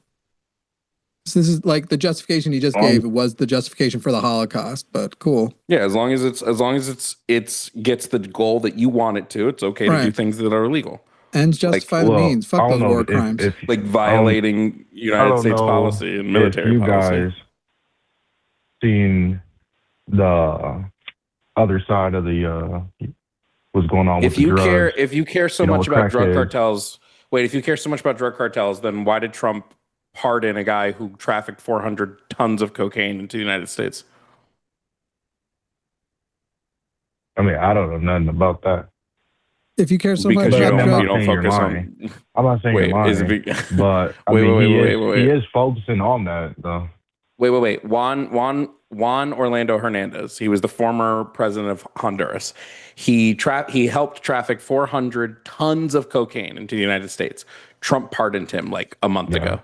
[SPEAKER 1] So this is like the justification he just gave was the justification for the Holocaust, but cool.
[SPEAKER 4] Yeah, as long as it's gets the goal that you want it to, it's okay to do
[SPEAKER 1] Right.
[SPEAKER 4] things that are illegal.
[SPEAKER 1] Ends justify the means. Fuck
[SPEAKER 11] I
[SPEAKER 1] those
[SPEAKER 11] don't know
[SPEAKER 1] war crimes.
[SPEAKER 4] Like violating
[SPEAKER 11] I
[SPEAKER 4] United
[SPEAKER 11] don't
[SPEAKER 4] States
[SPEAKER 11] know
[SPEAKER 4] policy and
[SPEAKER 11] if
[SPEAKER 4] military
[SPEAKER 11] you
[SPEAKER 4] policy.
[SPEAKER 11] guys seen the other side of the what's going on with
[SPEAKER 4] If
[SPEAKER 11] the
[SPEAKER 4] you
[SPEAKER 11] drugs.
[SPEAKER 4] if you care so
[SPEAKER 11] you know,
[SPEAKER 4] much
[SPEAKER 11] with
[SPEAKER 4] about drug
[SPEAKER 11] crackheads.
[SPEAKER 4] cartels, if you care so much about drug cartels, then why did Trump pardon a guy who trafficked 400 tons of cocaine into the United States?
[SPEAKER 11] I mean, I don't know nothing about that.
[SPEAKER 1] If you care so
[SPEAKER 4] Because
[SPEAKER 1] much
[SPEAKER 4] you
[SPEAKER 1] about
[SPEAKER 4] don't
[SPEAKER 1] drug,
[SPEAKER 4] you don't focus on.
[SPEAKER 11] I'm not saying
[SPEAKER 4] Wait,
[SPEAKER 11] you're
[SPEAKER 4] is
[SPEAKER 11] lying,
[SPEAKER 4] it
[SPEAKER 11] but I
[SPEAKER 4] Wait,
[SPEAKER 11] mean,
[SPEAKER 4] wait.
[SPEAKER 11] he is focusing on that though.
[SPEAKER 4] Wait. Juan Orlando Hernandez. He was the former president of Honduras. He helped traffic 400 tons of cocaine into the United States. Trump pardoned him like a month ago.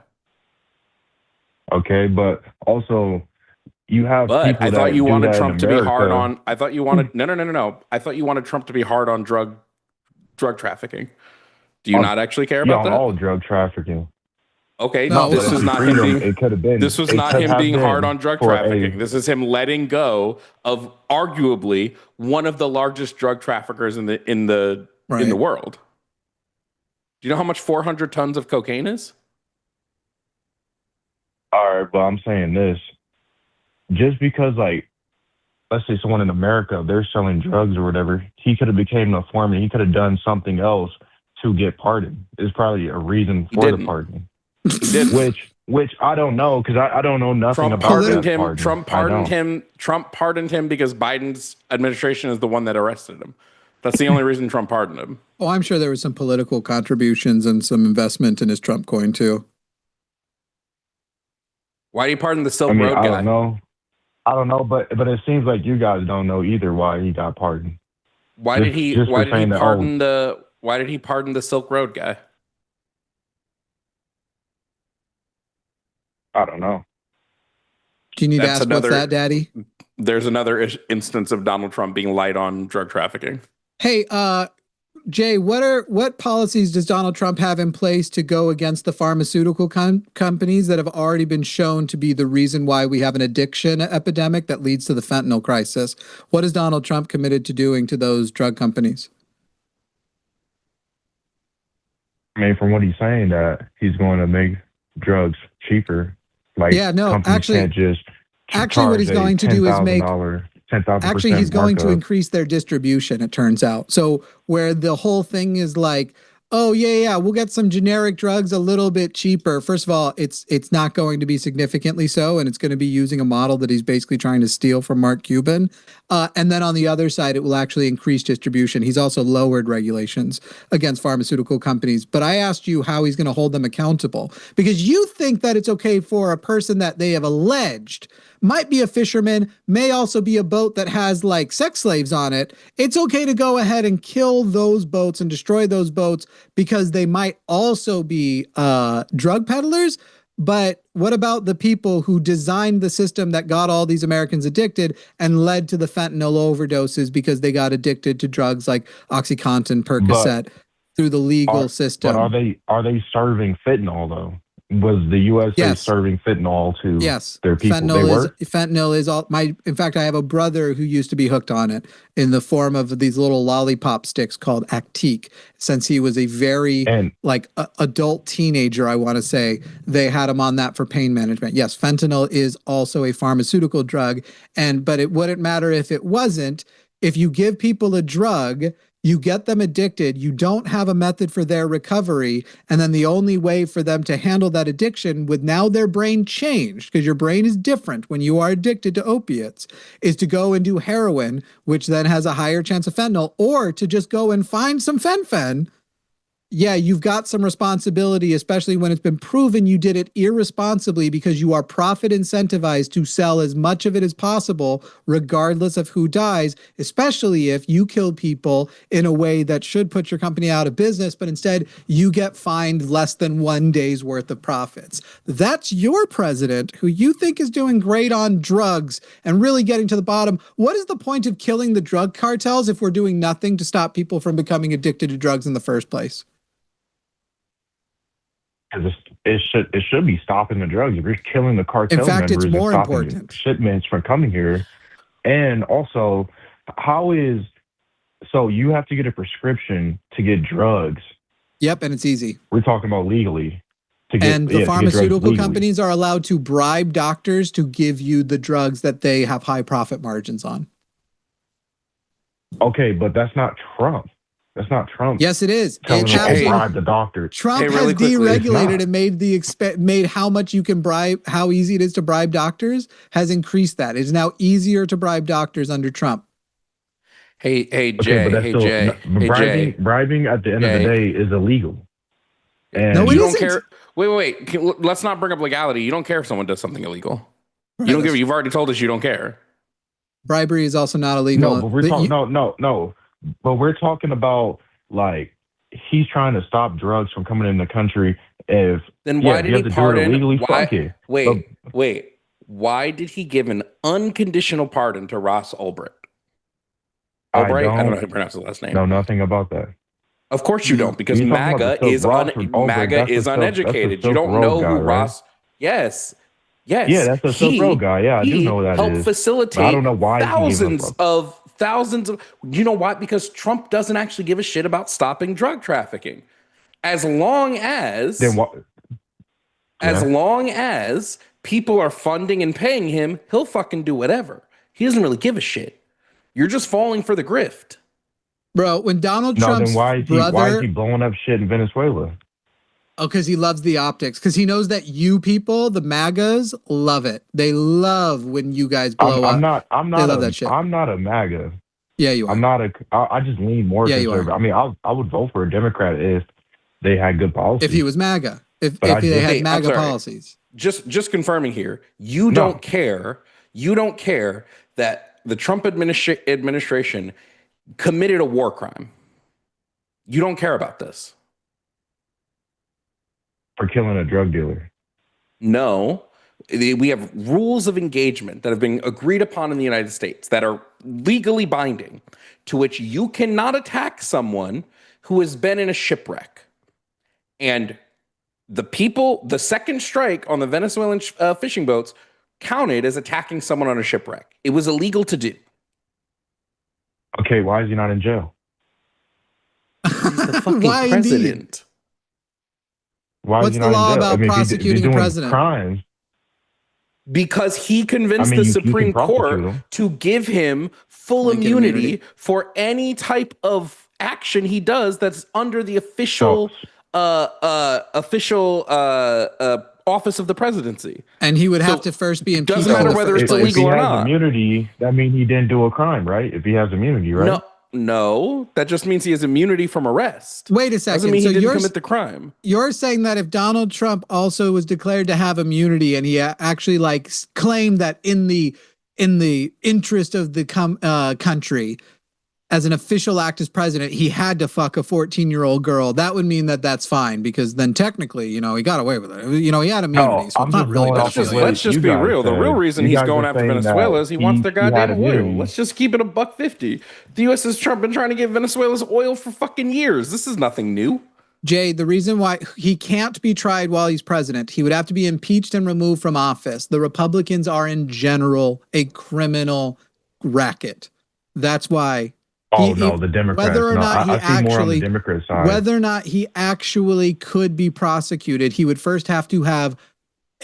[SPEAKER 11] Okay, but also you have
[SPEAKER 4] But
[SPEAKER 11] people
[SPEAKER 4] I thought
[SPEAKER 11] that
[SPEAKER 4] you
[SPEAKER 11] do
[SPEAKER 4] wanted
[SPEAKER 11] that
[SPEAKER 4] Trump
[SPEAKER 11] in
[SPEAKER 4] to be hard
[SPEAKER 11] America.
[SPEAKER 4] on. I thought you wanted no. I thought you wanted Trump to be hard on drug trafficking. Do you not actually care about
[SPEAKER 11] on
[SPEAKER 4] that?
[SPEAKER 11] all drug trafficking.
[SPEAKER 4] Okay,
[SPEAKER 1] No,
[SPEAKER 4] this is not him being.
[SPEAKER 11] It could have been.
[SPEAKER 4] This was
[SPEAKER 11] it
[SPEAKER 4] not
[SPEAKER 11] could
[SPEAKER 4] him
[SPEAKER 11] have
[SPEAKER 4] being hard
[SPEAKER 11] been
[SPEAKER 4] on drug
[SPEAKER 11] for
[SPEAKER 4] trafficking. This is him letting go of arguably one of the largest drug traffickers in the
[SPEAKER 1] right.
[SPEAKER 4] world. Do you know how much 400 tons of cocaine is?
[SPEAKER 11] All right, but I'm saying this. Just because, like, let's say someone in America, they're selling drugs or whatever, he could have became a foreman. He could have done something else to get pardoned. There's probably a reason for the pardon.
[SPEAKER 4] He didn't.
[SPEAKER 11] Which I don't know because I don't know nothing
[SPEAKER 4] Trump
[SPEAKER 11] about
[SPEAKER 4] pardoned
[SPEAKER 11] that
[SPEAKER 4] him.
[SPEAKER 11] pardon.
[SPEAKER 4] Trump pardoned him because Biden's administration is the one that arrested him. That's the only reason Trump pardoned him.
[SPEAKER 1] Oh, I'm sure there was some political contributions and some investment in his Trump coin too.
[SPEAKER 4] Why did he pardon the Silk
[SPEAKER 11] I mean,
[SPEAKER 4] Road
[SPEAKER 11] I
[SPEAKER 4] guy?
[SPEAKER 11] don't know, but it seems like you guys don't know either why he got pardoned.
[SPEAKER 4] Why did he pardon the Silk Road guy?
[SPEAKER 11] I don't know.
[SPEAKER 1] Do you need to ask what's that, Daddy?
[SPEAKER 4] There's another instance of Donald Trump being light on drug trafficking.
[SPEAKER 1] Hey, Jay, what policies does Donald Trump have in place to go against the pharmaceutical companies that have already been shown to be the reason why we have an addiction epidemic that leads to the fentanyl crisis? What is Donald Trump committed to doing to those drug companies?
[SPEAKER 11] I mean, from what he's saying, that he's going to make drugs cheaper. Like,
[SPEAKER 1] yeah, no,
[SPEAKER 11] actually,
[SPEAKER 1] what he's going to do is make. Actually, he's going to
[SPEAKER 11] markup.
[SPEAKER 1] increase their distribution, it turns out. So where the whole thing is like, oh yeah, we'll get some generic drugs a little bit cheaper. First of all, it's not going to be significantly so, and it's going to be using a model that he's basically trying to steal from Mark Cuban. And then on the other side, it will actually increase distribution. He's also lowered regulations against pharmaceutical companies. But I asked you how he's going to hold them accountable, because you think that it's okay for a person that they have alleged might be a fisherman, may also be a boat that has like sex slaves on it. It's okay to go ahead and kill those boats and destroy those boats because they might also be drug peddlers. But what about the people who designed the system that got all these Americans addicted and led to the fentanyl overdoses because they got addicted to drugs like OxyContin, Percocet through the legal system?
[SPEAKER 11] But are they serving fentanyl though? Was the USA serving fentanyl to their people?
[SPEAKER 1] Fentanyl is all in fact, I have a brother who used to be hooked on it in the form of these little lollipop sticks called Actique. Since he was a very adult teenager, I want to say, they had him on that for pain management. Yes, fentanyl is also a pharmaceutical drug, but it wouldn't matter if it wasn't. If you give people a drug, you get them addicted, you don't have a method for their recovery, and then the only way for them to handle that addiction with now their brain changed, because your brain is different when you are addicted to opiates, is to go and do heroin, which then has a higher chance of fentanyl, or to just go and find some fen-phen. Yeah, you've got some responsibility, especially when it's been proven you did it irresponsibly because you are profit incentivized to sell as much of it as possible, regardless of who dies, especially if you kill people in a way that should put your company out of business, but instead you get fined less than 1 day's worth of profits. That's your president, who you think is doing great on drugs and really getting to the bottom. What is the point of killing the drug cartels if we're doing nothing to stop people from becoming addicted to drugs in the first place?
[SPEAKER 11] It should be stopping the drugs. If you're killing the cartel
[SPEAKER 1] in fact,
[SPEAKER 11] members,
[SPEAKER 1] it's more
[SPEAKER 11] and stopping
[SPEAKER 1] important.
[SPEAKER 11] Shipments from coming here. And also, so you have to get a prescription to get drugs.
[SPEAKER 1] Yep, and it's easy.
[SPEAKER 11] We're talking about legally.
[SPEAKER 1] And the pharmaceutical companies are allowed to bribe doctors to give you the drugs that they have high profit margins on.
[SPEAKER 11] Okay, but that's not Trump. That's not Trump.
[SPEAKER 1] Yes, it is.
[SPEAKER 11] Telling them to bribe the doctor.
[SPEAKER 1] Trump has deregulated and made how much you can bribe, how easy it is to bribe doctors, has increased that. It is now easier to bribe doctors under Trump.
[SPEAKER 4] Hey, Jay.
[SPEAKER 11] Bribing at the end of the day is illegal. And
[SPEAKER 1] no,
[SPEAKER 4] you don't care. Wait. Let's not bring up legality. You don't care if someone does something illegal. Right, you don't give. You've already told us you don't care.
[SPEAKER 1] Bribery is also not illegal.
[SPEAKER 11] No, but we're talking. No. But we're talking about, like, he's trying to stop drugs from coming in the country. Then
[SPEAKER 4] why did he pardon? Wait. Why did he give an unconditional pardon to Ross Ulbricht? I don't know how to pronounce his last name.
[SPEAKER 11] Know nothing about that.
[SPEAKER 4] Of course you don't, because MAGA is uneducated. You don't know who Ross. Yes.
[SPEAKER 11] Yeah, that's a Silk Road guy. Yeah, I do know who that is.
[SPEAKER 4] Helped facilitate.
[SPEAKER 11] I don't know why
[SPEAKER 4] thousands of. You know why? Because Trump doesn't actually give a shit about stopping drug trafficking, as long as long as people are funding and paying him, he'll fucking do whatever. He doesn't really give a shit. You're just falling for the grift,
[SPEAKER 1] bro. When Donald Trump's
[SPEAKER 11] why is he blowing up shit in Venezuela?
[SPEAKER 1] Oh, because he loves the optics. Because he knows that you people, the MAGAs, love it. They love when you guys blow up.
[SPEAKER 11] I'm not a MAGA.
[SPEAKER 1] Yeah, you are.
[SPEAKER 11] I just lean more conservative. I mean, I would vote for a Democrat if they had good policies.
[SPEAKER 1] If he was MAGA. If they had MAGA policies.
[SPEAKER 4] Just confirming here. You don't care that the Trump administration committed a war crime. You don't care about this.
[SPEAKER 11] For killing a drug dealer.
[SPEAKER 4] No, we have rules of engagement that have been agreed upon in the United States that are legally binding, to which you cannot attack someone who has been in a shipwreck. And the second strike on the Venezuelan fishing boats counted as attacking someone on a shipwreck. It was illegal to do.
[SPEAKER 11] Okay, why is he not in jail?
[SPEAKER 4] He's the fucking president.
[SPEAKER 1] Indeed? What's the law about prosecuting a president?
[SPEAKER 11] Crimes.
[SPEAKER 4] Because he convinced the Supreme Court to give him full immunity for any type of action he does that's under the official office of the presidency.
[SPEAKER 1] And he would have to first be impeached.
[SPEAKER 4] Doesn't matter whether it's illegal or not.
[SPEAKER 11] If he has immunity, that means he didn't do a crime, right? If he has immunity, right?
[SPEAKER 4] No, that just means he has immunity from arrest.
[SPEAKER 1] Wait a second.
[SPEAKER 4] Doesn't mean he didn't commit the crime.
[SPEAKER 1] You're saying that if Donald Trump also was declared to have immunity and he actually like claimed that in the interest of the country, as an official act as president, he had to fuck a 14-year-old girl, that would mean that that's fine, because then technically, he got away with it. He had immunity. So it's not really.
[SPEAKER 4] Let's just be real. The real reason he's going after Venezuela is he wants their goddamn oil. Let's just keep it $1.50. The U.S. has been trying to get Venezuela's oil for fucking years. This is nothing new.
[SPEAKER 1] Jay, the reason why he can't be tried while he's president, he would have to be impeached and removed from office. The Republicans are in general a criminal racket. That's why.
[SPEAKER 11] The Democrats.
[SPEAKER 1] Whether or not
[SPEAKER 11] I see more on the Democrat side.
[SPEAKER 1] Whether or not he actually could be prosecuted, he would first have to have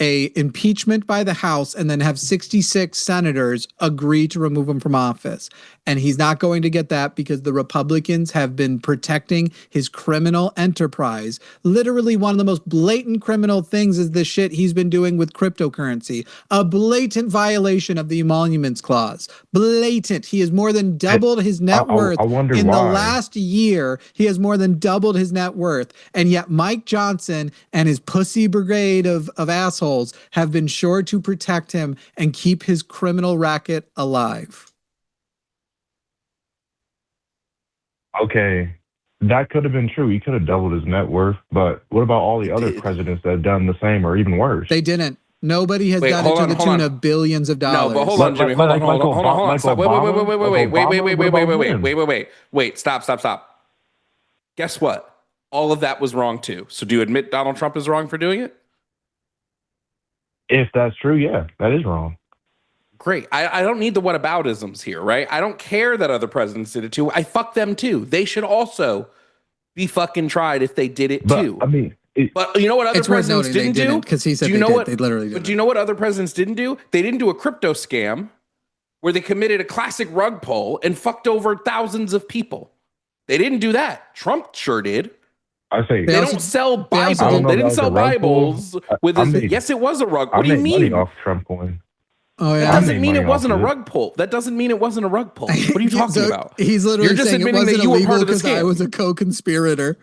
[SPEAKER 1] a impeachment by the House and then have 66 senators agree to remove him from office. And he's not going to get that because the Republicans have been protecting his criminal enterprise. Literally one of the most blatant criminal things is the shit he's been doing with cryptocurrency. A blatant violation of the Emoluments Clause. Blatant. He has more than doubled his net worth.
[SPEAKER 11] I wonder
[SPEAKER 1] in
[SPEAKER 11] why.
[SPEAKER 1] the last year. He has more than doubled his net worth. And yet Mike Johnson and his pussy brigade of assholes have been sure to protect him and keep his criminal racket alive.
[SPEAKER 11] Okay, that could have been true. He could have doubled his net worth, but what about all the other presidents that have done the same or even worse?
[SPEAKER 1] They didn't. Nobody has done it to the tune of billions of dollars.
[SPEAKER 4] No, but hold on, Jimmy. Hold on. Stop. Wait. Stop. Guess what? All of that was wrong too. So do you admit Donald Trump is wrong for doing it?
[SPEAKER 11] If that's true, yeah, that is wrong.
[SPEAKER 4] Great. I don't need the whataboutisms here, right? I don't care that other presidents did it too. I fuck them too. They should also be fucking tried if they did it too.
[SPEAKER 11] I mean,
[SPEAKER 4] but you know what other presidents didn't do?
[SPEAKER 1] Because he said
[SPEAKER 4] do you know what
[SPEAKER 1] they literally did.
[SPEAKER 4] But do you know what other presidents didn't do? They didn't do a crypto scam where they committed a classic rug pull and fucked over thousands of people. They didn't do that. Trump sure did.
[SPEAKER 11] I say
[SPEAKER 4] they don't sell Bibles. They didn't sell Bibles with his. Yes, it was a rug. What do you mean?
[SPEAKER 11] Money off Trump coin.
[SPEAKER 1] Oh, yeah.
[SPEAKER 4] That doesn't mean it wasn't a rug pull. That doesn't mean it wasn't a rug pull. What are you talking about?
[SPEAKER 1] He's literally
[SPEAKER 4] You're just
[SPEAKER 1] saying
[SPEAKER 4] admitting
[SPEAKER 1] it wasn't
[SPEAKER 4] that you were
[SPEAKER 1] illegal
[SPEAKER 4] part of the
[SPEAKER 1] because I
[SPEAKER 4] scam.
[SPEAKER 1] was a co-conspirator.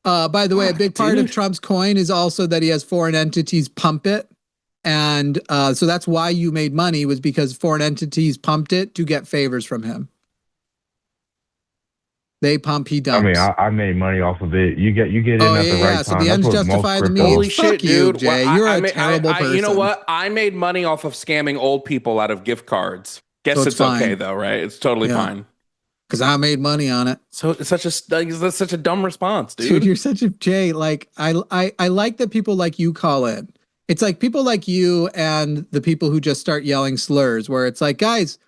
[SPEAKER 1] By the way, a big part of Trump's coin is also that he has foreign entities pump it. And so that's why you made money, was because foreign entities pumped it to get favors from him. They pump, he dumps.
[SPEAKER 11] I mean, I made money off of it. You get in at the right time.
[SPEAKER 1] So the ends justify the means.
[SPEAKER 4] Holy
[SPEAKER 1] Fuck
[SPEAKER 4] shit,
[SPEAKER 1] you,
[SPEAKER 4] dude.
[SPEAKER 1] Jay.
[SPEAKER 4] Well,
[SPEAKER 1] You're a terrible person.
[SPEAKER 4] You know what? I made money off of scamming old people out of gift cards. Guess
[SPEAKER 1] So
[SPEAKER 4] it's
[SPEAKER 1] fine.
[SPEAKER 4] okay though, right? It's totally fine.
[SPEAKER 1] Because I made money on it.
[SPEAKER 4] So it's that's such a dumb response, dude.
[SPEAKER 1] Dude, you're such a Jay. Like I like that people like you call in. It's like people like you and the people who just start yelling slurs, where it's like, guys,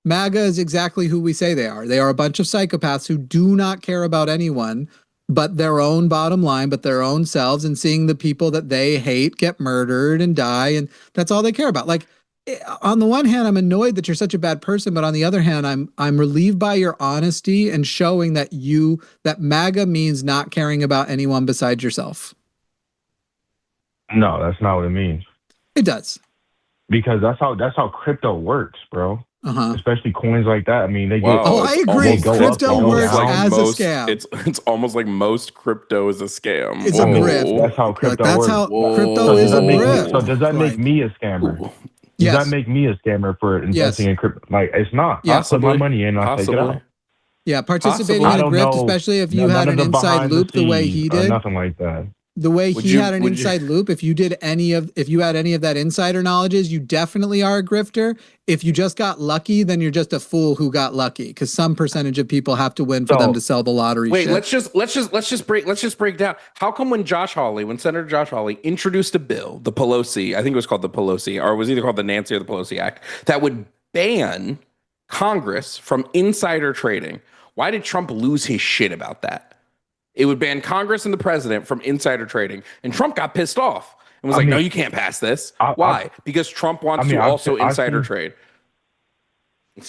[SPEAKER 1] MAGA is exactly who we say they are. They are a bunch of psychopaths who do not care about anyone but their own bottom line, but their own selves, and seeing the people that they hate get murdered and die, and that's all they care about. Like, on the one hand, I'm annoyed that you're such a bad person, but on the other hand, I'm relieved by your honesty and showing that that MAGA means not caring about anyone besides yourself.
[SPEAKER 11] No, that's not what it means.
[SPEAKER 1] It does.
[SPEAKER 11] Because that's how crypto works, bro.
[SPEAKER 1] Uh-huh.
[SPEAKER 11] Especially coins like that. I mean, they
[SPEAKER 4] Wow.
[SPEAKER 11] get.
[SPEAKER 1] Oh, I agree. Crypto works as a scam.
[SPEAKER 4] It's almost like most crypto is a scam.
[SPEAKER 1] It's a grift.
[SPEAKER 11] That's how crypto
[SPEAKER 1] That's
[SPEAKER 11] works.
[SPEAKER 1] how crypto is a grift.
[SPEAKER 11] So does that make me a scammer? Does that make me a scammer for investing in crypto? Like, it's not.
[SPEAKER 1] Yeah.
[SPEAKER 11] I put my money in, I take it out.
[SPEAKER 1] Yeah, participating in a grift, especially if you had an inside loop the way he did.
[SPEAKER 11] Nothing like that.
[SPEAKER 1] The way he had an inside loop, if you had any of that insider knowledge, you definitely are a grifter. If you just got lucky, then you're just a fool who got lucky, because some percentage of people have to win for them to sell the lottery.
[SPEAKER 4] Wait,
[SPEAKER 1] shit.
[SPEAKER 4] let's just break down. How come when Senator Josh Hawley introduced a bill, the Pelosi, I think it was called the Pelosi, or it was either called the Nancy or the Pelosi Act, that would ban Congress from insider trading? Why did Trump lose his shit about that? It would ban Congress and the president from insider trading. And Trump got pissed off and was no, you can't pass this. Why? Because Trump wants to also insider trade.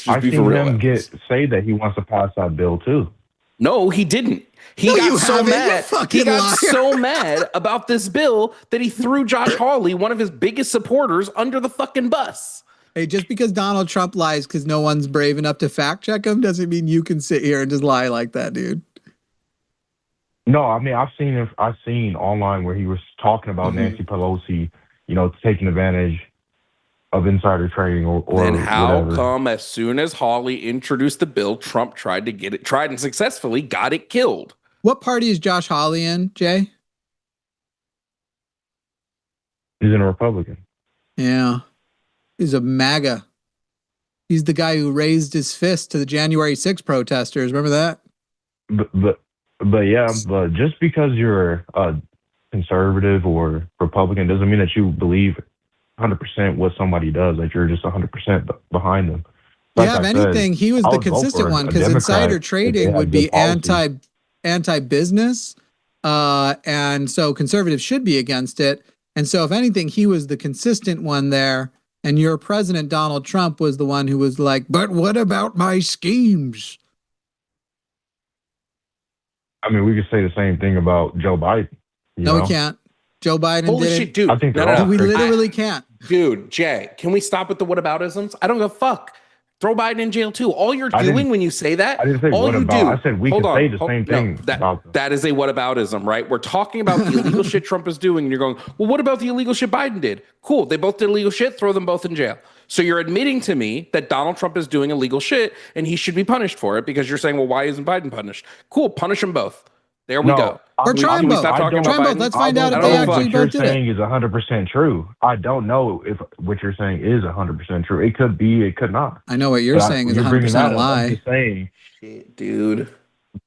[SPEAKER 11] I've seen him say that he wants to pass that bill too.
[SPEAKER 4] No, he didn't. He
[SPEAKER 1] No,
[SPEAKER 4] got
[SPEAKER 1] you
[SPEAKER 4] so
[SPEAKER 1] haven't, you
[SPEAKER 4] mad.
[SPEAKER 1] fucking
[SPEAKER 4] He got
[SPEAKER 1] liar.
[SPEAKER 4] so mad about this bill that he threw Josh Hawley, one of his biggest supporters, under the fucking bus.
[SPEAKER 1] Hey, just because Donald Trump lies because no one's brave enough to fact check him doesn't mean you can sit here and just lie like that, dude.
[SPEAKER 11] No, I mean I've seen online where he was talking about Nancy Pelosi, taking advantage of insider trading or
[SPEAKER 4] then how
[SPEAKER 11] whatever.
[SPEAKER 4] come as soon as Hawley introduced the bill, Trump tried and successfully got it killed?
[SPEAKER 1] What party is Josh Hawley in, Jay?
[SPEAKER 11] He's a Republican.
[SPEAKER 1] Yeah. He's a MAGA. He's the guy who raised his fist to the January 6 protesters. Remember that?
[SPEAKER 11] But just because you're a conservative or Republican doesn't mean that you believe 100% what somebody does. Like you're just 100% behind them. Like
[SPEAKER 1] yeah, if anything, he was the consistent one because insider trading would be anti-business, and so conservatives should be against it. And so, if anything, he was the consistent one there. And your president, Donald Trump, was the one who was like, "But what about my schemes?"
[SPEAKER 11] I mean, we could say the same thing about Joe Biden.
[SPEAKER 1] No, we can't. Joe Biden
[SPEAKER 4] Holy
[SPEAKER 1] did
[SPEAKER 4] shit,
[SPEAKER 1] it.
[SPEAKER 4] dude.
[SPEAKER 11] I think
[SPEAKER 1] We literally can't.
[SPEAKER 4] Dude, Jay, can we stop with the whataboutisms? I don't give a fuck. Throw Biden in jail too. All you're doing when you say that,
[SPEAKER 11] I didn't say
[SPEAKER 4] all
[SPEAKER 11] what
[SPEAKER 4] you
[SPEAKER 11] about.
[SPEAKER 4] do.
[SPEAKER 11] I said we could say the same thing about them.
[SPEAKER 4] That is a whataboutism, right? We're talking about the illegal shit Trump is doing, and you're going, well, what about the illegal shit Biden did? Cool. They both did illegal shit. Throw them both in jail. So you're admitting to me that Donald Trump is doing illegal shit, and he should be punished for it because you're saying, well, why isn't Biden punished? Cool. Punish them both. There we go.
[SPEAKER 1] Or try them both. Try them both. Let's find out if they actually both did it.
[SPEAKER 11] What you're saying is 100% true. I don't know if what you're saying is 100% true. It could be. It could not.
[SPEAKER 1] I know what you're saying is 100% a lie.
[SPEAKER 11] I'm just saying,
[SPEAKER 4] shit, dude.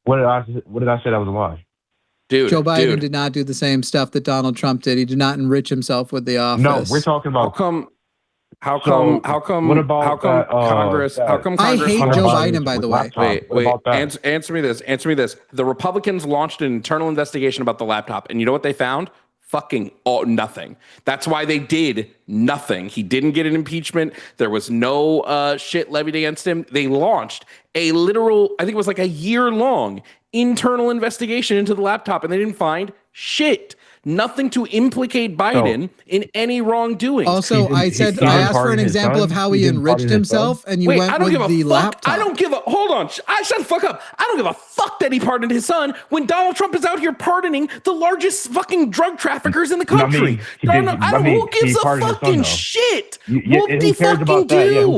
[SPEAKER 11] What did I say that was a lie?
[SPEAKER 4] Dude,
[SPEAKER 1] Joe Biden did not do the same stuff that Donald Trump did. He did not enrich himself with the office.
[SPEAKER 11] No, we're talking about
[SPEAKER 4] How come Congress?
[SPEAKER 1] I hate Joe Biden, by the way.
[SPEAKER 4] Wait. Answer me this. The Republicans launched an internal investigation about the laptop, and you know what they found? Fucking nothing. That's why they did nothing. He didn't get an impeachment. There was no shit levied against him. They launched a literal, I think it was like a year-long internal investigation into the laptop, and they didn't find shit. Nothing to implicate Biden in any wrongdoing.
[SPEAKER 1] Also, I asked for an example of how he enriched himself, and you went with the laptop.
[SPEAKER 4] I don't give a, hold on. I shut the fuck up. I don't give a fuck that he pardoned his son when Donald Trump is out here pardoning the largest fucking drug traffickers in the country. Who gives a fucking shit? What the fucking do?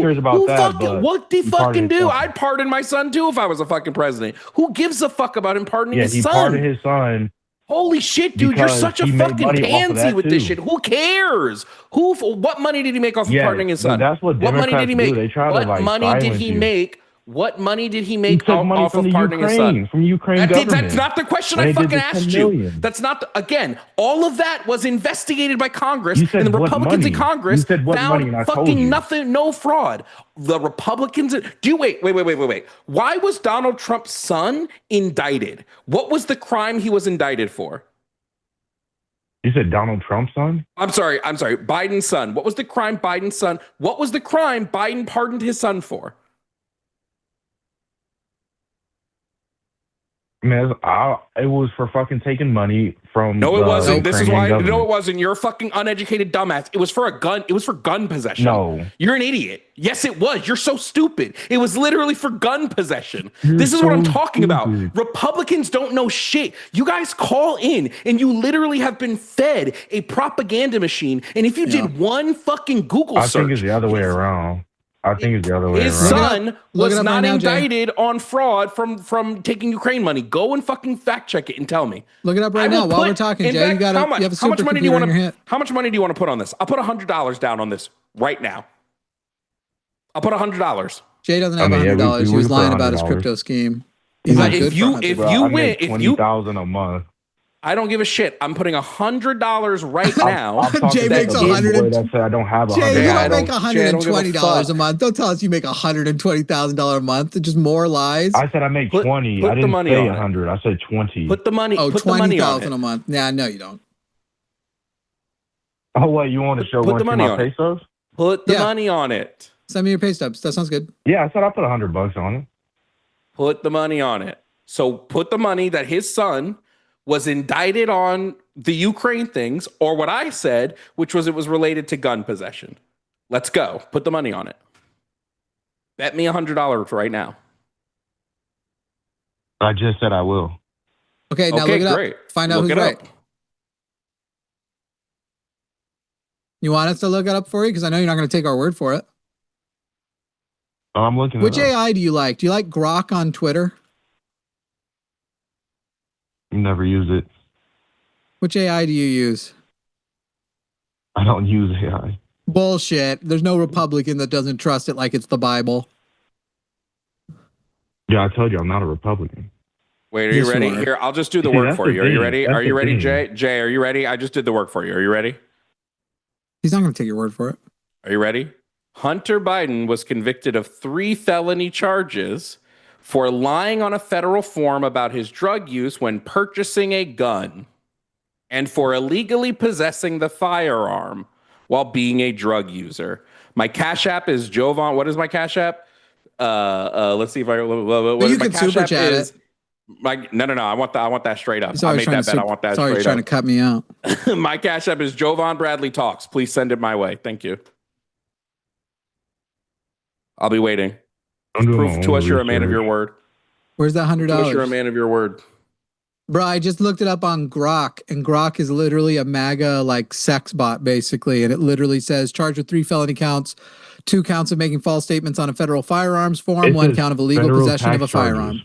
[SPEAKER 4] What the fucking do? I'd pardon my son too if I was a fucking president. Who gives a fuck about him pardoning his son?
[SPEAKER 11] Yeah, he pardoned his son.
[SPEAKER 4] Holy shit, dude, you're such a fucking pansy with this shit. Who cares? What money did he make off of pardoning his son?
[SPEAKER 11] That's what
[SPEAKER 4] money did he make?
[SPEAKER 11] They try
[SPEAKER 4] what
[SPEAKER 11] to, like,
[SPEAKER 4] money did he make? What money did he make off of pardoning his son?
[SPEAKER 11] From Ukraine government.
[SPEAKER 4] That's not the question I fucking asked you. That's not, again, all of that was investigated by Congress, and the Republicans in Congress found fucking nothing, no fraud. The Republicans, wait. Why was Donald Trump's son indicted? What was the crime he was indicted for?
[SPEAKER 11] You said Donald Trump's son?
[SPEAKER 4] I'm sorry, Biden's son. What was the crime Biden's son? What was the crime Biden pardoned his son for?
[SPEAKER 11] Man, it was for fucking taking money from.
[SPEAKER 4] No, it wasn't.
[SPEAKER 11] Ukrainian
[SPEAKER 4] This is why.
[SPEAKER 11] government.
[SPEAKER 4] No, it wasn't. You're a fucking uneducated dumbass. It was for a gun. It was for gun possession.
[SPEAKER 11] No,
[SPEAKER 4] you're an idiot. Yes, it was. You're so stupid. It was literally for gun possession. This is what I'm talking about. Republicans don't know shit. You guys call in and you literally have been fed a propaganda machine. And if you did one fucking Google search,
[SPEAKER 11] I think it's the other way around.
[SPEAKER 4] His son was not indicted on fraud from taking Ukraine money. Go and fucking fact check it and tell me.
[SPEAKER 1] Look it up right now while we're talking, Jay. You have a supercomputer in your hand.
[SPEAKER 4] How much money do you want to put on this? I'll put $100 down on this right now. I'll put $100.
[SPEAKER 1] Jay doesn't have $100. He was lying about his crypto scheme.
[SPEAKER 4] If you win,
[SPEAKER 11] $20,000 a month.
[SPEAKER 4] I don't give a shit. I'm putting $100 right now.
[SPEAKER 1] Jay makes $100.
[SPEAKER 11] I don't have $100.
[SPEAKER 1] Jay, you don't make $120 a month. Don't tell us you make $120,000 a month. It's just more lies.
[SPEAKER 11] I said I make 20. I didn't say 100. I said 20.
[SPEAKER 4] Put the money.
[SPEAKER 1] Oh,
[SPEAKER 4] put
[SPEAKER 1] 20,000 a month. Nah, no, you don't.
[SPEAKER 11] Oh, what? You want to show one of my pesos?
[SPEAKER 4] Put the money on it.
[SPEAKER 1] Send me your pay stubs. That sounds good.
[SPEAKER 11] Yeah, I said I put $100 on it.
[SPEAKER 4] Put the money on it. So put the money that his son was indicted on the Ukraine things, or what I said, which was it was related to gun possession. Let's go. Put the money on it. Bet me $100 right now.
[SPEAKER 11] I just said I will.
[SPEAKER 1] Okay, now look it
[SPEAKER 4] great.
[SPEAKER 1] up. Find out who's right. You want us to look it up for you? Because I know you're not going to take our word for it.
[SPEAKER 11] Oh, I'm looking.
[SPEAKER 1] Which AI do you like? Do you like Grok on Twitter?
[SPEAKER 11] Never use it.
[SPEAKER 1] Which AI do you use?
[SPEAKER 11] I don't use AI.
[SPEAKER 1] Bullshit. There's no Republican that doesn't trust it like it's the Bible.
[SPEAKER 11] Yeah, I told you I'm not a Republican.
[SPEAKER 4] Wait, are you ready? Here, I'll just do the work for you. Are you ready? Are you ready, Jay? Jay, are you ready? I just did the work for you. Are you ready?
[SPEAKER 1] He's not going to take your word for it.
[SPEAKER 4] Are you ready? Hunter Biden was convicted of 3 felony charges for lying on a federal form about his drug use when purchasing a gun and for illegally possessing the firearm while being a drug user. My Cash App is Jovan. What is my Cash App? Let's see if I. What
[SPEAKER 1] you
[SPEAKER 4] my
[SPEAKER 1] can
[SPEAKER 4] Cash
[SPEAKER 1] super
[SPEAKER 4] App
[SPEAKER 1] chat
[SPEAKER 4] is.
[SPEAKER 1] it.
[SPEAKER 4] No. I want that straight up.
[SPEAKER 1] He's
[SPEAKER 4] I
[SPEAKER 1] always
[SPEAKER 4] made
[SPEAKER 1] trying
[SPEAKER 4] that
[SPEAKER 1] to
[SPEAKER 4] bet. I want that
[SPEAKER 1] sorry,
[SPEAKER 4] straight
[SPEAKER 1] he's trying
[SPEAKER 4] up.
[SPEAKER 1] to cut me out.
[SPEAKER 4] My Cash App is Jovan Bradley Talks. Please send it my way. Thank you. I'll be waiting. Proof to us you're a man of your word.
[SPEAKER 1] Where's that $100?
[SPEAKER 4] To us you're a man of your word.
[SPEAKER 1] Bro, I just looked it up on Grok, and Grok is literally a MAGA like sex bot, basically. And it literally says charged with 3 felony counts, 2 counts of making false statements on a federal firearms form, 1 count of illegal possession of a firearm.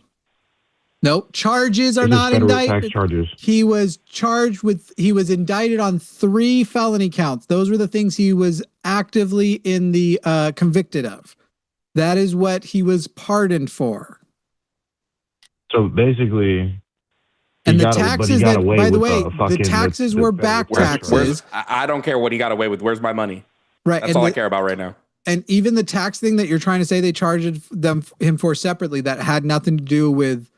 [SPEAKER 1] Nope, charges are not indicted. He was indicted on 3 felony counts. Those were the things he was actively in the convicted of. That is what he was pardoned for.
[SPEAKER 11] So basically,
[SPEAKER 1] and the taxes that, by the way, the taxes were back taxes.
[SPEAKER 4] I don't care what he got away with. Where's my money?
[SPEAKER 1] Right.
[SPEAKER 4] That's all I care about right now.
[SPEAKER 1] And even the tax thing that you're trying to say they charged him for separately, that had nothing to do with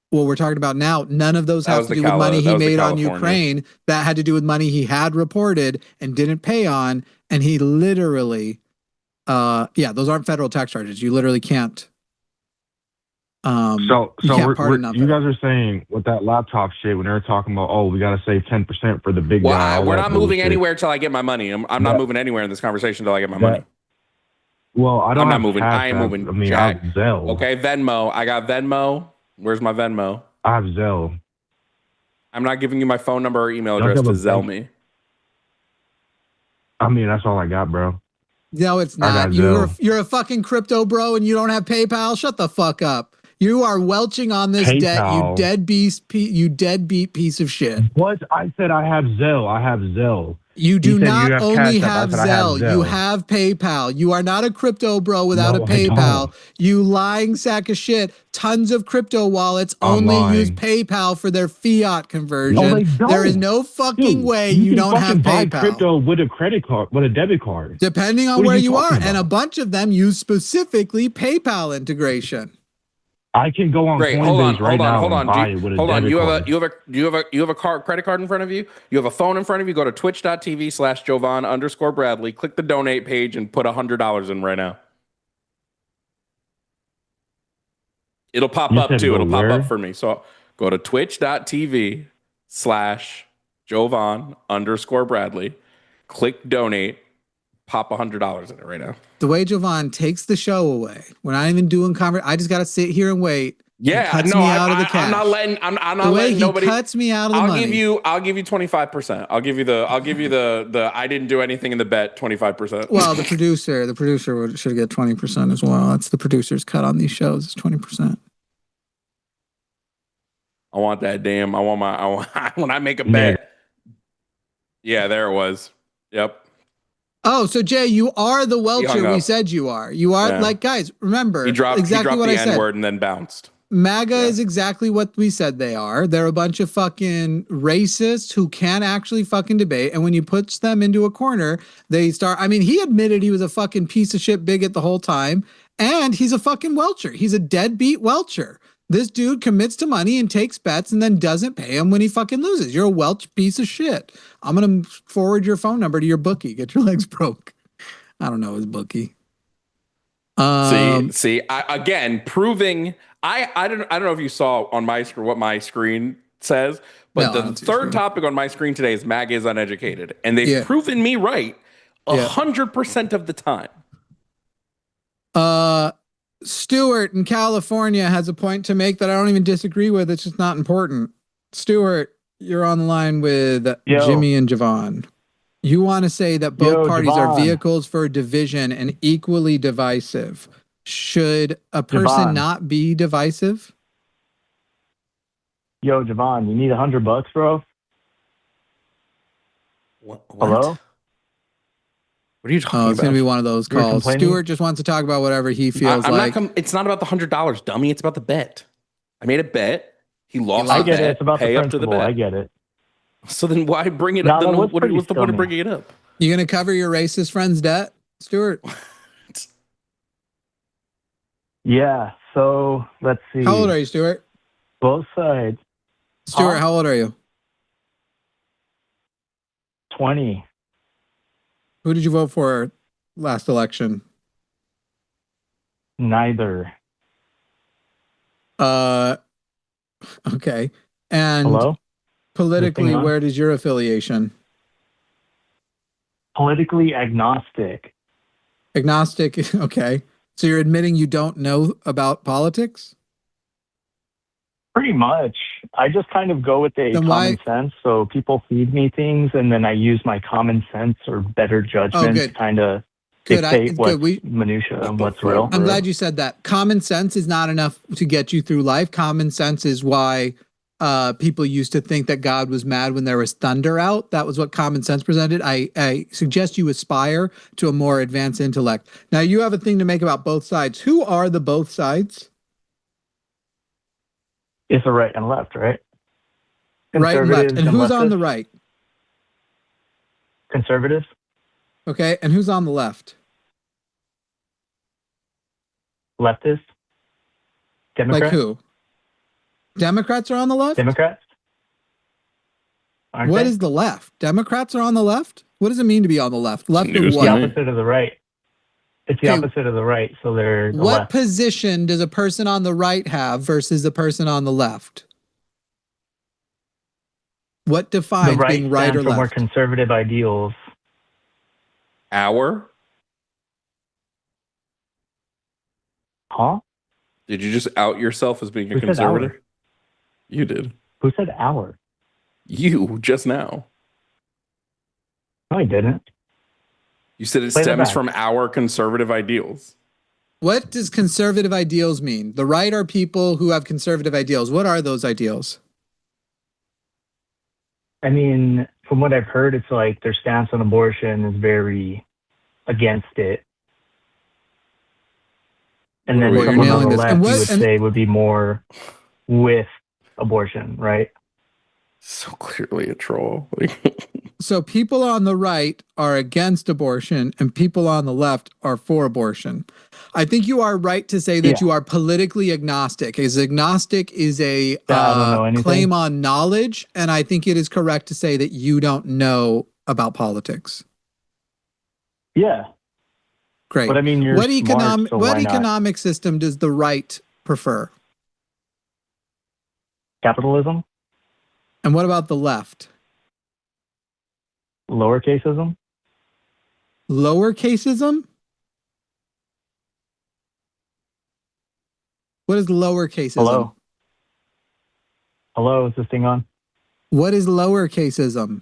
[SPEAKER 1] what we're talking about now. None of those have to do with money he made on Ukraine. That had to do with money he had reported and didn't pay on. And he literally, those aren't federal tax charges. You literally can't.
[SPEAKER 11] So you guys are saying with that laptop shit when they're talking about, oh, we got to save 10% for the big guy.
[SPEAKER 4] We're not moving anywhere till I get my money. I'm not moving anywhere in this conversation till I get my money.
[SPEAKER 11] Well, I'm not
[SPEAKER 4] moving. I ain't moving.
[SPEAKER 11] I mean, Jack. I have Zelle.
[SPEAKER 4] Okay, Venmo. I got Venmo. Where's my Venmo?
[SPEAKER 11] I have Zelle.
[SPEAKER 4] I'm not giving you my phone number or email address to Zelle me.
[SPEAKER 11] I mean, that's all I got, bro.
[SPEAKER 1] No, it's not. You're a fucking crypto bro and you don't have PayPal? Shut the fuck up. You are welching on this debt, you deadbeat piece of shit.
[SPEAKER 11] What? I said I have Zelle. I have Zelle.
[SPEAKER 1] You do not only have Zelle, you have PayPal. You are not a crypto bro without a PayPal. You lying sack of shit. Tons of crypto wallets only use PayPal for their fiat conversion.
[SPEAKER 11] No,
[SPEAKER 1] there is no fucking way you don't have PayPal.
[SPEAKER 11] Buy crypto with a credit card, with a debit card.
[SPEAKER 1] Depending on where you are. And a bunch of them use specifically PayPal integration.
[SPEAKER 11] I can go on Coinbase right now and buy it with a debit card.
[SPEAKER 4] You have a credit card in front of you? You have a phone in front of you? Go to twitch.tv/Jovan_Bradley. Click the donate page and put $100 in right now. It'll pop up too. It'll pop up for me. So go to twitch.tv/Jovan_Bradley. Click donate. Pop $100 in it right now.
[SPEAKER 1] The way Jovan takes the show away, we're not even doing conversation. I just got to sit here and wait.
[SPEAKER 4] Yeah,
[SPEAKER 1] cuts me out of the cash.
[SPEAKER 4] I'm not letting nobody.
[SPEAKER 1] Cuts me out of the money.
[SPEAKER 4] I'll give you 25%. I'll give you the I didn't do anything in the bet 25%.
[SPEAKER 1] Well, the producer should get 20% as well. That's the producer's cut on these shows. It's 20%.
[SPEAKER 4] I want that damn. when I make a bet. Yeah, there it was. Yep.
[SPEAKER 1] Oh, so Jay, you are the welcher we said you are. You are like, guys, remember exactly what I said.
[SPEAKER 4] The N-word and then bounced.
[SPEAKER 1] MAGA is exactly what we said they are. They're a bunch of fucking racists who can't actually fucking debate. And when you put them into a corner, they start. I mean, he admitted he was a fucking piece of shit bigot the whole time. And he's a fucking welcher. He's a deadbeat welcher. This dude commits to money and takes bets and then doesn't pay him when he fucking loses. You're a welch piece of shit. I'm going to forward your phone number to your bookie. Get your legs broke. I don't know his bookie.
[SPEAKER 4] Again, proving I don't know if you saw on my screen what my screen says, but the third topic on my screen today is MAGA is uneducated, and they've proven me right 100% of the time.
[SPEAKER 1] Stuart in California has a point to make that I don't even disagree with. It's just not important. Stuart, you're on the line with Jimmy and Jovan. You want to say that both parties are vehicles for division and equally divisive. Should a person not be divisive?
[SPEAKER 11] Yo, Jovan, you need $100, bro?
[SPEAKER 4] What?
[SPEAKER 11] Hello?
[SPEAKER 4] What are you talking about?
[SPEAKER 1] It's going to be one of those calls. Stuart just wants to talk about whatever he feels like.
[SPEAKER 4] It's not about the $100, dummy. It's about the bet. I made a bet. He lost the bet.
[SPEAKER 11] I get it. It's about
[SPEAKER 4] pay
[SPEAKER 11] the
[SPEAKER 4] up to the
[SPEAKER 11] principle.
[SPEAKER 4] bet.
[SPEAKER 11] I get it.
[SPEAKER 4] So then why bring it up? Then what's the point of bringing it up?
[SPEAKER 1] You going to cover your racist friend's debt, Stuart?
[SPEAKER 11] Yeah. So let's see.
[SPEAKER 1] How old are you, Stuart?
[SPEAKER 11] Both sides.
[SPEAKER 1] Stuart, how old are you?
[SPEAKER 11] 20.
[SPEAKER 1] Who did you vote for last election?
[SPEAKER 11] Neither.
[SPEAKER 1] Okay. And
[SPEAKER 11] hello?
[SPEAKER 1] Politically, where is your affiliation?
[SPEAKER 11] Politically agnostic.
[SPEAKER 1] Agnostic, okay. So you're admitting you don't know about politics?
[SPEAKER 11] Pretty much. I just kind of go with the common sense. So people feed me things, and then I use my common sense or better judgment to kind of dictate what's minutia and what's real.
[SPEAKER 1] I'm glad you said that. Common sense is not enough to get you through life. Common sense is why people used to think that God was mad when there was thunder out. That was what common sense presented. I suggest you aspire to a more advanced intellect. Now, you have a thing to make about both sides. Who are the both sides?
[SPEAKER 11] It's a right and left, right?
[SPEAKER 1] Right and left. And who's on the right?
[SPEAKER 11] Conservatives.
[SPEAKER 1] Okay. And who's on the left?
[SPEAKER 11] Leftist. Democrats.
[SPEAKER 1] Like who? Democrats are on the left?
[SPEAKER 11] Democrats.
[SPEAKER 1] What is the left? Democrats are on the left? What does it mean to be on the left? Left of what?
[SPEAKER 11] It's the opposite of the right. It's the opposite of the right. So they're the
[SPEAKER 1] what
[SPEAKER 11] left.
[SPEAKER 1] Position does a person on the right have versus the person on the left? What defines being right or left?
[SPEAKER 11] More conservative ideals.
[SPEAKER 4] Our?
[SPEAKER 11] Huh?
[SPEAKER 4] Did you just out yourself as being a conservative? You did.
[SPEAKER 11] Who said our?
[SPEAKER 4] You, just now.
[SPEAKER 11] No, I didn't.
[SPEAKER 4] You said it stems from our conservative ideals.
[SPEAKER 1] What does conservative ideals mean? The right are people who have conservative ideals. What are those ideals?
[SPEAKER 11] I mean, from what I've heard, it's like their stance on abortion is very against it. And then someone on the left, you would say, would be more with abortion, right?
[SPEAKER 4] So clearly a troll.
[SPEAKER 1] So people on the right are against abortion and people on the left are for abortion. I think you are right to say that you are politically agnostic. As agnostic is a claim on knowledge, and I think it is correct to say that you don't know about politics.
[SPEAKER 11] Yeah.
[SPEAKER 1] Great.
[SPEAKER 11] But I mean, you're
[SPEAKER 1] what economic system does the right prefer?
[SPEAKER 11] Capitalism.
[SPEAKER 1] And what about the left?
[SPEAKER 11] Lowercaseism.
[SPEAKER 1] Lowercaseism? What is lowercaseism?
[SPEAKER 11] Hello? Hello, is this thing on?
[SPEAKER 1] What is lowercaseism?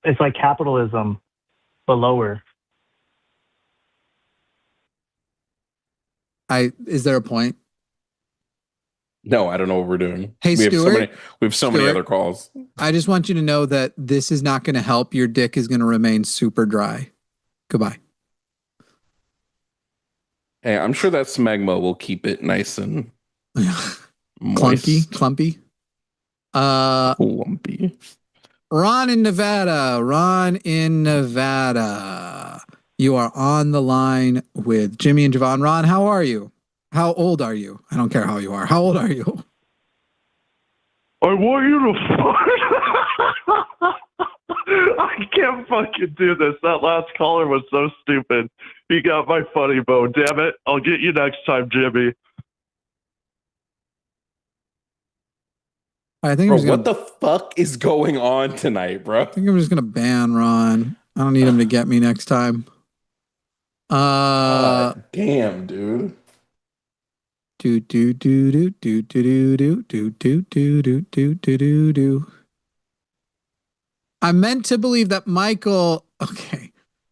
[SPEAKER 11] It's like capitalism, but lower.
[SPEAKER 1] Is there a point?
[SPEAKER 4] No, I don't know what we're doing.
[SPEAKER 1] Hey, Stuart.
[SPEAKER 4] We have so many other calls.
[SPEAKER 1] I just want you to know that this is not going to help. Your dick is going to remain super dry. Goodbye.
[SPEAKER 4] Hey, I'm sure that smegma will keep it nice and
[SPEAKER 1] clumpy.
[SPEAKER 4] Clumpy.
[SPEAKER 1] Ron in Nevada. You are on the line with Jimmy and Jovan. Ron, how are you? How old are you? I don't care how you are. How old are you?
[SPEAKER 5] I want you to
[SPEAKER 12] I can't fucking do this. That last caller was so stupid. He got my funny bone. Damn it. I'll get you next time, Jimmy.
[SPEAKER 1] I think
[SPEAKER 4] Bro,
[SPEAKER 1] I'm just
[SPEAKER 4] what the fuck is going on tonight, bro?
[SPEAKER 1] I think I'm just gonna ban Ron. I don't need him to get me next time.
[SPEAKER 4] Damn, dude.
[SPEAKER 1] Do do do do do do do do do do do do do do do. I'm meant to believe that Michael. Okay,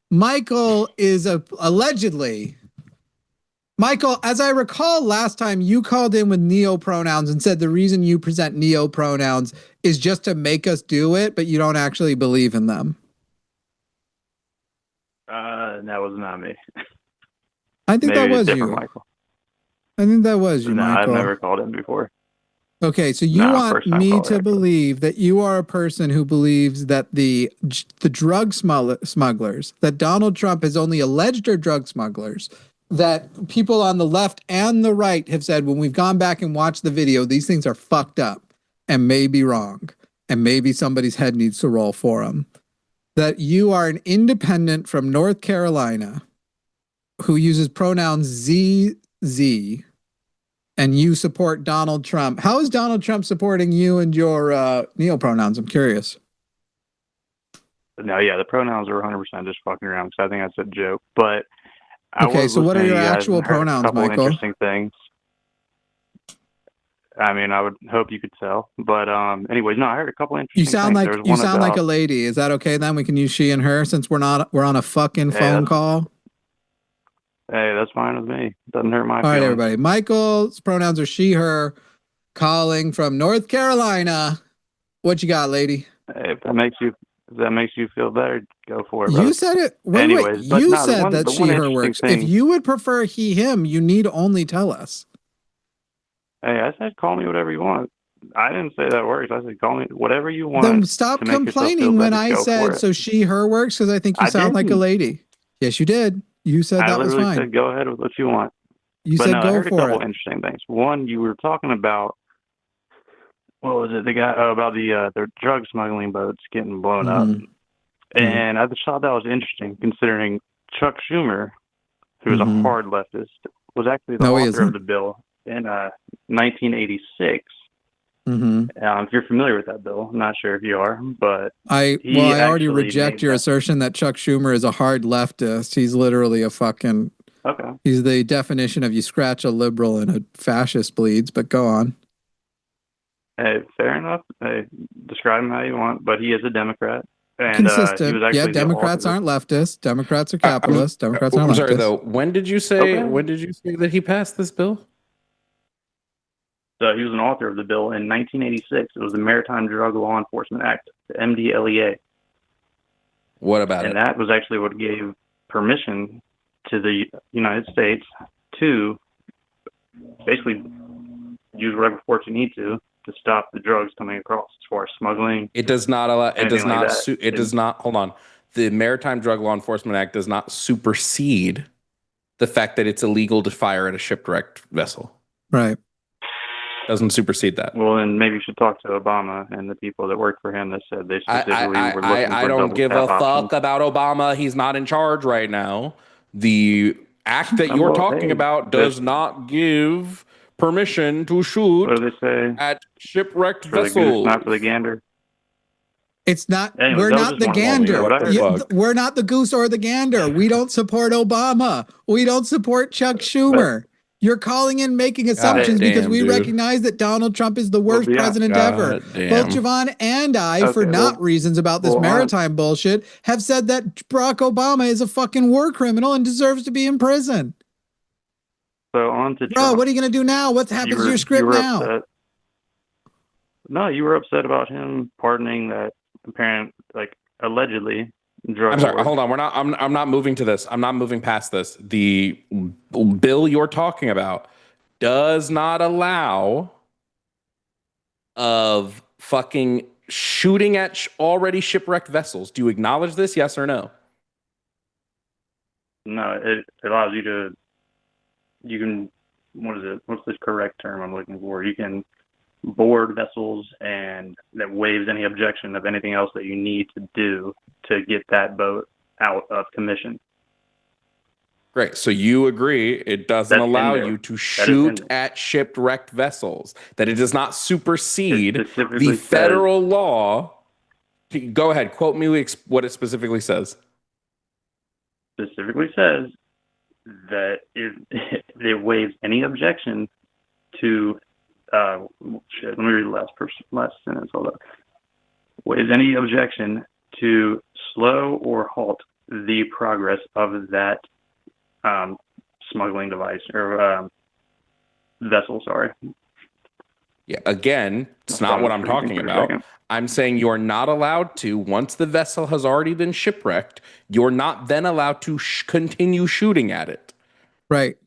[SPEAKER 1] Michael is allegedly. Michael, as I recall, last time you called in with neo pronouns and said the reason you present neo pronouns is just to make us do it, but you don't actually believe in them.
[SPEAKER 12] That was not me.
[SPEAKER 1] I think that was you.
[SPEAKER 12] Michael.
[SPEAKER 1] I think that was you,
[SPEAKER 12] No,
[SPEAKER 1] Michael.
[SPEAKER 12] I've never called in before.
[SPEAKER 1] Okay, so you want me to believe that you are a person who believes that the drug smugglers, that Donald Trump has only alleged are drug smugglers, that people on the left and the right have said when we've gone back and watched the video, these things are fucked up and may be wrong, and maybe somebody's head needs to roll for them. That you are an independent from North Carolina who uses pronouns ZZ, and you support Donald Trump. How is Donald Trump supporting you and your neo pronouns? I'm curious.
[SPEAKER 12] No, yeah, the pronouns are 100% just fucking around because I think that's a joke. But
[SPEAKER 1] okay, so what are your actual pronouns,
[SPEAKER 12] a couple
[SPEAKER 1] Michael?
[SPEAKER 12] Interesting things. I mean, I would hope you could tell, but anyways, no, I heard a couple interesting things.
[SPEAKER 1] You sound like a lady. Is that okay? Then we can use she and her since we're on a fucking phone call.
[SPEAKER 12] Hey, that's fine with me. Doesn't hurt my feelings.
[SPEAKER 1] All right, everybody. Michael's pronouns are she, her, calling from North Carolina. What you got, lady?
[SPEAKER 12] Hey, if that makes you feel better, go for it.
[SPEAKER 1] You
[SPEAKER 12] brother.
[SPEAKER 1] said it. Wait,
[SPEAKER 12] Anyways,
[SPEAKER 1] wait. You said that she, her works.
[SPEAKER 12] Thing,
[SPEAKER 1] if you would prefer he, him, you need only tell us.
[SPEAKER 12] Hey, I said call me whatever you want. I didn't say that works. I said call me whatever you want.
[SPEAKER 1] Then stop complaining when I said so she, her works because I think you sound like a lady. Yes, you did. You said that was fine.
[SPEAKER 12] I said go ahead with what you want.
[SPEAKER 1] You said go
[SPEAKER 12] I heard
[SPEAKER 1] for
[SPEAKER 12] a couple
[SPEAKER 1] it.
[SPEAKER 12] Interesting things. One, you were talking about what was it? The guy about the drug smuggling boats getting blown up, and I just thought that was interesting considering Chuck Schumer, who is a hard leftist, was actually the author of the bill in 1986. If you're familiar with that bill, I'm not sure if you are, but
[SPEAKER 1] I already reject your assertion that Chuck Schumer is a hard leftist. He's literally a fucking He's the definition of you scratch a liberal and a fascist bleeds. But go on.
[SPEAKER 12] Hey, fair enough. Hey, describe him how you want, but he is a Democrat. And,
[SPEAKER 1] consistent. Yeah, Democrats aren't leftists. Democrats are capitalists. Democrats aren't leftists.
[SPEAKER 4] I'm sorry though. When did you say that he passed this bill?
[SPEAKER 12] So he was an author of the bill in 1986. It was the Maritime Drug Law Enforcement Act, the MDLEA.
[SPEAKER 4] What about it?
[SPEAKER 12] And that was actually what gave permission to the United States to basically use whatever force you need to stop the drugs coming across as far as smuggling.
[SPEAKER 4] It does not allow. It does not.
[SPEAKER 12] Like
[SPEAKER 4] it does not. Hold on. The Maritime Drug Law Enforcement Act does not supersede the fact that it's illegal to fire at a shipwrecked vessel.
[SPEAKER 1] Right.
[SPEAKER 4] Doesn't supersede that.
[SPEAKER 12] Well, then maybe you should talk to Obama and the people that worked for him that said they specifically were looking for
[SPEAKER 4] I don't give a
[SPEAKER 12] options.
[SPEAKER 4] fuck about Obama. He's not in charge right now. The act that you're talking about does not give permission to shoot at shipwrecked vessels.
[SPEAKER 12] The goose, not for the gander.
[SPEAKER 1] It's not. Anyways, we're not the gander. We're not the goose or the gander. We don't support Obama. We don't support Chuck Schumer. You're calling in making assumptions because we recognize that Donald Trump is the worst president ever. Both Jovan and I, for reasons about this maritime bullshit, have said that Barack Obama is a fucking war criminal and deserves to be in prison.
[SPEAKER 12] So on to
[SPEAKER 1] Bro,
[SPEAKER 12] Trump.
[SPEAKER 1] what are you going to do now? What happens to your script now?
[SPEAKER 12] Upset. No, you were upset about him pardoning that apparent, allegedly drug.
[SPEAKER 4] I'm sorry. Hold on. I'm not moving to this. I'm not moving past this. The bill you're talking about does not allow of fucking shooting at already shipwrecked vessels. Do you acknowledge this? Yes or no?
[SPEAKER 12] No, it allows you to. You can. What is it? What's the correct term I'm looking for? You can board vessels and that waives any objection of anything else that you need to do to get that boat out of commission.
[SPEAKER 4] Great. So you agree it doesn't allow you to shoot at shipwrecked vessels, that it does not supersede the federal law. Go ahead. Quote me what it specifically says.
[SPEAKER 12] Specifically says that it waives any objection to let me read the last sentence. Hold up. Waives any objection to slow or halt the progress of that smuggling device or vessel. Sorry.
[SPEAKER 4] Yeah. Again, it's not what I'm talking about. I'm saying you're not allowed to, once the vessel has already been shipwrecked, you're not then allowed to continue shooting at it.
[SPEAKER 1] Right.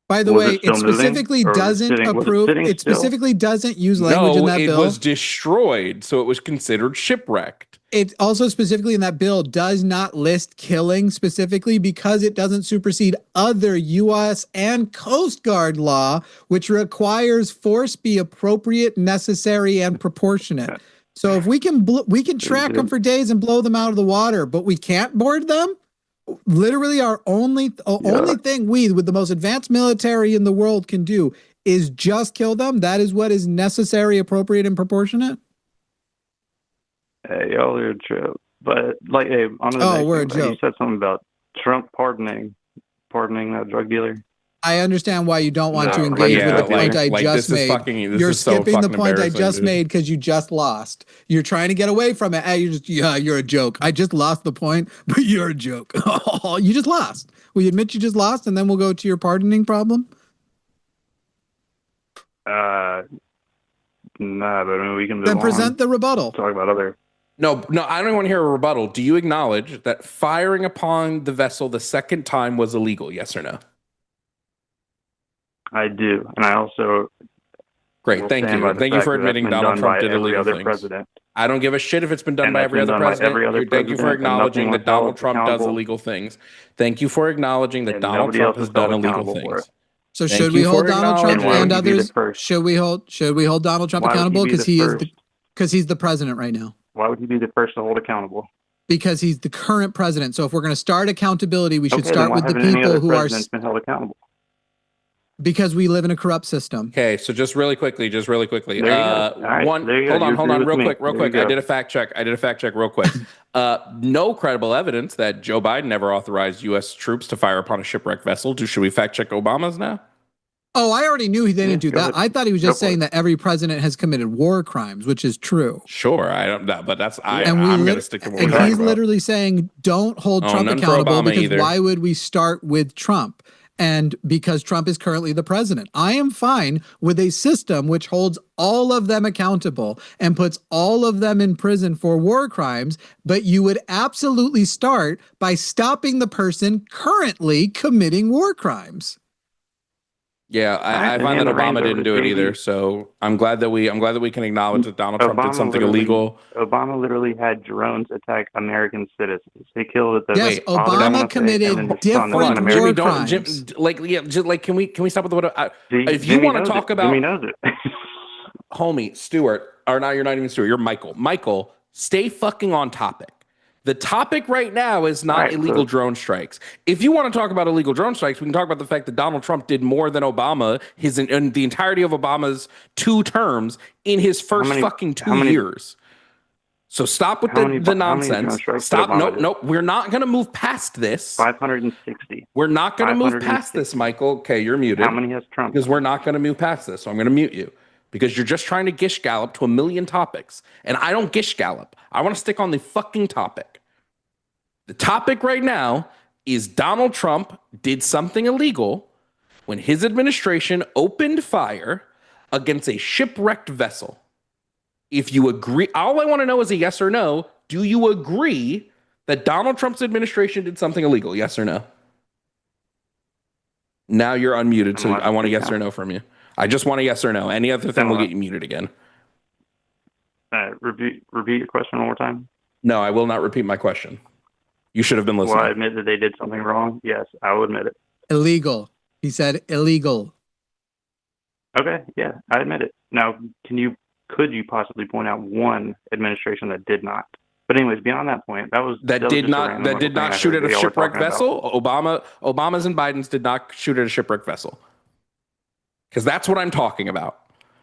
[SPEAKER 1] By the way, it specifically doesn't approve. It specifically doesn't use language in that bill.
[SPEAKER 4] No, it was destroyed, so it was considered shipwrecked.
[SPEAKER 1] It also specifically in that bill does not list killing specifically because it doesn't supersede other U.S. and Coast Guard law, which requires force be appropriate, necessary, and proportionate. So if we can track them for days and blow them out of the water, but we can't board them. Literally, our only thing we, with the most advanced military in the world, can do is just kill them. That is what is necessary, appropriate, and proportionate.
[SPEAKER 12] Hey, y'all are a joke. But like, hey, on the
[SPEAKER 1] we're a joke.
[SPEAKER 12] You said something about Trump pardoning that drug dealer.
[SPEAKER 1] I understand why you don't want to engage with the point I just made. You're skipping the point I just made because you just lost. You're trying to get away from it. You're a joke. I just lost the point, but you're a joke. You just lost. Will you admit you just lost, and then we'll go to your pardoning problem?
[SPEAKER 12] Nah, but I mean, we can move
[SPEAKER 1] then present the rebuttal.
[SPEAKER 12] Talk about other.
[SPEAKER 4] No, I don't want to hear a rebuttal. Do you acknowledge that firing upon the vessel the second time was illegal? Yes or no?
[SPEAKER 12] I do, and I also.
[SPEAKER 4] Great, thank you. Thank you for admitting Donald Trump did illegal things.
[SPEAKER 12] President.
[SPEAKER 4] I don't give a shit if it's been done by every other president. Thank you for acknowledging that Donald Trump does illegal things. Thank you for acknowleding that Donald Trump has done illegal things.
[SPEAKER 1] So should we hold Donald Trump and others? Should we hold Donald Trump accountable because he's the president right now?
[SPEAKER 12] Why would he be the first to hold accountable?
[SPEAKER 1] Because he's the current president. So if we're going to start accountability, we should start with the people who are
[SPEAKER 12] been held accountable.
[SPEAKER 1] Because we live in a corrupt system.
[SPEAKER 4] Okay, so just really quickly.
[SPEAKER 12] Hold
[SPEAKER 4] on, real quick. I did a fact check real quick. No credible evidence that Joe Biden ever authorized U.S. troops to fire upon a shipwrecked vessel. Should we fact check Obama's now?
[SPEAKER 1] Oh, I already knew he didn't do that. I thought he was just saying that every president has committed war crimes, which is true.
[SPEAKER 4] Sure, I'm going to stick to what we're talking about.
[SPEAKER 1] And he's literally saying, don't hold Trump accountable because why would we start with Trump? And because Trump is currently the president. I am fine with a system which holds all of them accountable and puts all of them in prison for war crimes, but you would absolutely start by stopping the person currently committing war crimes.
[SPEAKER 4] Yeah, I find that Obama didn't do it either. So I'm glad that we can acknowledge that Donald Trump did something illegal.
[SPEAKER 12] Obama literally had drones attack American citizens. They killed at the
[SPEAKER 1] yes. Obama committed different war crimes.
[SPEAKER 4] Can we stop with what? If you want to talk about,
[SPEAKER 12] Jimmy knows it.
[SPEAKER 4] Homie Stuart, or now you're not even Stuart. You're Michael. Michael, stay fucking on topic. The topic right now is not illegal drone strikes. If you want to talk about illegal drone strikes, we can talk about the fact that Donald Trump did more than Obama in the entirety of Obama's 2 terms in his first fucking 2 years. So stop with the nonsense. Stop. Nope. We're not going to move past this.
[SPEAKER 12] 560.
[SPEAKER 4] We're not going to move past this, Michael. Okay, you're muted.
[SPEAKER 12] How many has Trump?
[SPEAKER 4] Because we're not going to move past this. So I'm going to mute you. Because you're just trying to gish gallop to a million topics. And I don't gish gallop. I want to stick on the fucking topic. The topic right now is Donald Trump did something illegal when his administration opened fire against a shipwrecked vessel. If you agree, all I want to know is a yes or no. Do you agree that Donald Trump's administration did something illegal? Yes or no? Now you're unmuted, so I want a yes or no from you. I just want a yes or no. Any other thing will get you muted again.
[SPEAKER 12] Repeat your question one more time.
[SPEAKER 4] No, I will not repeat my question. You should have been listening.
[SPEAKER 12] Well, I admit that they did something wrong. Yes, I will admit it.
[SPEAKER 1] Illegal. He said illegal.
[SPEAKER 12] Okay, yeah, I admit it. Now, can you could you possibly point out one administration that did not? But anyways, beyond that point, that
[SPEAKER 4] did not shoot at a shipwrecked vessel. Obama's and Biden's did not shoot at a shipwrecked vessel. Because that's what I'm talking about.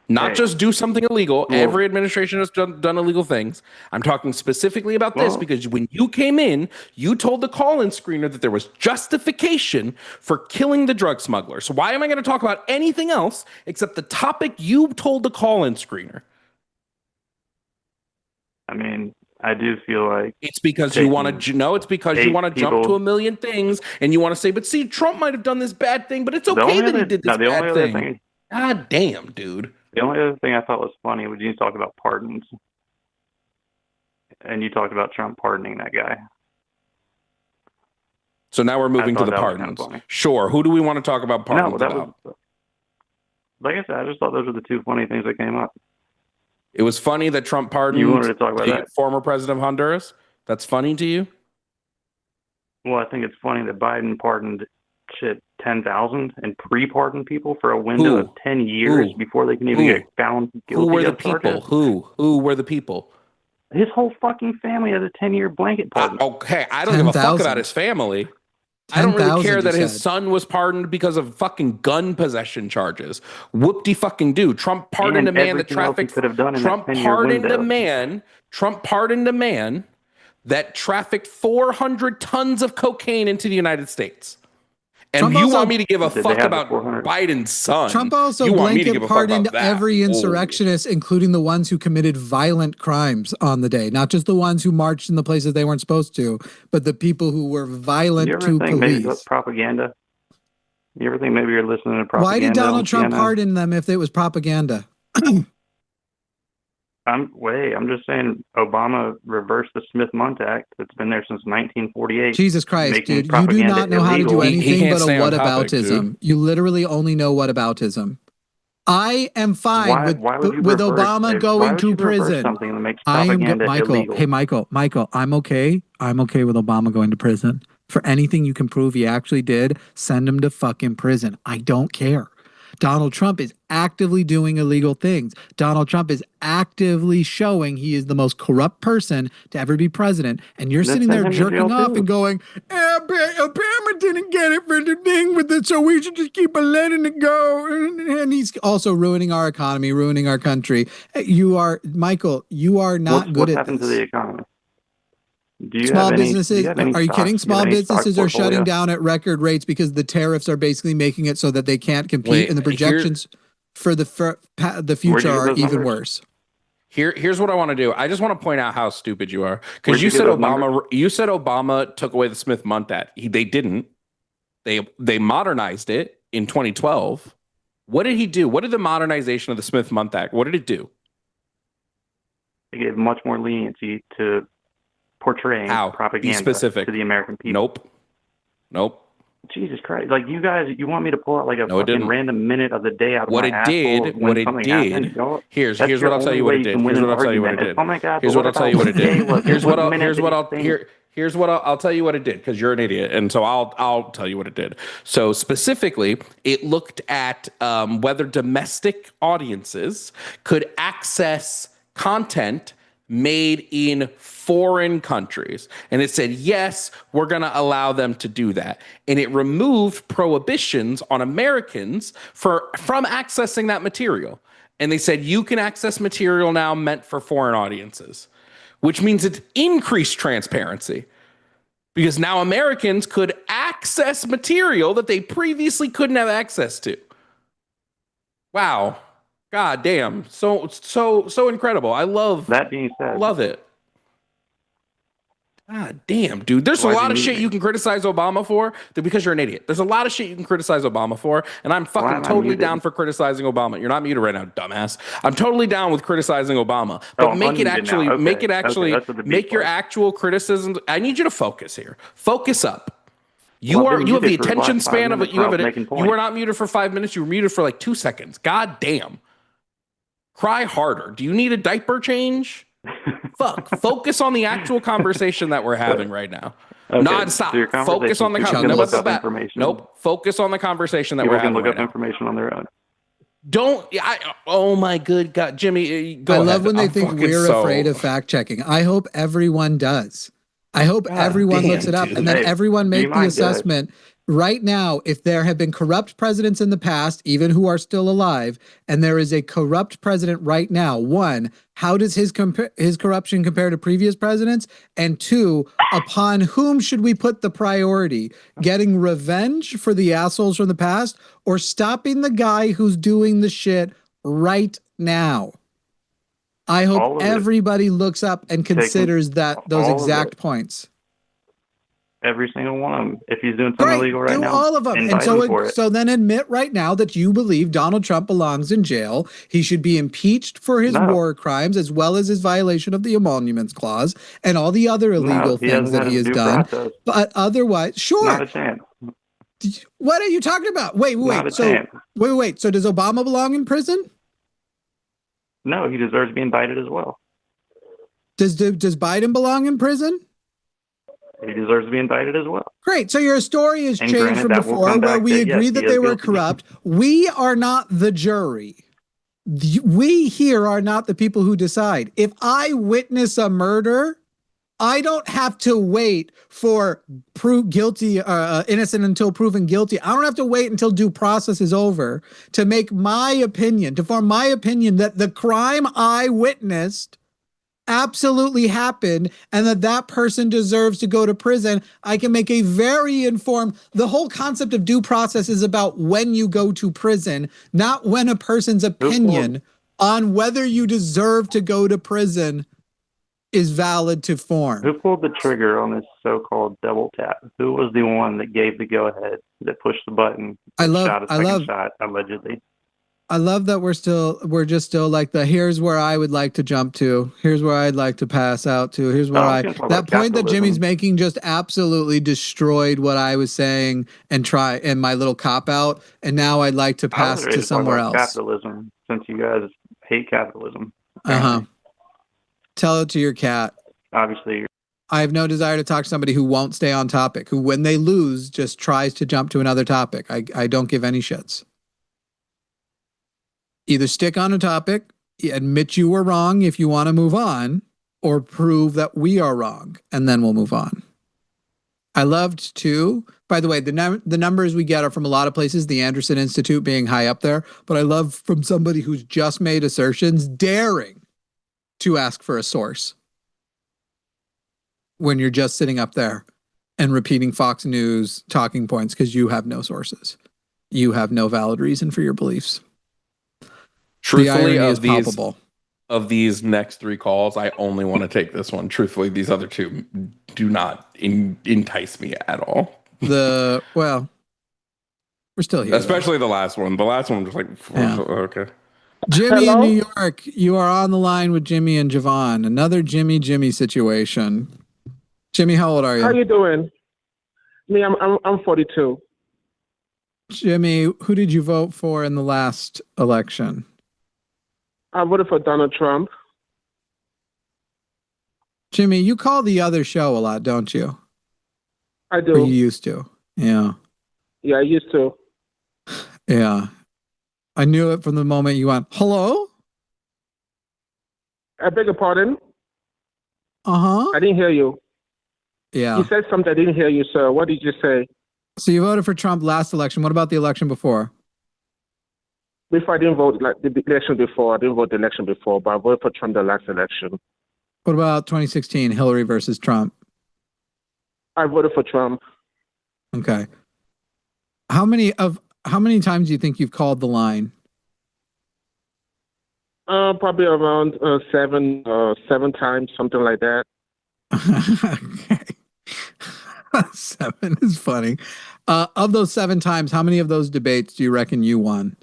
[SPEAKER 4] Not just do something illegal.
[SPEAKER 12] Well,
[SPEAKER 4] every administration has done illegal things. I'm talking specifically about this because when you came in, you told the call-in screener that there was justification for killing the drug smuggler. So why am I going to talk about anything else except the topic you told the call-in screener?
[SPEAKER 12] I mean, I do feel like
[SPEAKER 4] it's because you want to it's because you want to jump to a million things and you want to say, but see, Trump might have done this bad thing, but it's okay that he did this bad thing. God damn, dude.
[SPEAKER 12] The only other thing I thought was funny was you talked about pardons. And you talked about Trump pardoning that guy.
[SPEAKER 4] So now we're moving to the pardons. Sure. Who do we want to talk about pardons about?
[SPEAKER 12] Like I said, I just thought those were the two funny things that came up.
[SPEAKER 4] It was funny that Trump pardoned
[SPEAKER 12] you wanted to talk about that?
[SPEAKER 4] Former president of Honduras? That's funny to you?
[SPEAKER 12] Well, I think it's funny that Biden pardoned 10,000 and pre-pardoned people for a window of 10 years before they can even get found guilty.
[SPEAKER 4] Who were the people? Who were the people?
[SPEAKER 12] His whole fucking family has a 10-year blanket pardon.
[SPEAKER 4] Okay, I don't give a fuck about his family. I don't really care that his son was pardoned because of fucking gun possession charges. Whoop-de-fucking-do. Trump pardoned a man that trafficked. Trump pardoned a man that trafficked 400 tons of cocaine into the United States. And Trump you want me to give a fuck about Biden's son?
[SPEAKER 1] Trump also blanket pardoned every insurrectionist, including the ones who committed violent crimes on the day. Not just the ones who marched in the places they weren't supposed to, but the people who were violent to police.
[SPEAKER 12] Maybe that's propaganda? You ever think maybe you're listening to propaganda?
[SPEAKER 1] Why did Donald Trump pardon them if it was propaganda?
[SPEAKER 12] I'm just saying Obama reversed the Smith-Mundt Act that's been there since 1948.
[SPEAKER 1] Jesus Christ, dude. You do not know how to do anything but a whataboutism. You literally only know whataboutism. I am fine with Obama going to prison. Michael, I'm okay. I'm okay with Obama going to prison. For anything you can prove he actually did, send him to fucking prison. I don't care. Donald Trump is actively doing illegal things. Donald Trump is actively showing he is the most corrupt person to ever be president. And you're sitting there jerking off and going, Obama didn't get it for the thing with it, so we should just keep letting it go. And he's also ruining our economy, ruining our Michael, you are not good at this. What
[SPEAKER 12] happened to the economy?
[SPEAKER 1] Small businesses, are you kidding? Small businesses are shutting down at record rates because the tariffs are basically making it so that they can't compete, and the projections for the future are even worse.
[SPEAKER 4] Here's what I want to do. I just want to point out how stupid you are, because you said Obama took away the Smith-Mundt Act. They didn't. They modernized it in 2012. What did he do? What did the modernization of the Smith-Mundt Act? What did it do?
[SPEAKER 12] It gave much more leniency to portraying propaganda to the American people.
[SPEAKER 4] Nope.
[SPEAKER 12] Jesus Christ. Like, you guys, you want me to pull out like a fucking random minute of the day out of my asshole
[SPEAKER 4] what it did. Here's what I'll tell you what it did. Here's what I'll tell you what it did.
[SPEAKER 12] Oh my God.
[SPEAKER 4] Here's what I'll tell you what it did. Here's what I'll tell you what it did, because you're an idiot, and so I'll tell you what it did. So specifically, it looked at whether domestic audiences could access content made in foreign countries. And it said, yes, we're going to allow them to do that. And it removed prohibitions on Americans from accessing that material. And they said, you can access material now meant for foreign audiences, which means it's increased transparency, because now Americans could access material that they previously couldn't have access to. Wow. God damn. So incredible. I love
[SPEAKER 12] that being said.
[SPEAKER 4] Love it. God damn, dude. There's a lot of shit you can criticize Obama for because you're an idiot. There's a lot of shit you can criticize Obama for, and I'm fucking totally down for criticizing Obama. You're not muted right now, dumbass. I'm totally down with criticizing Obama, but make your actual criticisms. I need you to focus here. Focus up. You have the attention span of it. You were not muted for 5 minutes. You were muted for like 2 seconds. God damn. Cry harder. Do you need a diaper change? Fuck. Focus on the actual conversation that we're having right now.
[SPEAKER 12] Okay,
[SPEAKER 4] Non-stop. Focus on the conversation. Nope. Focus on the conversation that we're having.
[SPEAKER 12] Look
[SPEAKER 4] right
[SPEAKER 12] up
[SPEAKER 4] now.
[SPEAKER 12] information on their own.
[SPEAKER 4] Oh my good God, Jimmy, go ahead.
[SPEAKER 1] I love when they think we're afraid of fact checking. I hope everyone does. I hope everyone looks it up, and then everyone make the assessment. Right now, if there have been corrupt presidents in the past, even who are still alive, and there is a corrupt president right now, one, how does his corruption compare to previous presidents? And two, upon whom should we put the priority? Getting revenge for the assholes from the past, or stopping the guy who's doing the shit right now? I hope everybody looks up and considers those exact points.
[SPEAKER 12] Every single one of them. If he's doing something illegal right now,
[SPEAKER 1] all of them. And so then admit right now that you believe Donald Trump belongs in jail. He should be impeached for his war crimes as well as his violation of the Emoluments Clause and all the other illegal things that he has done. But otherwise, sure.
[SPEAKER 12] Not a chance.
[SPEAKER 1] What are you talking about? Wait. So does Obama belong in prison?
[SPEAKER 12] No, he deserves to be indicted as well.
[SPEAKER 1] Does Biden belong in prison?
[SPEAKER 12] He deserves to be indicted as well.
[SPEAKER 1] Great. So your story has changed from before, where we agreed that they were corrupt. We are not the jury. We here are not the people who decide. If I witness a murder, I don't have to wait for innocent until proven guilty. I don't have to wait until due process is over to make my opinion, to form my opinion that the crime I witnessed absolutely happened and that person deserves to go to prison. I can make a very informed, the whole concept of due process is about when you go to prison, not when a person's opinion on whether you deserve to go to prison is valid to form.
[SPEAKER 12] Who pulled the trigger on this so-called double tap? Who was the one that gave the go-ahead, that pushed the button, shot a second shot, allegedly?
[SPEAKER 1] I love that we're just still like here's where I would like to jump to. Here's where I'd like to pass out to. Here's where that point that Jimmy's making just absolutely destroyed what I was saying and my little cop out. And now I'd like to pass to somewhere else.
[SPEAKER 12] Capitalism, since you guys hate capitalism.
[SPEAKER 1] Tell it to your cat.
[SPEAKER 12] Obviously.
[SPEAKER 1] I have no desire to talk to somebody who won't stay on topic, who when they lose just tries to jump to another topic. I don't give any shits. Either stick on a topic, admit you were wrong if you want to move on, or prove that we are wrong, and then we'll move on. I loved too, by the way, the numbers we get are from a lot of places, the Anderson Institute being high up there, but I love from somebody who's just made assertions daring to ask for a source when you're just sitting up there and repeating Fox News talking points because you have no sources. You have no valid reason for your beliefs.
[SPEAKER 4] Truthfully, of these next three calls, I only want to take this one. Truthfully, these other two do not entice me at all.
[SPEAKER 1] We're still here.
[SPEAKER 4] Especially the last one. The last one was like, okay.
[SPEAKER 1] Jimmy in New York, you are on the line with Jimmy and Jovan. Another Jimmy situation. Jimmy, how old are you?
[SPEAKER 13] How you doing? Me, I'm 42.
[SPEAKER 1] Jimmy, who did you vote for in the last election?
[SPEAKER 13] I voted for Donald Trump.
[SPEAKER 1] Jimmy, you call the other show a lot, don't you?
[SPEAKER 13] I do.
[SPEAKER 1] Or you used to. Yeah.
[SPEAKER 13] Yeah, I used to.
[SPEAKER 1] Yeah. I knew it from the moment you went, hello?
[SPEAKER 13] I beg your pardon?
[SPEAKER 1] Uh-huh.
[SPEAKER 13] I didn't hear you.
[SPEAKER 1] Yeah.
[SPEAKER 13] You said something. I didn't hear you, sir. What did you say?
[SPEAKER 1] So you voted for Trump last election. What about the election before?
[SPEAKER 13] Before I didn't vote the election before. I didn't vote the election before, but I voted for Trump the last election.
[SPEAKER 1] What about 2016, Hillary versus Trump?
[SPEAKER 13] I voted for Trump.
[SPEAKER 1] Okay. How many times do you think you've called the line?
[SPEAKER 13] Probably around seven times, something like that.
[SPEAKER 1] Okay. 7 is funny. Of those 7 times, how many of those debates do you reckon you won?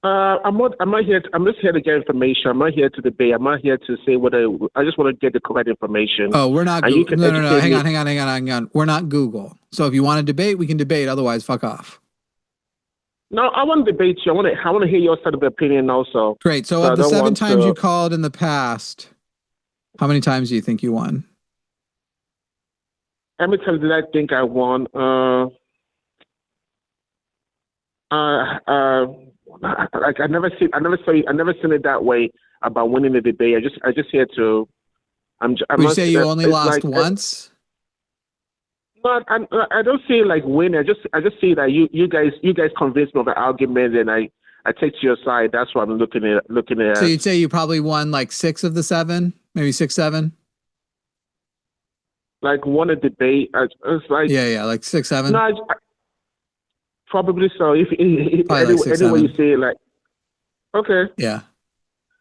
[SPEAKER 13] I'm not here. I'm just here to get information. I'm not here to debate. I'm not here to say what I just want to get the correct information.
[SPEAKER 1] Oh, we're not Google. No. Hang on. We're not Google. So if you want to debate, we can debate. Otherwise, fuck off.
[SPEAKER 13] No, I want to debate you. I want to hear your side of the opinion also.
[SPEAKER 1] Great. So of the 7 times you called in the past, how many times do you think you won?
[SPEAKER 13] How many times did I think I won? like I never seen it that way about winning the debate. I just here to.
[SPEAKER 1] You say you only lost once?
[SPEAKER 13] But I don't see it like winning. I just see that you guys convinced me of an argument, and I take to your side. That's what I'm looking at.
[SPEAKER 1] So you'd say you probably won like 6 of the 7, maybe 6, 7.
[SPEAKER 13] Like won a debate. It's like
[SPEAKER 1] like 6, 7.
[SPEAKER 13] No, probably so. If
[SPEAKER 1] Probably like 6,
[SPEAKER 13] anyway
[SPEAKER 1] 7.
[SPEAKER 13] you say it, like okay.
[SPEAKER 1] Yeah.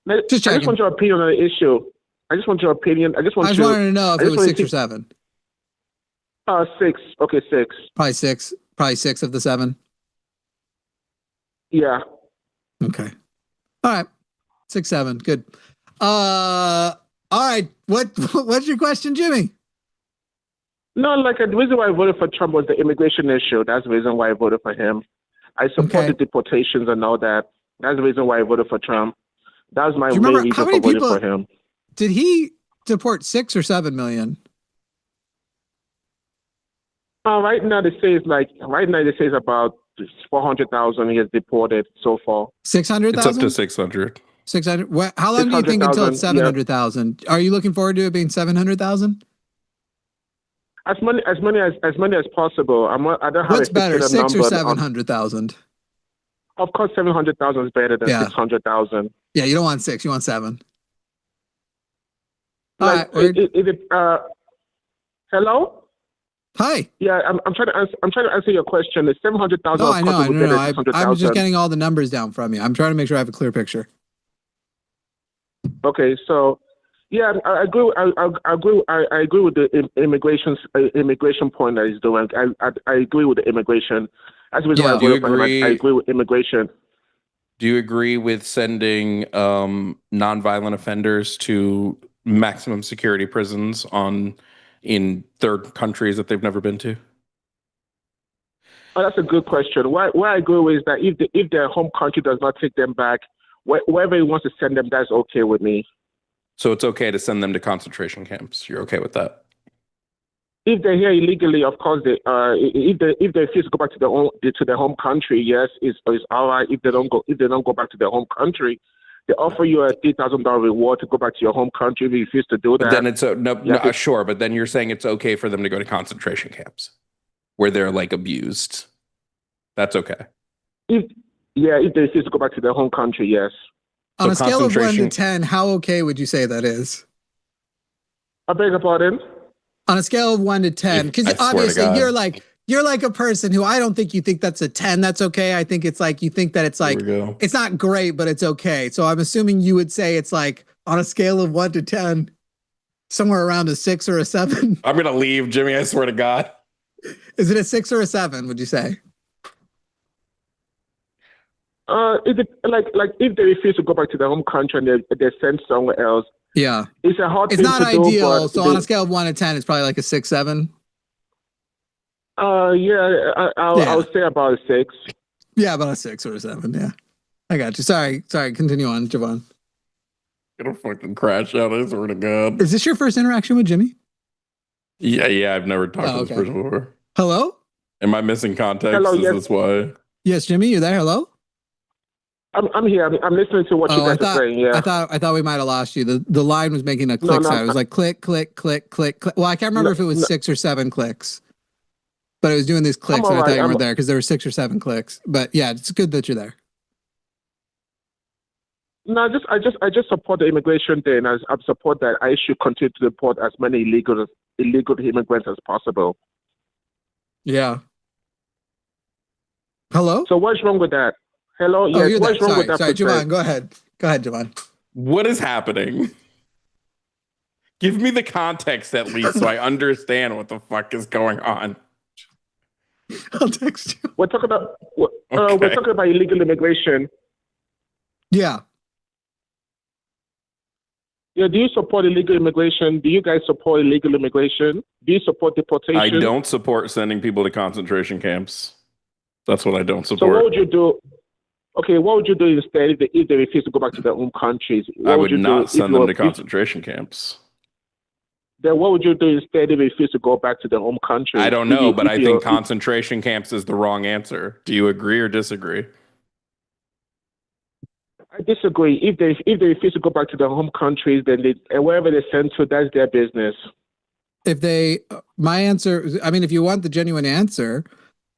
[SPEAKER 13] I just want your opinion on the issue. I just want your opinion. I just wanted
[SPEAKER 1] to know if it was 6 or 7.
[SPEAKER 13] 6. Okay, 6.
[SPEAKER 1] Probably 6. Probably 6 of the 7.
[SPEAKER 13] Yeah.
[SPEAKER 1] Okay. All right. 6, 7. Good. All right. What's your question, Jimmy?
[SPEAKER 13] No, like the reason why I voted for Trump was the immigration issue. That's the reason why I voted for him. I support the deportations and all that. That's the reason why I voted for Trump. That was my main reason for voting for him.
[SPEAKER 1] Did he deport 6 or 7 million?
[SPEAKER 13] Right now they say about 400,000 he has deported so far.
[SPEAKER 1] 600,000?
[SPEAKER 4] It's up to 600.
[SPEAKER 1] 600. How long do you think until it's 700,000? Are you looking forward to it being 700,000?
[SPEAKER 13] As many as possible. I don't have
[SPEAKER 1] What's better, 6 or 700,000?
[SPEAKER 13] Of course, 700,000 is better than 600,000.
[SPEAKER 1] Yeah, you don't want 6. You want 7.
[SPEAKER 13] Like, hello.
[SPEAKER 1] Hi.
[SPEAKER 13] Yeah, I'm trying to answer your question. The 700,000.
[SPEAKER 1] No, I know. I'm just getting all the numbers down from you. I'm trying to make sure I have a clear picture.
[SPEAKER 13] Okay, so yeah, I agree. I agree with the immigration point that he's doing. I agree with the immigration. That's the reason why I voted for him. I agree with immigration.
[SPEAKER 4] Do you agree with sending nonviolent offenders to maximum security prisons in third countries that they've never been to?
[SPEAKER 13] Oh, that's a good question. What I agree with is that if their home country does not take them back, wherever he wants to send them, that's okay with me.
[SPEAKER 4] So it's okay to send them to concentration camps. You're okay with that?
[SPEAKER 13] If they're here illegally, of course, if they refuse to go back to their home country, yes, it's all right. If they don't go back to their home country, they offer you a $3,000 reward to go back to your home country. If you refuse to do that,
[SPEAKER 4] but then it's sure. But then you're saying it's okay for them to go to concentration camps where they're like abused. That's okay.
[SPEAKER 13] If they refuse to go back to their home country, yes.
[SPEAKER 1] On a scale of 1 to 10, how okay would you say that is?
[SPEAKER 13] I beg your pardon?
[SPEAKER 1] On a scale of 1 to 10, because obviously you're like a person who I don't think you think that's a 10. That's okay. I think it's like you think that it's like it's not great, but it's okay. So I'm assuming you would say it's like on a scale of 1 to 10, somewhere around a 6 or a 7.
[SPEAKER 4] I'm gonna leave, Jimmy. I swear to God.
[SPEAKER 1] Is it a 6 or a 7? Would you say?
[SPEAKER 13] Like if they refuse to go back to their home country and they're sent somewhere else.
[SPEAKER 1] Yeah,
[SPEAKER 13] it's a hard. It's
[SPEAKER 1] not ideal.
[SPEAKER 13] Do,
[SPEAKER 1] so on a scale of 1 to 10, it's probably like a 6, 7.
[SPEAKER 13] I'll say about a 6.
[SPEAKER 1] Yeah, about a 6 or a 7. Yeah, I got you. Sorry. Continue on, Jovan.
[SPEAKER 4] Gonna fucking crash out. I swear to God.
[SPEAKER 1] Is this your first interaction with Jimmy?
[SPEAKER 4] Yeah. I've never talked to this person before.
[SPEAKER 1] Hello.
[SPEAKER 4] Am I missing context?
[SPEAKER 13] Hello,
[SPEAKER 4] Is this why?
[SPEAKER 1] Yes, Jimmy, you there? Hello.
[SPEAKER 13] I'm here. I'm listening to what you guys are saying. Yeah.
[SPEAKER 1] I thought we might have lost you. The line was making a click sound. It was like click, click, click, click, click. Well, I can't remember if it was 6 or 7 clicks, but it was doing these clicks, and I thought you were there because there were 6 or 7 clicks. But yeah, it's good that you're there.
[SPEAKER 13] No, I just support the immigration thing. I support that I should continue to deport as many illegal immigrants as possible.
[SPEAKER 1] Yeah. Hello.
[SPEAKER 13] So what's wrong with that? Hello.
[SPEAKER 1] Yes.
[SPEAKER 13] What's wrong with that?
[SPEAKER 1] Sorry, Jovan. Go ahead, Jovan.
[SPEAKER 4] What is happening? Give me the context at least, so I understand what the fuck is going on.
[SPEAKER 1] I'll text you.
[SPEAKER 13] We're talking about illegal immigration.
[SPEAKER 1] Yeah.
[SPEAKER 13] Yeah. Do you support illegal immigration? Do you guys support illegal immigration? Do you support deportation?
[SPEAKER 4] I don't support sending people to concentration camps. That's what I don't support.
[SPEAKER 13] So what would you do? Okay, what would you do instead if they refuse to go back to their own countries?
[SPEAKER 4] I would not send them to concentration camps.
[SPEAKER 13] then what would you do instead if they refuse to go back to their home country?
[SPEAKER 4] I don't know, but I think concentration camps is the wrong answer. Do you agree or disagree?
[SPEAKER 13] I disagree. If they refuse to go back to their home countries, then wherever they're sent to, that's their business.
[SPEAKER 1] My answer, I mean, if you want the genuine answer,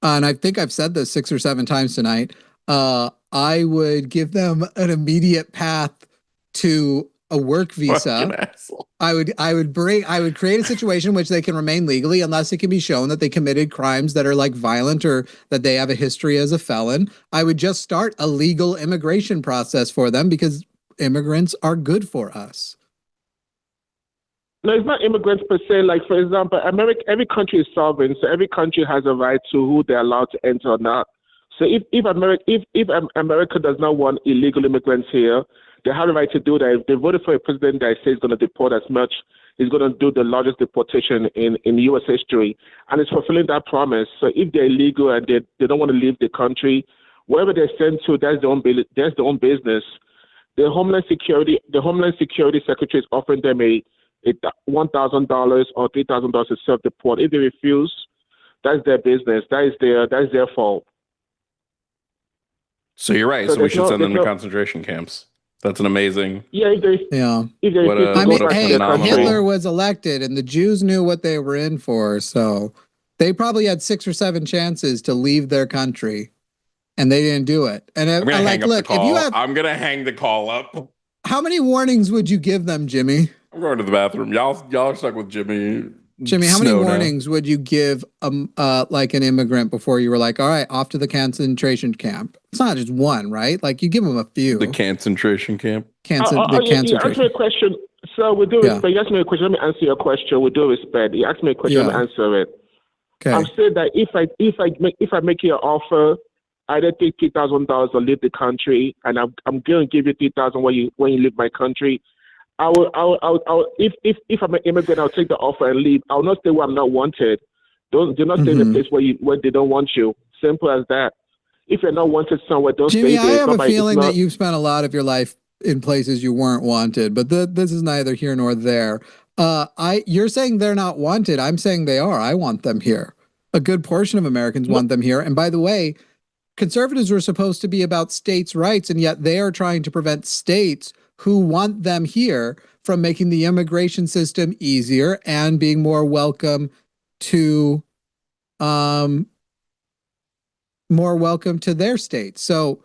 [SPEAKER 1] and I think I've said this 6 or 7 times tonight, I would give them an immediate path to a work visa. I would create a situation in which they can remain legally unless it can be shown that they committed crimes that are like violent or that they have a history as a felon. I would just start a legal immigration process for them because immigrants are good for us.
[SPEAKER 13] No, it's not immigrants per se. Like, for example, every country is sovereign, so every country has a right to who they're allowed to enter or not. So if America does not want illegal immigrants here, they have the right to do that. If they voted for a president that says he's going to deport as much, he's going to do the largest deportation in U.S. history, and it's fulfilling that promise. So if they're illegal and they don't want to leave the country, wherever they're sent to, that's their own business. The Homeland Security Secretary is offering them a $1,000 or $3,000 to self-deport. If they refuse, that's their business. That is their fault.
[SPEAKER 4] So you're right. So we should send them to concentration camps. That's an amazing.
[SPEAKER 13] Yeah.
[SPEAKER 1] Hitler was elected, and the Jews knew what they were in for. So they probably had 6 or 7 chances to leave their country, and they didn't do it. And
[SPEAKER 4] I'm gonna hang up the call. I'm gonna hang the call up.
[SPEAKER 1] How many warnings would you give them, Jimmy?
[SPEAKER 4] I'm going to the bathroom. Y'all are stuck with Jimmy.
[SPEAKER 1] Jimmy, how many warnings would you give like an immigrant before you were like, all right, off to the concentration camp? It's not just one, right? Like you give them a few.
[SPEAKER 4] The concentration camp.
[SPEAKER 13] You asked me a question. So we do respect. You asked me a question. Let me answer your question. We do respect. You asked me a question. Let me answer it.
[SPEAKER 1] Okay.
[SPEAKER 13] I'm saying that if I make you an offer, either take $3,000 or leave the country, and I'm going to give you $3,000 when you leave my country. If I'm an immigrant, I'll take the offer and leave. I'll not stay where I'm not wanted. Do not stay in a place where they don't want you. Simple as that. If you're not wanted somewhere, don't
[SPEAKER 1] Jimmy,
[SPEAKER 13] stay there.
[SPEAKER 1] I have a feeling that you've spent a lot of your life in places you weren't wanted, but this is neither here nor there. You're saying they're not wanted. I'm saying they are. I want them here. A good portion of Americans want them here. And by the way, conservatives were supposed to be about states' rights, and yet they are trying to prevent states who want them here from making the immigration system easier and being more welcome to their states. So,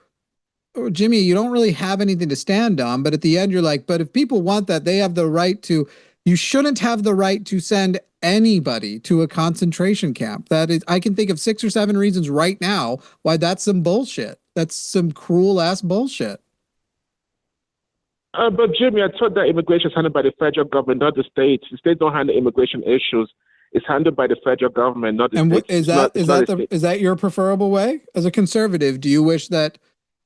[SPEAKER 1] Jimmy, you don't really have anything to stand on, but at the end you're like, but if people want that, they have the right to. You shouldn't have the right to send anybody to a concentration camp. That is, I can think of 6 or 7 reasons right now why that's some bullshit. That's some cruel ass bullshit.
[SPEAKER 13] But Jimmy, I thought that immigration is handled by the federal government, not the states. The states don't handle immigration issues. It's handled by the federal government, not the states.
[SPEAKER 1] And is that your preferable way? As a conservative, do you wish that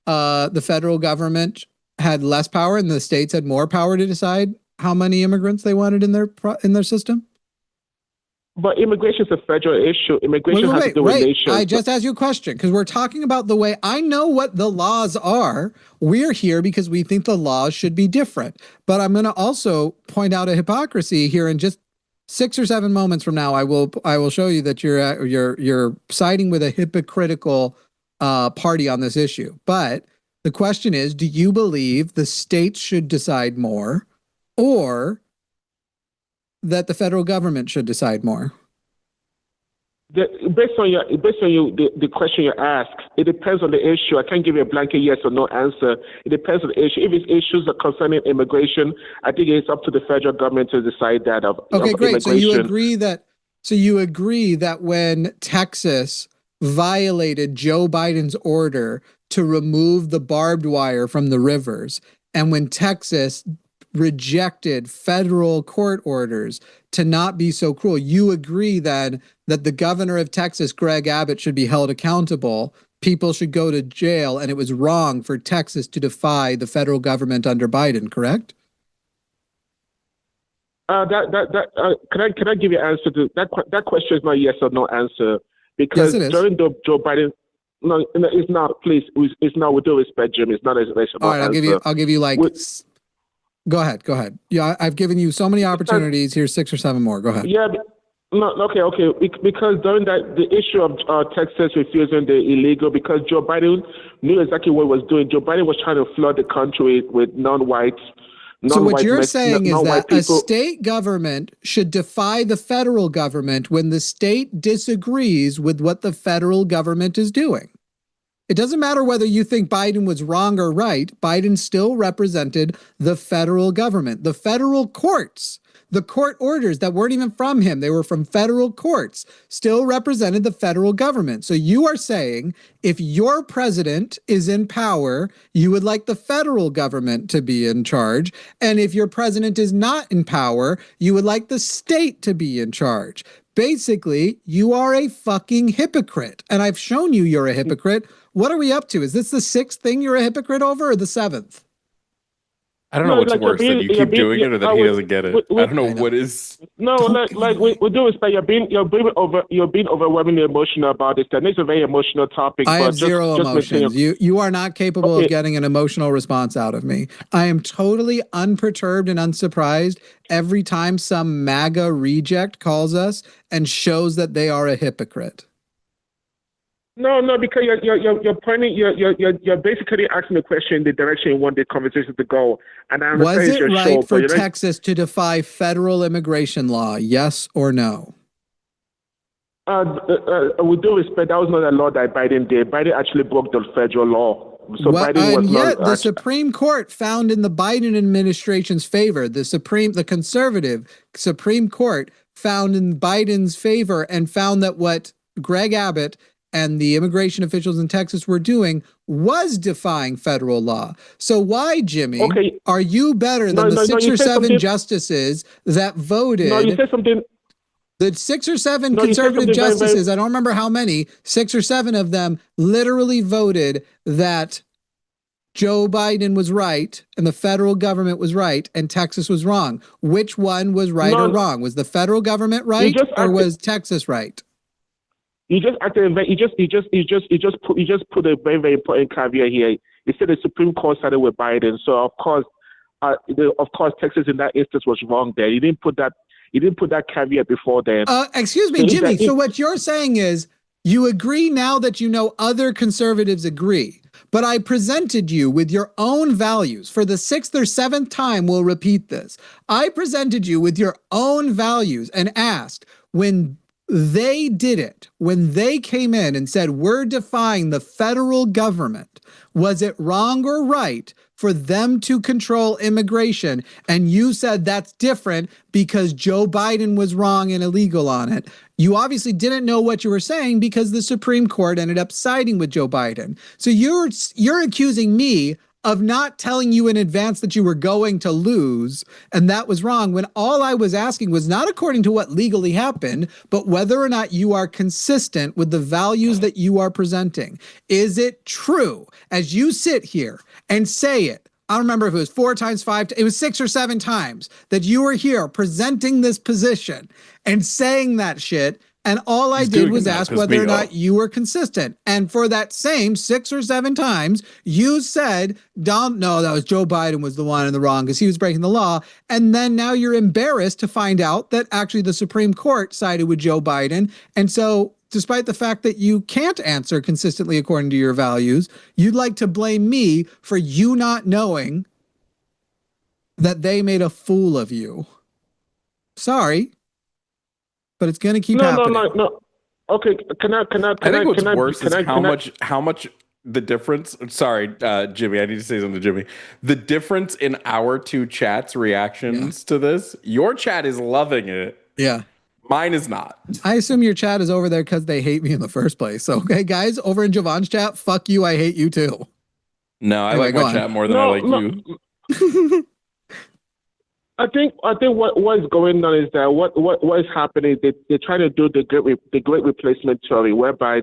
[SPEAKER 1] the federal government had less power and the states had more power to decide how many immigrants they wanted in their system?
[SPEAKER 13] But immigration is a federal issue. Immigration has to do with nations.
[SPEAKER 1] I just asked you a question because we're talking about the way I know what the laws are. We're here because we think the laws should be different. But I'm going to also point out a hypocrisy here in just 6 or 7 moments from now. I will show you that you're siding with a hypocritical party on this issue. But the question is, do you believe the states should decide more, or that the federal government should decide more?
[SPEAKER 13] Based on the question you ask, it depends on the issue. I can't give you a blanket yes or no answer. It depends on the issue. If it's issues concerning immigration, I think it's up to the federal government to decide that.
[SPEAKER 1] Okay, great. So you agree that when Texas violated Joe Biden's order to remove the barbed wire from the rivers, and when Texas rejected federal court orders to not be so cruel, you agree then that the governor of Texas, Greg Abbott, should be held accountable, people should go to jail, and it was wrong for Texas to defy the federal government under Biden, correct?
[SPEAKER 13] Can I give you an answer to that question? Is not yes or no answer, because
[SPEAKER 1] yes,
[SPEAKER 13] during the Joe Biden. No, it's not. Please, it's not. With due respect, Jim, it's not a yes or no answer.
[SPEAKER 1] All right, I'll give you like Go ahead. Go ahead. Yeah, I've given you so many opportunities. Here's 6 or 7 more. Go ahead.
[SPEAKER 13] Yeah. No, okay. Because during the issue of Texas refusing the illegal, because Joe Biden knew exactly what he was doing. Joe Biden was trying to flood the country with non-whites.
[SPEAKER 1] So what you're saying is that a state government should defy the federal government when the state disagrees with what the federal government is doing. It doesn't matter whether you think Biden was wrong or right. Biden still represented the federal government, the federal courts. The court orders that weren't even from him, they were from federal courts, still represented the federal government. So you are saying if your president is in power, you would like the federal government to be in charge. And if your president is not in power, you would like the state to be in charge. Basically, you are a fucking hypocrite. And I've shown you you're a hypocrite. What are we up to? Is this the 6th thing you're a hypocrite over or the 7th?
[SPEAKER 4] I don't know what's worse, that you keep doing it or that he doesn't get it. I don't know what is.
[SPEAKER 13] No, with due respect, you're being overwhelmingly emotional about this. And it's a very emotional topic.
[SPEAKER 1] I have zero emotions. You are not capable of getting an emotional response out of me. I am totally unperturbed and unsurprised every time some MAGA reject calls us and shows that they are a hypocrite.
[SPEAKER 13] No, because you're pointing, you're basically asking the question in the direction you want the conversation to go. And I understand
[SPEAKER 1] was
[SPEAKER 13] it's
[SPEAKER 1] it
[SPEAKER 13] your
[SPEAKER 1] right
[SPEAKER 13] show,
[SPEAKER 1] for Texas to defy federal immigration law? Yes or no?
[SPEAKER 13] With due respect, that was not a law that Biden did. Biden actually broke the federal law. So Biden was
[SPEAKER 1] yet the Supreme Court found in the Biden administration's favor. The conservative Supreme Court found in Biden's favor and found that what Greg Abbott and the immigration officials in Texas were doing was defying federal law. So why, Jimmy, are you better than the 6 or 7 justices that voted?
[SPEAKER 13] No, you said something.
[SPEAKER 1] The 6 or 7 conservative justices, I don't remember how many, 6 or 7 of them literally voted that Joe Biden was right and the federal government was right and Texas was wrong. Which one was right or wrong? Was the federal government right or was Texas right?
[SPEAKER 13] You just put a very, very important caveat here. You said the Supreme Court sided with Biden, so of course, Texas in that instance was wrong there. You didn't put that caveat before then.
[SPEAKER 1] Excuse me, Jimmy. So what you're saying is you agree now that you know other conservatives agree, but I presented you with your own values for the 6th or 7th time. We'll repeat this. I presented you with your own values and asked when they did it, when they came in and said, we're defying the federal government, was it wrong or right for them to control immigration? And you said that's different because Joe Biden was wrong and illegal on it. You obviously didn't know what you were saying because the Supreme Court ended up siding with Joe Biden. So you're accusing me of not telling you in advance that you were going to lose, and that was wrong, when all I was asking was not according to what legally happened, but whether or not you are consistent with the values that you are presenting. Is it true, as you sit here and say it, I don't remember if it was 4 times, 5, it was 6 or 7 times that you were here presenting this position and saying that shit, and all I did was ask whether or not you were consistent. And for that same 6 or 7 times, you said, no, that was Joe Biden was the one in the wrong because he was breaking the law. And then now you're embarrassed to find out that actually the Supreme Court sided with Joe Biden. And so despite the fact that you can't answer consistently according to your values, you'd like to blame me for you not knowing that they made a fool of you. Sorry. But it's going to keep happening.
[SPEAKER 13] No. Okay, I think
[SPEAKER 4] what's worse is how much the difference. Sorry, Jimmy, I need to say something to Jimmy. The difference in our 2 chats' reactions to this. Your chat is loving it.
[SPEAKER 1] Yeah.
[SPEAKER 4] Mine is not.
[SPEAKER 1] I assume your chat is over there because they hate me in the first place. So, okay, guys, over in Jovan's chat, fuck you, I hate you too.
[SPEAKER 4] No, I like my chat more than I like you.
[SPEAKER 13] I think what is going on is that what is happening. They're trying to do the great replacement theory, whereby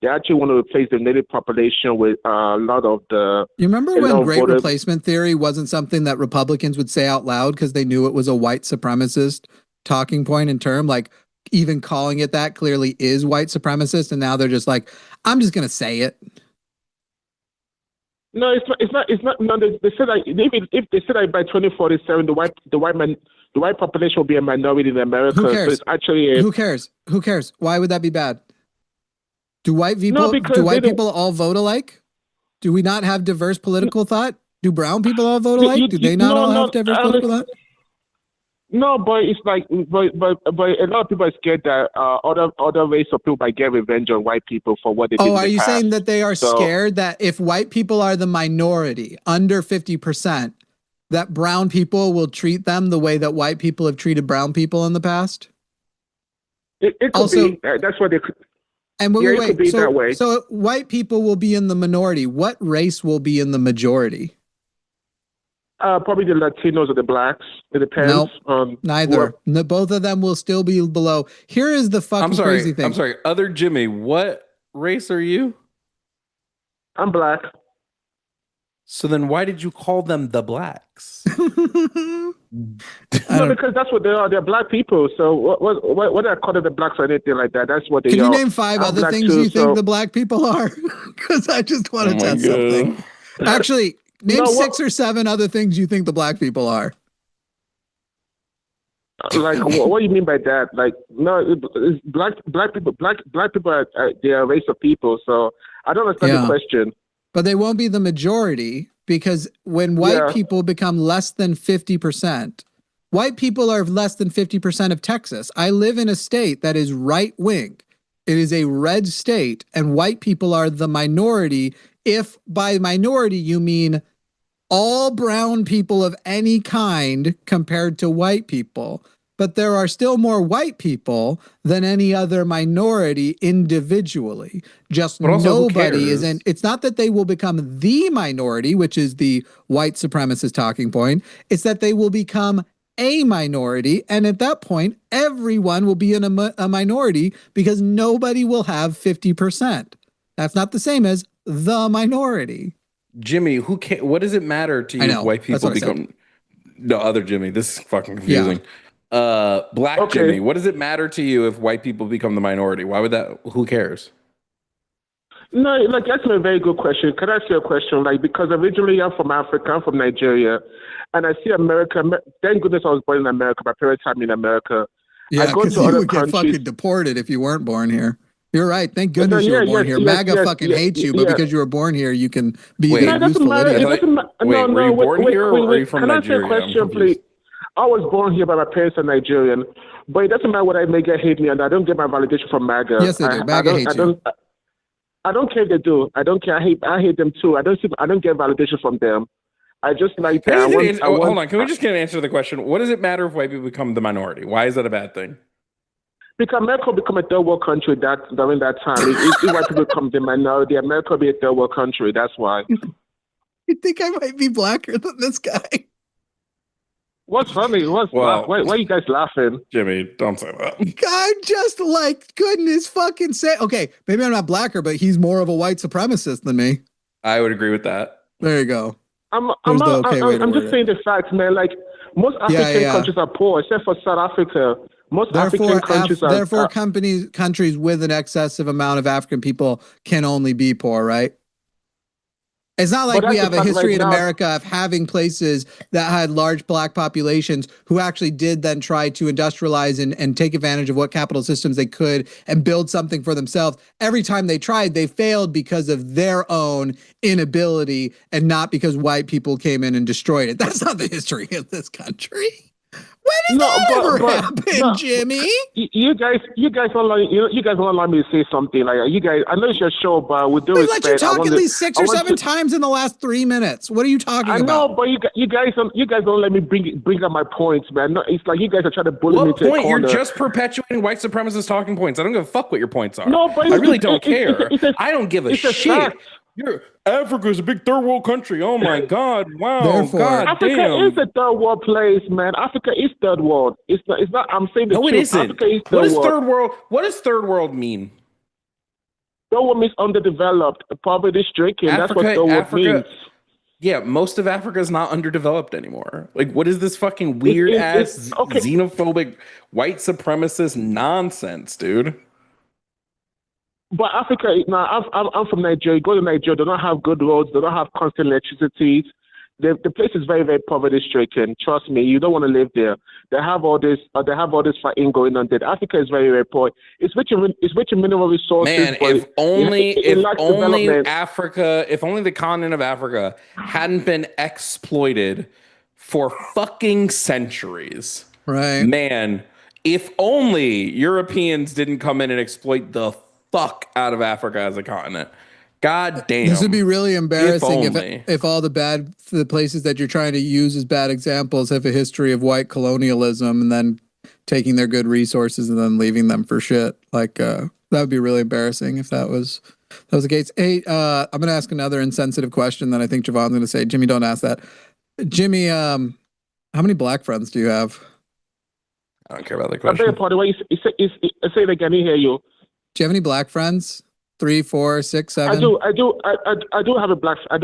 [SPEAKER 13] they actually want to replace the native population with a lot of the.
[SPEAKER 1] You remember when great replacement theory wasn't something that Republicans would say out loud because they knew it was a white supremacist talking point and term, like even calling it that clearly is white supremacist, and now they're just like, I'm just gonna say it.
[SPEAKER 13] No, it's not. It's not. It's not. No, they said that if they said that by 2047, the white population will be a minority in America.
[SPEAKER 1] Who cares?
[SPEAKER 13] So it's actually
[SPEAKER 1] Who cares? Who cares? Why would that be bad? Do white people all vote alike? Do we not have diverse political thought? Do brown people all vote alike? Do they not all have diverse political thought?
[SPEAKER 13] No, but it's like, but a lot of people are scared that other race of people might get revenge on white people for what they did.
[SPEAKER 1] Oh, are you saying that they are scared that if white people are the minority, under 50%, that brown people will treat them the way that white people have treated brown people in the past?
[SPEAKER 13] It could
[SPEAKER 1] also
[SPEAKER 13] be. That's what they could.
[SPEAKER 1] And wait,
[SPEAKER 13] it could be that way.
[SPEAKER 1] So white people will be in the minority. What race will be in the majority?
[SPEAKER 13] Probably the Latinos or the blacks. It depends.
[SPEAKER 1] Nope, neither. No, both of them will still be below. Here is the fucking crazy thing.
[SPEAKER 4] I'm sorry. Other Jimmy, what race are you?
[SPEAKER 13] I'm black.
[SPEAKER 4] So then why did you call them the blacks?
[SPEAKER 13] No, because that's what they are. They're black people. So what I call them the blacks or anything like that, that's what they are.
[SPEAKER 1] Can you name 5 other things you think the black people are? Because I just want to test something. Actually, name 6 or 7 other things you think the black people are.
[SPEAKER 13] Like, what do you mean by that? Like, no, it's black people are they are a race of people. So I don't understand the question.
[SPEAKER 1] But they won't be the majority because when white people become less than 50%, white people are less than 50% of Texas. I live in a state that is right wing. It is a red state, and white people are the minority. If by minority you mean all brown people of any kind compared to white people. But there are still more white people than any other minority individually. Just nobody is in. It's not that they will become the minority, which is the white supremacist talking point. It's that they will become a minority. And at that point, everyone will be in a minority because nobody will have 50%. That's not the same as the minority.
[SPEAKER 4] Jimmy, what does it matter to you if white people become the other Jimmy? This is fucking confusing. Black Jimmy, what does it matter to you if white people become the minority? Why would that? Who cares?
[SPEAKER 13] No, like that's a very good question. Can I ask you a question? Like, because originally I'm from Africa, I'm from Nigeria, and I see America. Thank goodness I was born in America. My parents had me in America.
[SPEAKER 1] Yeah, because you would get fucking deported if you weren't born here. You're right. Thank goodness you were born here. MAGA fucking hates you, but because you were born here, you can be the useful idiot.
[SPEAKER 4] Were you born here or are you from Nigeria?
[SPEAKER 13] Can I ask you a question, please? I was born here, but my parents are Nigerian. But it doesn't matter what I may get hate me, and I don't get my validation from MAGA.
[SPEAKER 1] Yes, they do. MAGA hates you.
[SPEAKER 13] I don't care if they do. I don't care. I hate them too. I don't get validation from them. I just like that.
[SPEAKER 4] Hold on. Can we just get an answer to the question? What does it matter if white people become the minority? Why is that a bad thing?
[SPEAKER 13] Because America will become a third world country during that time. If white people become the minority, America will be a third world country. That's why.
[SPEAKER 1] You think I might be blacker than this guy?
[SPEAKER 13] What's funny? Why are you guys laughing?
[SPEAKER 4] Jimmy, don't say that.
[SPEAKER 1] I'm just like, goodness fucking say. Okay, maybe I'm not blacker, but he's more of a white supremacist than me.
[SPEAKER 4] I would agree with that.
[SPEAKER 1] There you go.
[SPEAKER 13] I'm just saying the facts, man. Like, most African countries are poor, except for South Africa. Most African countries are...
[SPEAKER 1] Therefore, countries with an excessive amount of African people can only be poor, right? It's not like we have a history in America of having places that had large black populations who actually did then try to industrialize and take advantage of what capital systems they could and build something for themselves. Every time they tried, they failed because of their own inability and not because white people came in and destroyed it. That's not the history of this country. When did that ever happen, Jimmy?
[SPEAKER 13] You guys don't allow me to say something. Like, you guys, I know it's your show, but with due respect,
[SPEAKER 1] let you talk at least 6 or 7 times in the last 3 minutes. What are you talking about?
[SPEAKER 13] I know, but you guys don't let me bring up my points, man. No, it's like you guys are trying to bully me to a corner.
[SPEAKER 4] You're just perpetuating white supremacist talking points. I don't give a fuck what your points are. No, but I really don't care. I don't give a shit. Africa's a big third world country. Oh my God! Wow! God
[SPEAKER 13] Africa
[SPEAKER 4] damn.
[SPEAKER 13] is a third world place, man. Africa is third world. It's not. I'm saying the truth.
[SPEAKER 4] No, it isn't.
[SPEAKER 13] Africa is
[SPEAKER 4] what does third world? What does third world mean?
[SPEAKER 13] Third world means underdeveloped, poverty stricken. That's what third world means.
[SPEAKER 4] Yeah, most of Africa is not underdeveloped anymore. Like, what is this fucking weird ass xenophobic white supremacist nonsense, dude?
[SPEAKER 13] But Africa, now I'm from Nigeria. Go to Nigeria, they don't have good roads, they don't have constant electricity. The place is very, very poverty stricken. Trust me, you don't want to live there. They have all this fighting going on there. Africa is very, very poor. It's rich in mineral resources.
[SPEAKER 4] Man,
[SPEAKER 13] but
[SPEAKER 4] if only
[SPEAKER 13] development.
[SPEAKER 4] Africa, if only the continent of Africa hadn't been exploited for fucking centuries.
[SPEAKER 1] Right.
[SPEAKER 4] Man, if only Europeans didn't come in and exploit the fuck out of Africa as a continent. God damn.
[SPEAKER 1] This would be really embarrassing
[SPEAKER 4] if
[SPEAKER 1] if all the places that you're trying to use as bad examples have a history of white colonialism and then taking their good resources and then leaving them for shit. Like that would be really embarrassing if that was the case. Hey, I'm gonna ask another insensitive question that I think Jovan's gonna say. Jimmy, don't ask that. Jimmy, how many black friends do you have?
[SPEAKER 4] I don't care about the
[SPEAKER 13] I
[SPEAKER 4] question.
[SPEAKER 13] beg your pardon. What you say it again. I hear you.
[SPEAKER 1] Do you have any black friends? 3, 4, 6, 7?
[SPEAKER 13] I do have black
[SPEAKER 4] I'm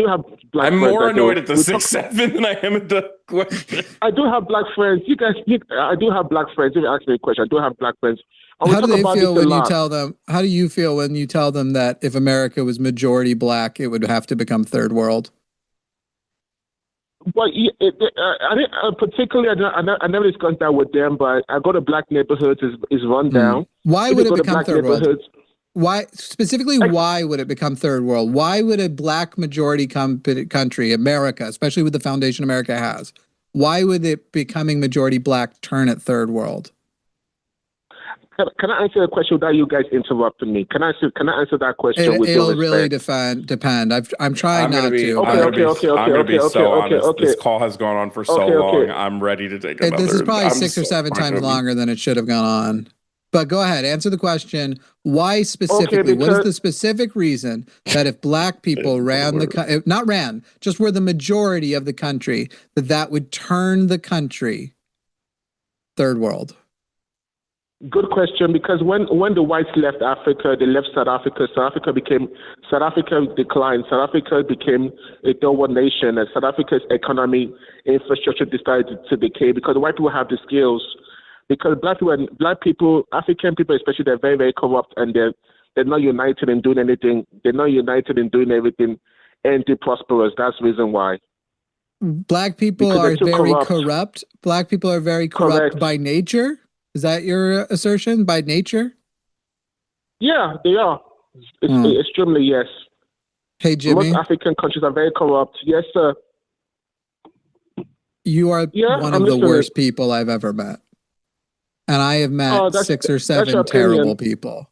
[SPEAKER 13] friends.
[SPEAKER 4] more annoyed at the 6, 7 than I am at the question.
[SPEAKER 13] I do have black friends. I do have black friends. If you ask me a question, I do have black friends.
[SPEAKER 1] How do they feel when you tell them? How do you feel when you tell them that if America was majority black, it would have to become third world?
[SPEAKER 13] Well, particularly, I never discussed that with them. But I go to black neighborhoods. Is run down.
[SPEAKER 1] Why would it become third world? Why specifically? Why would it become third world? Why would a black majority country, America, especially with the foundation America has, why would it becoming majority black turn it third world?
[SPEAKER 13] Can I answer a question without you guys interrupting me? Can I answer that question with
[SPEAKER 1] it'll
[SPEAKER 13] your respect?
[SPEAKER 1] really depend. I'm trying not to.
[SPEAKER 4] I'm going to be so honest. This call has gone on for so long. I'm ready to take another.
[SPEAKER 1] This is probably 6 or 7 times longer than it should have gone on. But go ahead, answer the question. Why specifically? What is the specific reason that if black people just were the majority of the country, that would turn the country third world?
[SPEAKER 13] Good question, because when the whites left Africa, they left South Africa. South Africa declined. South Africa became a third world nation, and South Africa's economy infrastructure decided to decay because white people have the skills. Because black people, African people especially, they're very, very corrupt, and they're not united in doing anything. They're not united in doing everything and be prosperous. That's the reason why.
[SPEAKER 1] Black people are very corrupt. Black people are very corrupt by nature. Is that your assertion? By nature?
[SPEAKER 13] Yeah, they are. Extremely, yes.
[SPEAKER 1] Hey, Jimmy.
[SPEAKER 13] Most African countries are very corrupt. Yes, sir.
[SPEAKER 1] You are one of the worst people I've ever met. And I have met 6 or 7 terrible people.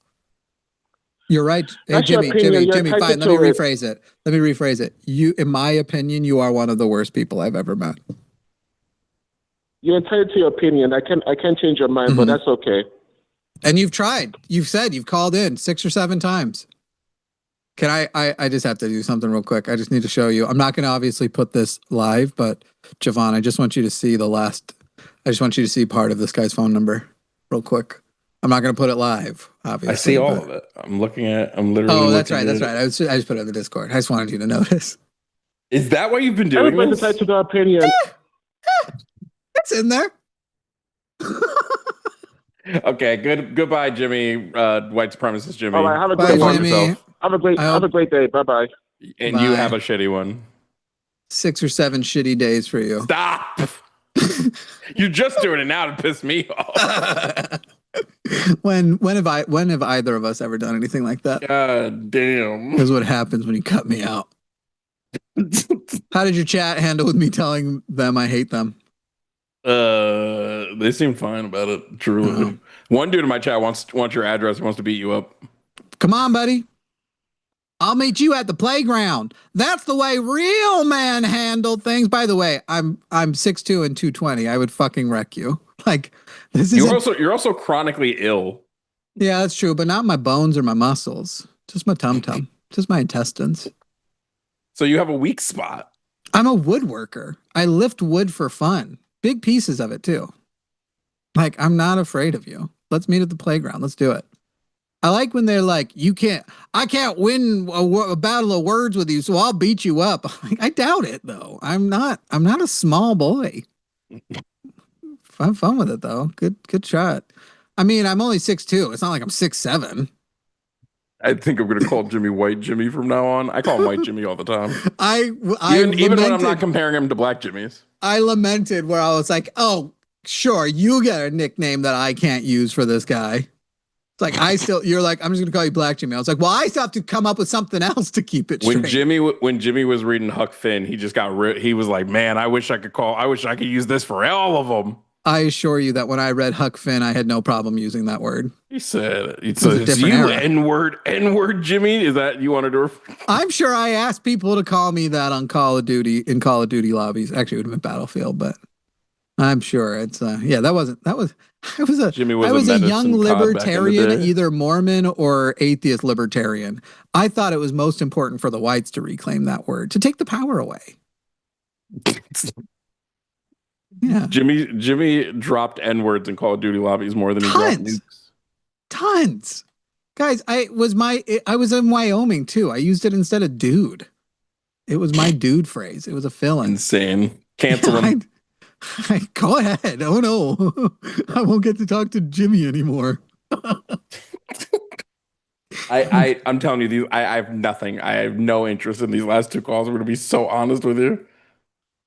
[SPEAKER 1] You're right. Hey, Jimmy, fine. Let me rephrase it. You, in my opinion, you are one of the worst people I've ever met.
[SPEAKER 13] You're entitled to your opinion. I can't change your mind, but that's okay.
[SPEAKER 1] And you've tried. You've said you've called in 6 or 7 times. Can I just have to do something real quick. I just need to show you. I'm not going to obviously put this live, but Jovan, I just want you to see I just want you to see part of this guy's phone number real quick. I'm not going to put it live, obviously.
[SPEAKER 4] I see all of it. I'm literally.
[SPEAKER 1] Oh, that's right. That's right. I just put it in the Discord. I just wanted you to notice.
[SPEAKER 4] Is that what you've been doing?
[SPEAKER 13] Everybody's entitled to their opinion.
[SPEAKER 1] It's in there.
[SPEAKER 4] Okay, goodbye, Jimmy. White supremacist Jimmy.
[SPEAKER 13] All right, have a great one. Have a great day. Bye-bye.
[SPEAKER 4] And you have a shitty one.
[SPEAKER 1] 6 or 7 shitty days for you.
[SPEAKER 4] Stop. You're just doing it now to piss me off.
[SPEAKER 1] When have either of us ever done anything like that?
[SPEAKER 4] God damn.
[SPEAKER 1] Here's what happens when you cut me out. How did your chat handle with me telling them I hate them?
[SPEAKER 4] They seem fine about it. Truly. One dude in my chat wants your address, wants to beat you up.
[SPEAKER 1] Come on, buddy. I'll meet you at the playground. That's the way real men handle things. By the way, I'm 6'2" and 220. I would fucking wreck you. Like this is.
[SPEAKER 4] You're also chronically ill.
[SPEAKER 1] Yeah, that's true, but not my bones or my muscles. Just my tum-tum. Just my intestines.
[SPEAKER 4] So you have a weak spot.
[SPEAKER 1] I'm a woodworker. I lift wood for fun. Big pieces of it too. Like, I'm not afraid of you. Let's meet at the playground. Let's do it. I like when they're like, I can't win a battle of words with you, so I'll beat you up. I doubt it though. I'm not a small boy. Have fun with it though. Good shot. I mean, I'm only 6'2". It's not like I'm 6'7".
[SPEAKER 4] I think I'm going to call Jimmy White Jimmy from now on. I call him White Jimmy all the time. Even when I'm not comparing him to Black Jimmys.
[SPEAKER 1] I lamented where I was like, oh, sure, you get a nickname that I can't use for this guy. It's like, you're like, I'm just going to call you Black Jimmy. I was like, well, I still have to come up with something else to keep it straight.
[SPEAKER 4] When Jimmy was reading Huck Finn, he just he was like, man, I wish I could use this for all of them.
[SPEAKER 1] I assure you that when I read Huck Finn, I had no problem using that word.
[SPEAKER 4] He said, it's you N-word Jimmy. Is that you wanted to?
[SPEAKER 1] I'm sure I asked people to call me that on Call of Duty in Call of Duty lobbies. Actually, it would have been Battlefield, but I'm sure it's I was a young libertarian, either Mormon or atheist libertarian. I thought it was most important for the whites to reclaim that word, to take the power away. Yeah.
[SPEAKER 4] Jimmy dropped N-words in Call of Duty lobbies more than he dropped nukes.
[SPEAKER 1] Tons. Guys, I was in Wyoming too. I used it instead of dude. It was my dude phrase. It was a fill-in.
[SPEAKER 4] Insane. Cancel him.
[SPEAKER 1] Go ahead. Oh no. I won't get to talk to Jimmy anymore.
[SPEAKER 4] I'm telling you, I have nothing. I have no interest in these last two calls. I'm going to be so honest with you.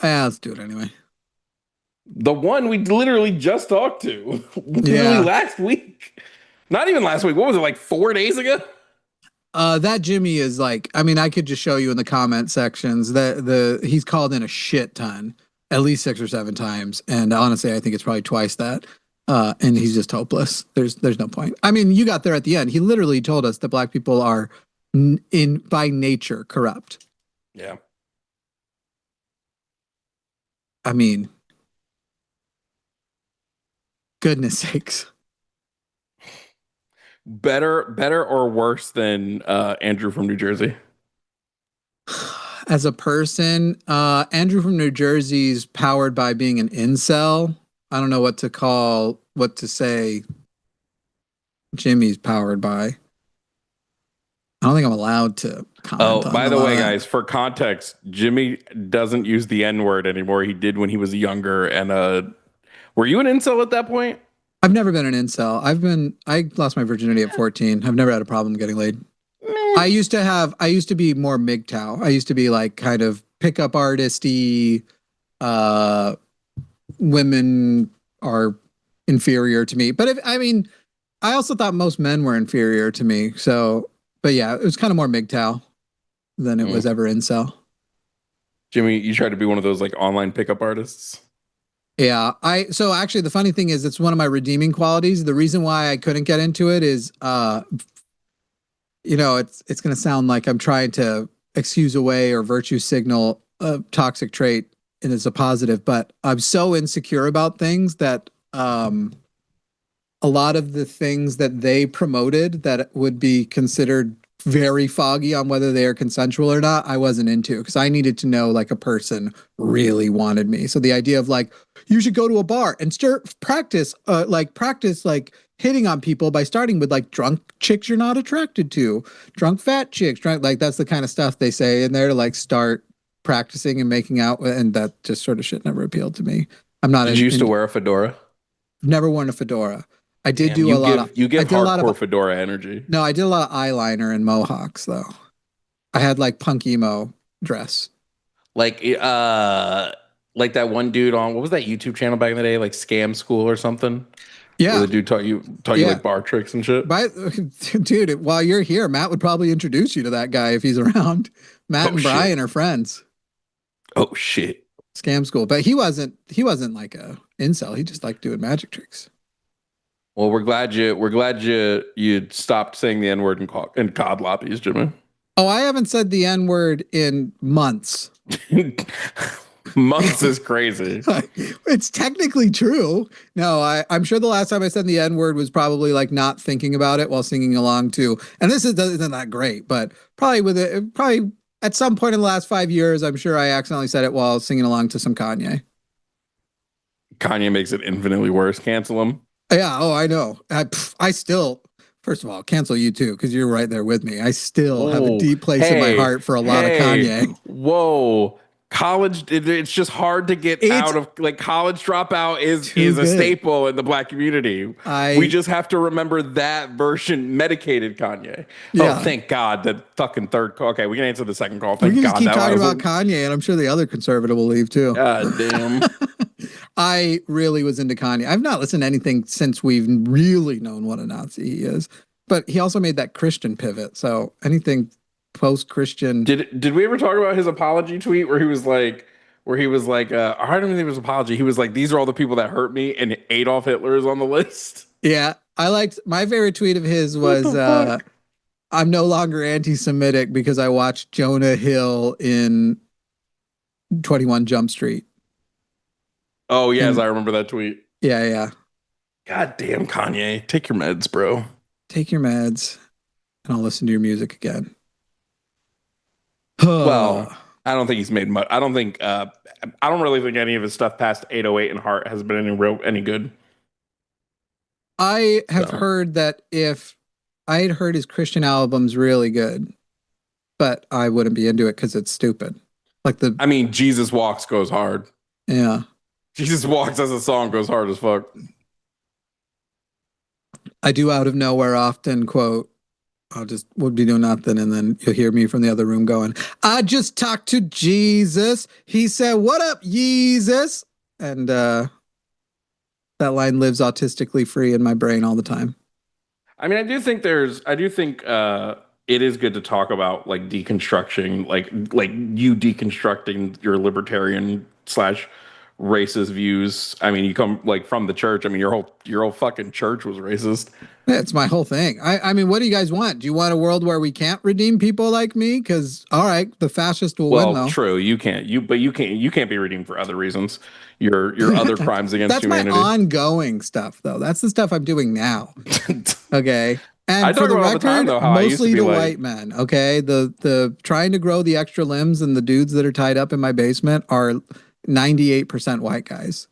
[SPEAKER 1] Let's do it anyway.
[SPEAKER 4] The one we literally just talked to. Literally last week. Not even last week. What was it, like 4 days ago?
[SPEAKER 1] That Jimmy is like, I mean, I could just show you in the comment sections that he's called in a shit ton, at least 6 or 7 times. And honestly, I think it's probably twice that. And he's just hopeless. There's no point. I mean, you got there at the end. He literally told us that black people are by nature corrupt.
[SPEAKER 4] Yeah.
[SPEAKER 1] I mean, goodness sakes.
[SPEAKER 4] Better or worse than Andrew from New Jersey?
[SPEAKER 1] As a person, Andrew from New Jersey's powered by being an incel. I don't know what to say Jimmy's powered by. I don't think I'm allowed to comment on
[SPEAKER 4] by the way, guys, for context, Jimmy doesn't use the N-word anymore. He did when he was younger. And were you an incel at that point?
[SPEAKER 1] I've never been an incel. I lost my virginity at 14. I've never had a problem getting laid. I used to be more MGTOW. I used to be like kind of pickup artisty, women are inferior to me. But I also thought most men were inferior to me. So, but yeah, it was kind of more MGTOW than it was ever incel.
[SPEAKER 4] Jimmy, you tried to be one of those like online pickup artists?
[SPEAKER 1] Yeah, so actually the funny thing is it's one of my redeeming qualities. The reason why I couldn't get into it is it's going to sound like I'm trying to excuse away or virtue signal a toxic trait and it's a positive, but I'm so insecure about things that a lot of the things that they promoted that would be considered very foggy on whether they are consensual or not, I wasn't into, because I needed to know like a person really wanted me. So the idea of like, you should go to a bar and practice hitting on people by starting with like drunk chicks you're not attracted to, drunk fat chicks, like that's the kind of stuff they say in there to like start practicing and making out, and that just sort of shit never appealed to me. I'm not.
[SPEAKER 4] Did you used to wear a fedora?
[SPEAKER 1] Never worn a fedora. I did do a lot of.
[SPEAKER 4] You give hardcore fedora energy.
[SPEAKER 1] No, I did a lot of eyeliner and mohawks though. I had like punk emo dress.
[SPEAKER 4] Like that one dude on, what was that YouTube channel back in the day, like Scam School or something?
[SPEAKER 1] Yeah,
[SPEAKER 4] where the dude taught you like bar tricks and shit.
[SPEAKER 1] Dude, while you're here, Matt would probably introduce you to that guy if he's around. Matt and Brian are friends.
[SPEAKER 4] Oh shit!
[SPEAKER 1] Scam School, but he wasn't like a incel. He just liked doing magic tricks.
[SPEAKER 4] Well, we're glad you stopped saying the N-word in COD lobbies, Jimmy.
[SPEAKER 1] Oh, I haven't said the N-word in months.
[SPEAKER 4] Months is crazy.
[SPEAKER 1] It's technically true. No, I'm sure the last time I said the N-word was probably like not thinking about it while singing along to, and this isn't that great, but probably at some point in the last 5 years, I'm sure I accidentally said it while singing along to some Kanye.
[SPEAKER 4] Kanye makes it infinitely worse. Cancel him.
[SPEAKER 1] Yeah. Oh, I know. I still, first of all, cancel you too, because you're right there with me. I still have a deep place in my heart for a lot of Kanye.
[SPEAKER 4] Whoa. college, it's just hard to get out of, like, college dropout is a staple in the black community. We just have to remember that version, medicated Kanye.
[SPEAKER 1] Yeah.
[SPEAKER 4] Oh, thank God that fucking third call. Okay, we can answer the second call. Thank
[SPEAKER 1] we can
[SPEAKER 4] God
[SPEAKER 1] just keep
[SPEAKER 4] that
[SPEAKER 1] talking
[SPEAKER 4] was
[SPEAKER 1] about Kanye, and I'm sure the other conservative will leave too.
[SPEAKER 4] God damn.
[SPEAKER 1] I really was into Kanye. I've not listened to anything since we've really known what a Nazi he is. But he also made that Christian pivot. So anything post-Christian.
[SPEAKER 4] Did we ever talk about his apology tweet where he was like, I don't think it was an apology. He was like, these are all the people that hurt me, and Adolf Hitler is on the list.
[SPEAKER 1] Yeah. I liked, my favorite tweet of his was, I'm no longer anti-Semitic because I watched Jonah Hill in 21 Jump Street.
[SPEAKER 4] Oh, yes, I remember that tweet.
[SPEAKER 1] Yeah, yeah.
[SPEAKER 4] God damn, Kanye. Take your meds, bro.
[SPEAKER 1] Take your meds, and I'll listen to your music again.
[SPEAKER 4] Well, I don't think he's made much. I don't really think any of his stuff past 808 and Heart has been any good.
[SPEAKER 1] I have heard that if I had heard his Christian albums really good, but I wouldn't be into it because it's stupid.
[SPEAKER 4] I mean, Jesus Walks goes hard.
[SPEAKER 1] Yeah.
[SPEAKER 4] Jesus Walks as a song goes hard as fuck.
[SPEAKER 1] I do out of nowhere often quote, would be doing nothing, and then you'll hear me from the other room going, I just talked to Jesus. He said, what up, Jesus? And that line lives autistically free in my brain all the time.
[SPEAKER 4] I mean, I do think it is good to talk about like deconstruction, like you deconstructing your libertarian / racist views. I mean, you come like from the church. I mean, your whole fucking church was racist.
[SPEAKER 1] Yeah, it's my whole thing. I mean, what do you guys want? Do you want a world where we can't redeem people like me? Because all right, the fascist will win though.
[SPEAKER 4] True, you can't be redeemed for other reasons. Your other crimes against
[SPEAKER 1] That's
[SPEAKER 4] humanity.
[SPEAKER 1] My ongoing stuff though. That's the stuff I'm doing now. Okay. And
[SPEAKER 4] I
[SPEAKER 1] for
[SPEAKER 4] talk
[SPEAKER 1] the
[SPEAKER 4] about
[SPEAKER 1] record,
[SPEAKER 4] all the time, though, how
[SPEAKER 1] mostly the
[SPEAKER 4] like,
[SPEAKER 1] white men. Okay. The trying to grow the extra limbs and the dudes that are tied up in my basement are 98% white guys.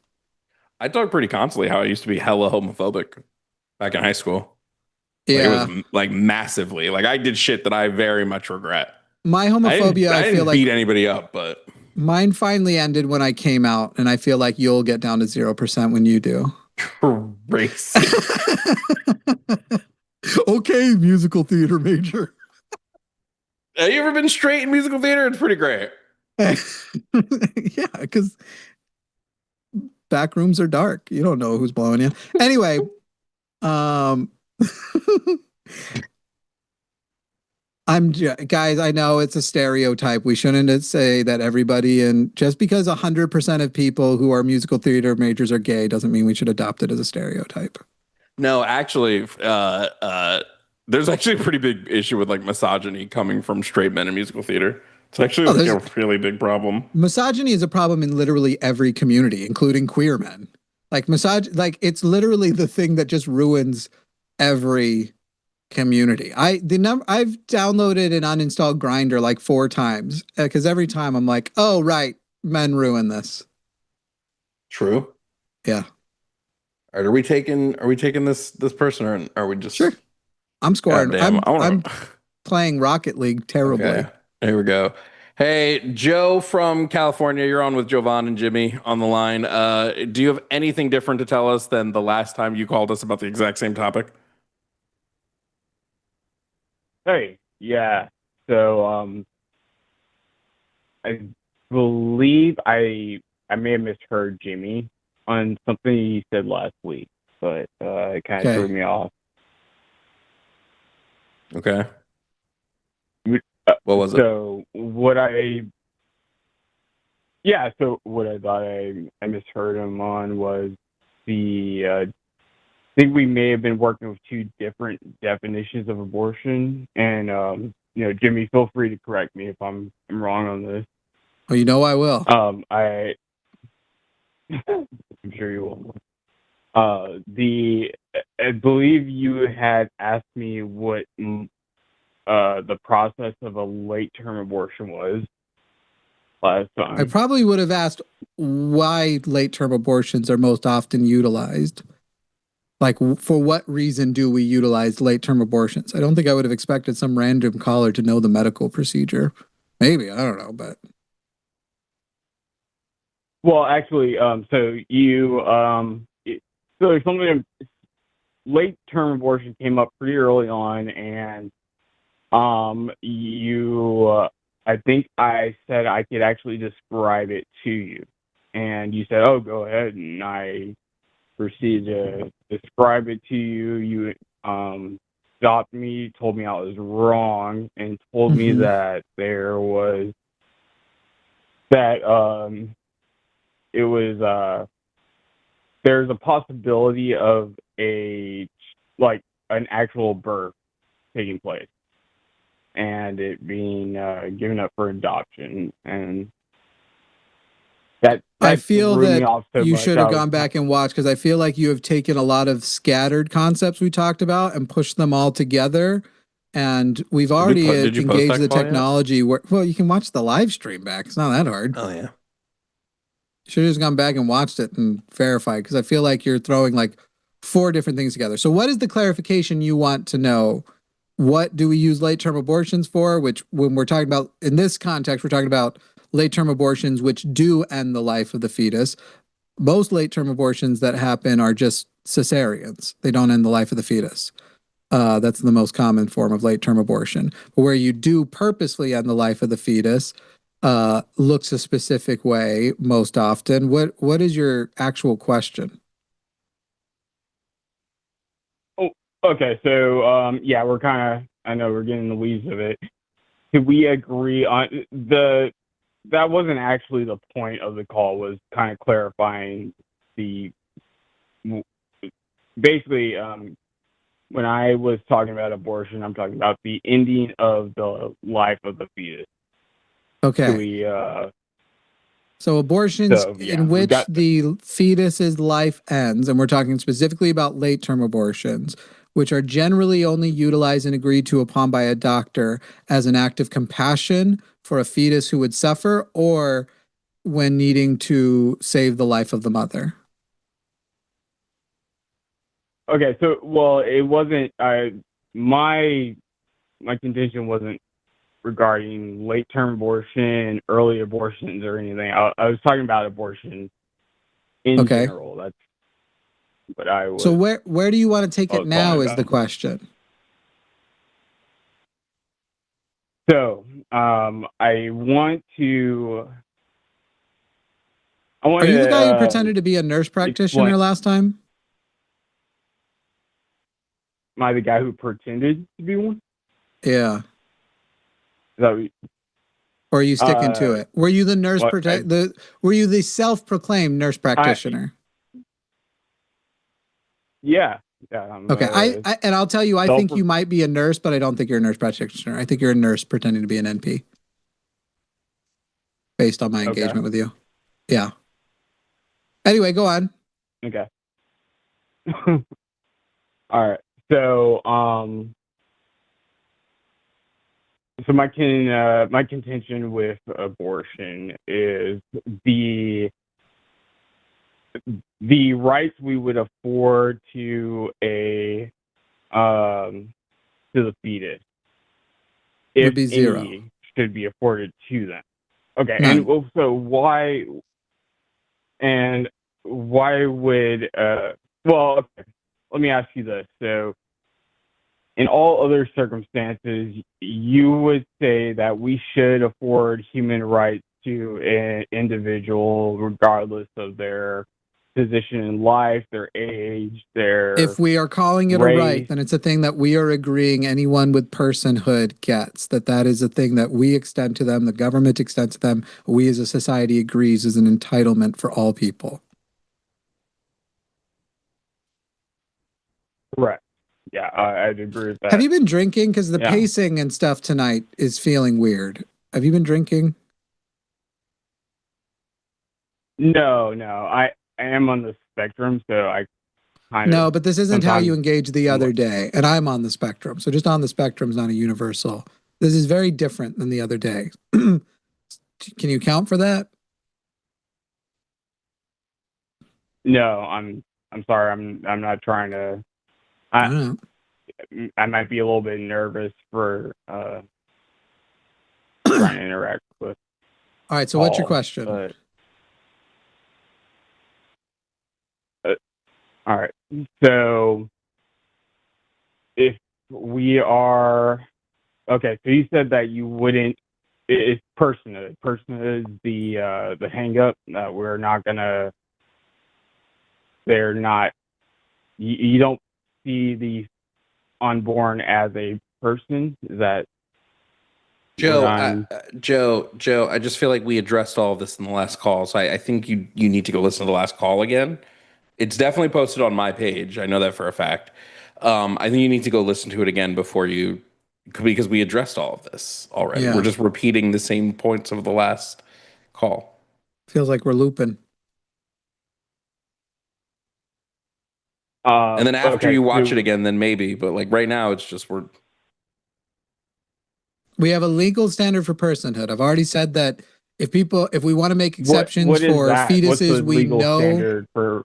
[SPEAKER 4] I talk pretty constantly how I used to be hella homophobic back in high school.
[SPEAKER 1] Yeah.
[SPEAKER 4] Like, it was like massively. Like I did shit that I very much regret.
[SPEAKER 1] My homophobia,
[SPEAKER 4] I
[SPEAKER 1] feel
[SPEAKER 4] didn't beat anybody up, but
[SPEAKER 1] mine finally ended when I came out, and I feel like you'll get down to 0% when you do.
[SPEAKER 4] Race.
[SPEAKER 1] Okay, musical theater major.
[SPEAKER 4] Have you ever been straight in musical theater? It's pretty great.
[SPEAKER 1] Yeah, because back rooms are dark. You don't know who's blowing you. Anyway, guys, I know it's a stereotype. We shouldn't say that everybody, and just because 100% of people who are musical theater majors are gay doesn't mean we should adopt it as a stereotype.
[SPEAKER 4] No, actually, there's actually a pretty big issue with like misogyny coming from straight men in musical theater. It's actually a really big problem.
[SPEAKER 1] Misogyny is a problem in literally every community, including queer men. Like it's literally the thing that just ruins every community. I've downloaded and uninstalled Grindr like 4 times because every time I'm like, oh right, men ruin this.
[SPEAKER 4] True.
[SPEAKER 1] Yeah.
[SPEAKER 4] All right, are we taking this person, or are we just
[SPEAKER 1] sure? I'm scoring. I'm playing Rocket League terribly.
[SPEAKER 4] Okay. Here we go. Hey, Joe from California, you're on with Jovan and Jimmy on the line. Do you have anything different to tell us than the last time you called us about the exact same topic?
[SPEAKER 14] Hey, yeah. So, I believe I may have misheard Jimmy on something he said last week, but it kind of threw me off.
[SPEAKER 4] Okay. What was it?
[SPEAKER 14] So what I thought I misheard him on was I think we may have been working with 2 different definitions of abortion, and Jimmy, feel free to correct me if I'm wrong on this.
[SPEAKER 1] Oh, you know I will.
[SPEAKER 14] I'm sure you will. I believe you had asked me what the process of a late-term abortion was last time.
[SPEAKER 1] I probably would have asked why late-term abortions are most often utilized. Like, for what reason do we utilize late-term abortions? I don't think I would have expected some random caller to know the medical procedure. Maybe, I don't know, but
[SPEAKER 14] Well, actually, so you, so something late term abortion came up pretty early on, and I think I said I could actually describe it to you, and you said, "Oh, go ahead," and I proceeded to describe it to you. You stopped me, told me I was wrong, and told me that there was that it was there's a possibility of an actual birth taking place and it being given up for adoption, and that
[SPEAKER 1] I feel
[SPEAKER 14] threw me
[SPEAKER 1] that
[SPEAKER 14] off so
[SPEAKER 1] you
[SPEAKER 14] much.
[SPEAKER 1] should have gone back and watched, because I feel like you have taken a lot of scattered concepts we talked about and pushed them all together. And we've already
[SPEAKER 15] Did you post
[SPEAKER 1] engaged
[SPEAKER 15] that
[SPEAKER 1] the
[SPEAKER 15] call yet?
[SPEAKER 1] technology where, well, you can watch the live stream back. It's not that hard.
[SPEAKER 15] Oh yeah.
[SPEAKER 1] Should have just gone back and watched it and verified, because I feel like you're throwing like 4 different things together. So what is the clarification you want to know? What do we use late term abortions for? Which, when we're talking about, in this context, we're talking about late term abortions which do end the life of the fetus. Most late term abortions that happen are just cesareans. They don't end the life of the fetus. That's the most common form of late term abortion. But where you do purposely end the life of the fetus, looks a specific way most often. What is your actual question?
[SPEAKER 14] Oh, okay. So, yeah, we're kind of, I know we're getting in the weeds of it. Could we agree on that wasn't actually the point of the call, was kind of clarifying basically, when I was talking about abortion, I'm talking about the ending of the life of the fetus.
[SPEAKER 1] Okay. So abortions in which the fetus's life ends, and we're talking specifically about late-term abortions, which are generally only utilized and agreed to upon by a doctor as an act of compassion for a fetus who would suffer, or when needing to save the life of the mother.
[SPEAKER 14] Okay, so, well, it wasn't, my contention wasn't regarding late-term abortion, early abortions, or anything. I was talking about abortion in general. That's what I was.
[SPEAKER 1] So where do you want to take it now is the question.
[SPEAKER 14] So, I want to.
[SPEAKER 1] Are you the guy who pretended to be a nurse practitioner last time?
[SPEAKER 14] Am I the guy who pretended to be one?
[SPEAKER 1] Yeah.
[SPEAKER 14] Is that what
[SPEAKER 1] or are you sticking to it? Were you the nurse were you the self-proclaimed nurse practitioner?
[SPEAKER 14] Yeah.
[SPEAKER 1] Okay. I and I'll tell you, I think you might be a nurse, but I don't think you're a nurse practitioner. I think you're a nurse pretending to be an NP. Based on my engagement with you. Yeah. Anyway, go on.
[SPEAKER 14] Okay. All right. So, so my contention with abortion is the rights we would afford to the fetus, if
[SPEAKER 1] be zero.
[SPEAKER 14] any, should be afforded to them. Okay.
[SPEAKER 1] None.
[SPEAKER 14] And also why would well, okay, let me ask you this. So, in all other circumstances, you would say that we should afford human rights to an individual, regardless of their position in life, their age, their
[SPEAKER 1] If we are calling it
[SPEAKER 14] race.
[SPEAKER 1] a right, then it's a thing that we are agreeing anyone with personhood gets. That is a thing that we extend to them, the government extends to them, we as a society agrees is an entitlement for all people.
[SPEAKER 14] Correct. Yeah, I'd agree with that.
[SPEAKER 1] Have you been drinking? Because the pacing and stuff tonight is feeling weird. Have you been drinking?
[SPEAKER 14] No. I am on the spectrum, so I kind of...
[SPEAKER 1] No, but this isn't how you engaged the other day. And I'm on the spectrum. So just on the spectrum is not a universal. This is very different than the other day. Can you account for that?
[SPEAKER 14] No, I'm sorry. I'm not trying to... I might be a little bit nervous for trying to interact with.
[SPEAKER 1] All right. So what's your question?
[SPEAKER 14] All right. So if we are okay, so you said that you wouldn't. It's personhood. Personhood is the hang up. We're not gonna. They're not. You don't see the unborn as a person. Is that
[SPEAKER 4] Joe, Joe, I just feel like we addressed all of this in the last call, so I think you need to go listen to the last call again. It's definitely posted on my page. I know that for a fact. I think you need to go listen to it again because we addressed all of this already.
[SPEAKER 1] Yeah.
[SPEAKER 4] We're just repeating the same points of the last call.
[SPEAKER 1] Feels like we're looping.
[SPEAKER 4] And then after you watch
[SPEAKER 14] so-
[SPEAKER 4] it again, then maybe. But like right now, it's just
[SPEAKER 1] We have a legal standard for personhood. I've already said that if we want to make exceptions
[SPEAKER 14] what is
[SPEAKER 1] for
[SPEAKER 14] that? What's
[SPEAKER 1] fetuses,
[SPEAKER 14] the
[SPEAKER 1] we
[SPEAKER 14] legal
[SPEAKER 1] know
[SPEAKER 14] standard for?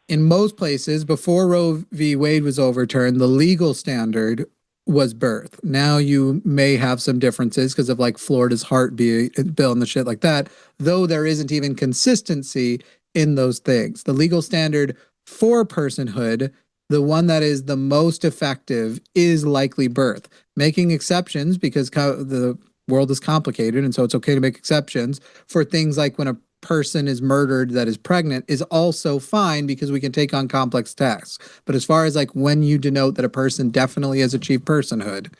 [SPEAKER 1] in most places before Roe v. Wade was overturned, the legal standard was birth. Now you may have some differences because of like Florida's heartbeat bill and the shit like that, though there isn't even consistency in those things. The legal standard for personhood, the one that is the most effective, is likely birth. Making exceptions because the world is complicated, and so it's okay to make exceptions for things like when a person is murdered that is pregnant is also fine because we can take on complex tasks. But as far as like when you denote that a person definitely has achieved personhood,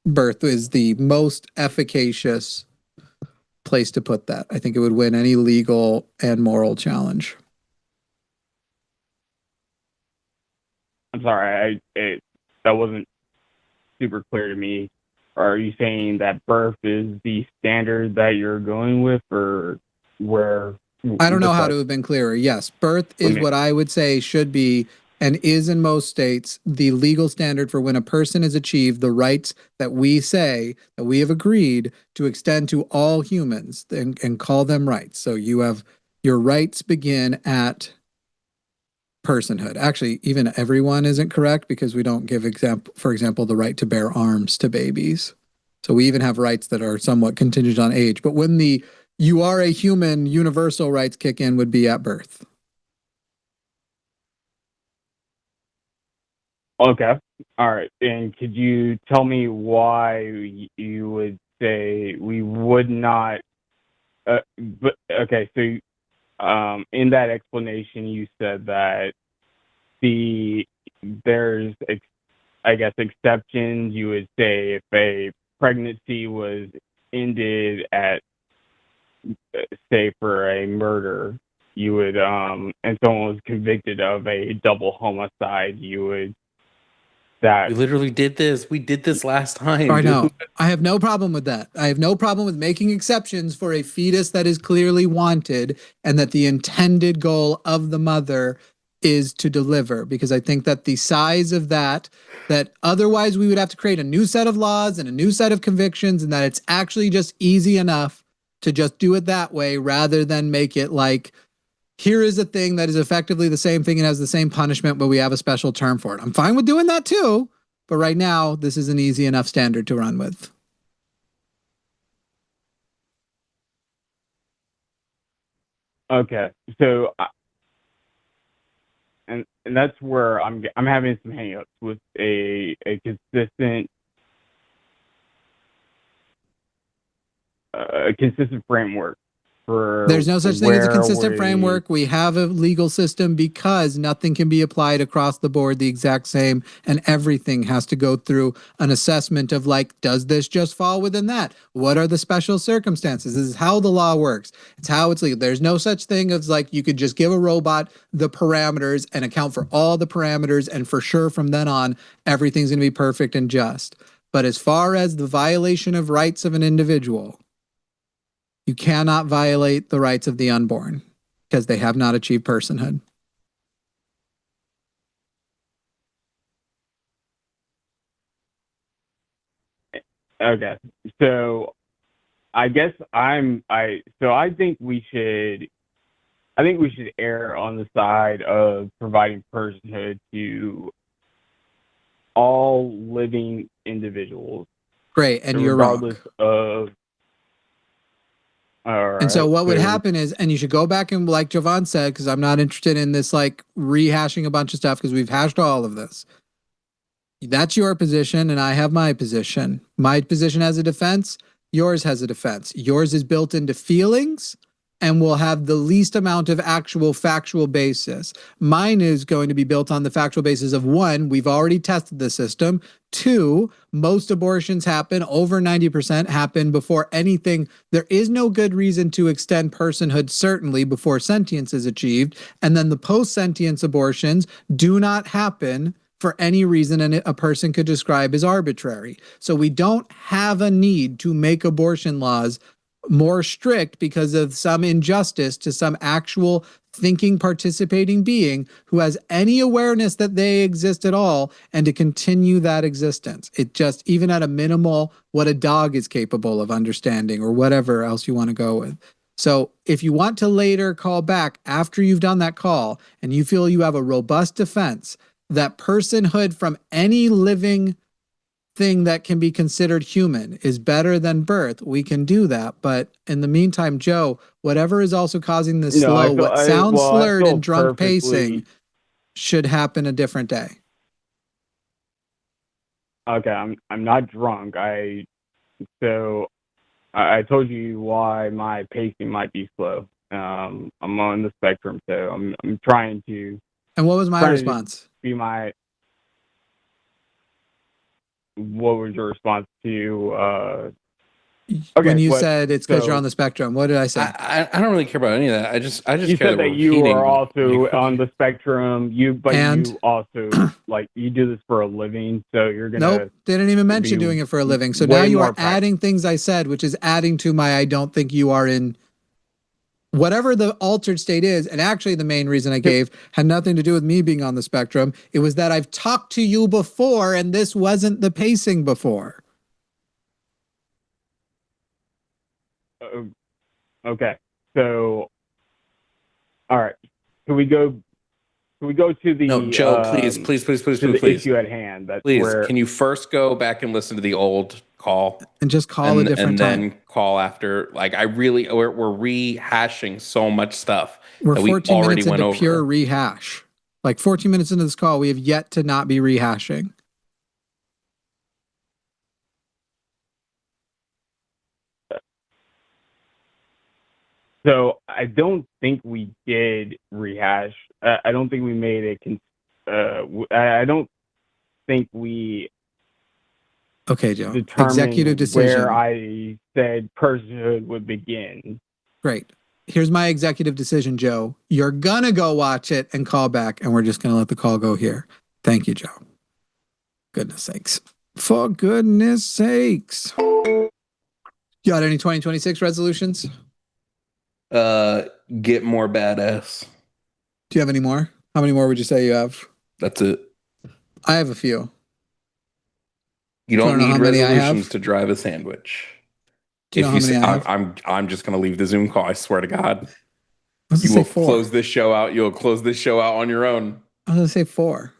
[SPEAKER 1] birth is the most efficacious place to put that. I think it would win any legal and moral challenge.
[SPEAKER 14] I'm sorry, that wasn't super clear to me. Are you saying that birth is the standard that you're going with, or where?
[SPEAKER 1] I don't know how to have been clearer. Yes, birth is what I would say should be and is in most states the legal standard for when a person has achieved the rights that we say that we have agreed to extend to all humans and call them rights. So you have your rights begin at personhood. Actually, even everyone isn't correct because we don't give for example, the right to bear arms to babies. So we even have rights that are somewhat contingent on age. But when the you are a human universal rights kick in would be at birth.
[SPEAKER 14] Okay. All right. And could you tell me why you would say we would not? But okay. So, in that explanation, you said that there's I guess exceptions. You would say if a pregnancy was ended at say for a murder, you would and someone was convicted of a double homicide, you would
[SPEAKER 4] we literally did this. We did this last time.
[SPEAKER 1] I know. I have no problem with that. I have no problem with making exceptions for a fetus that is clearly wanted and that the intended goal of the mother is to deliver, because I think that the size of that otherwise we would have to create a new set of laws and a new set of convictions, and that it's actually just easy enough to just do it that way rather than make it like, here is a thing that is effectively the same thing and has the same punishment, but we have a special term for it. I'm fine with doing that too, but right now this is an easy enough standard to run with.
[SPEAKER 14] Okay, so and that's where I'm having some hangups with a consistent framework.
[SPEAKER 1] There's no such thing as a consistent framework. We have a legal system because nothing can be applied across the board the exact same, and everything has to go through an assessment of like, does this just fall within that? What are the special circumstances? This is how the law works. It's how it's legal. There's no such thing as like you could just give a robot the parameters and account for all the parameters, and for sure from then on everything's going to be perfect and just. But as far as the violation of rights of an individual, you cannot violate the rights of the unborn because they have not achieved personhood.
[SPEAKER 14] Okay, so I guess I think we should err on the side of providing personhood to all living individuals.
[SPEAKER 1] Great, and
[SPEAKER 14] so
[SPEAKER 1] you're
[SPEAKER 14] regardless
[SPEAKER 1] wrong.
[SPEAKER 14] of
[SPEAKER 1] And so what would happen is, and you should go back and like Jovan said, because I'm not interested in this like rehashing a bunch of stuff because we've hashed all of this. That's your position and I have my position. My position has a defense. Yours has a defense. Yours is built into feelings and will have the least amount of actual factual basis. Mine is going to be built on the factual basis of 1, we've already tested the system. 2, most abortions happen, over 90% happen before anything. There is no good reason to extend personhood, certainly before sentience is achieved. And then the post-sentience abortions do not happen for any reason and a person could describe as arbitrary. So we don't have a need to make abortion laws more strict because of some injustice to some actual thinking, participating being who has any awareness that they exist at all and to continue that existence. It just, even at a minimal, what a dog is capable of understanding or whatever else you want to go with. So if you want to later call back after you've done that call and you feel you have a robust defense that personhood from any living thing that can be considered human is better than birth, we can do that. But in the meantime, Joe, whatever is also causing this what sounds slurred and drunk pacing should happen a different day.
[SPEAKER 14] Okay, I'm not drunk. I told you why my pacing might be slow. I'm on the spectrum, so I'm trying to.
[SPEAKER 1] And what was my response?
[SPEAKER 14] What was your response to
[SPEAKER 1] when you said it's because you're on the spectrum? What did I say?
[SPEAKER 4] I don't really care about any of that. I just
[SPEAKER 14] you
[SPEAKER 4] care
[SPEAKER 14] said that you are also on the spectrum. You also like you do this for a living, so you're gonna.
[SPEAKER 1] Nope, didn't even mention doing it for a living. So now you are adding things I said, which is adding to my I don't think you are in whatever the altered state is. And actually the main reason I gave had nothing to do with me being on the spectrum. It was that I've talked to you before and this wasn't the pacing before.
[SPEAKER 14] Okay, so all right, can we go to the
[SPEAKER 4] Joe, please
[SPEAKER 14] issue at hand? That's where,
[SPEAKER 4] can you first go back and listen to the old call
[SPEAKER 1] and just call a different time,
[SPEAKER 4] and then call after? Like we're rehashing so much stuff.
[SPEAKER 1] We're
[SPEAKER 4] that
[SPEAKER 1] 14
[SPEAKER 4] we already
[SPEAKER 1] minutes into
[SPEAKER 4] went
[SPEAKER 1] pure
[SPEAKER 4] over.
[SPEAKER 1] rehash. Like 14 minutes into this call, we have yet to not be rehashing.
[SPEAKER 14] So I don't think we did rehash. I don't think we made I don't think we.
[SPEAKER 1] Okay, Joe. Executive decision.
[SPEAKER 14] Where I said personhood would begin.
[SPEAKER 1] Great. Here's my executive decision, Joe. You're gonna go watch it and call back, and we're just gonna let the call go here. Thank you, Joe. Goodness sakes. For goodness sakes. You got any 2026 resolutions?
[SPEAKER 4] Get more badass.
[SPEAKER 1] Do you have any more? How many more would you say you have?
[SPEAKER 4] That's it.
[SPEAKER 1] I have a few.
[SPEAKER 4] You don't need resolutions to drive a sandwich.
[SPEAKER 1] Do you know how many I have?
[SPEAKER 4] I'm just gonna leave the Zoom call. I swear to God.
[SPEAKER 1] You will
[SPEAKER 4] close this show out. You'll close this show out on your own.
[SPEAKER 1] I was gonna say 4.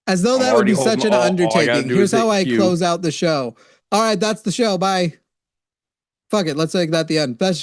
[SPEAKER 1] As though that would be such an undertaking. Here's how I close out the show. All right, that's the show. Bye. Fuck it. Let's make that the end. That's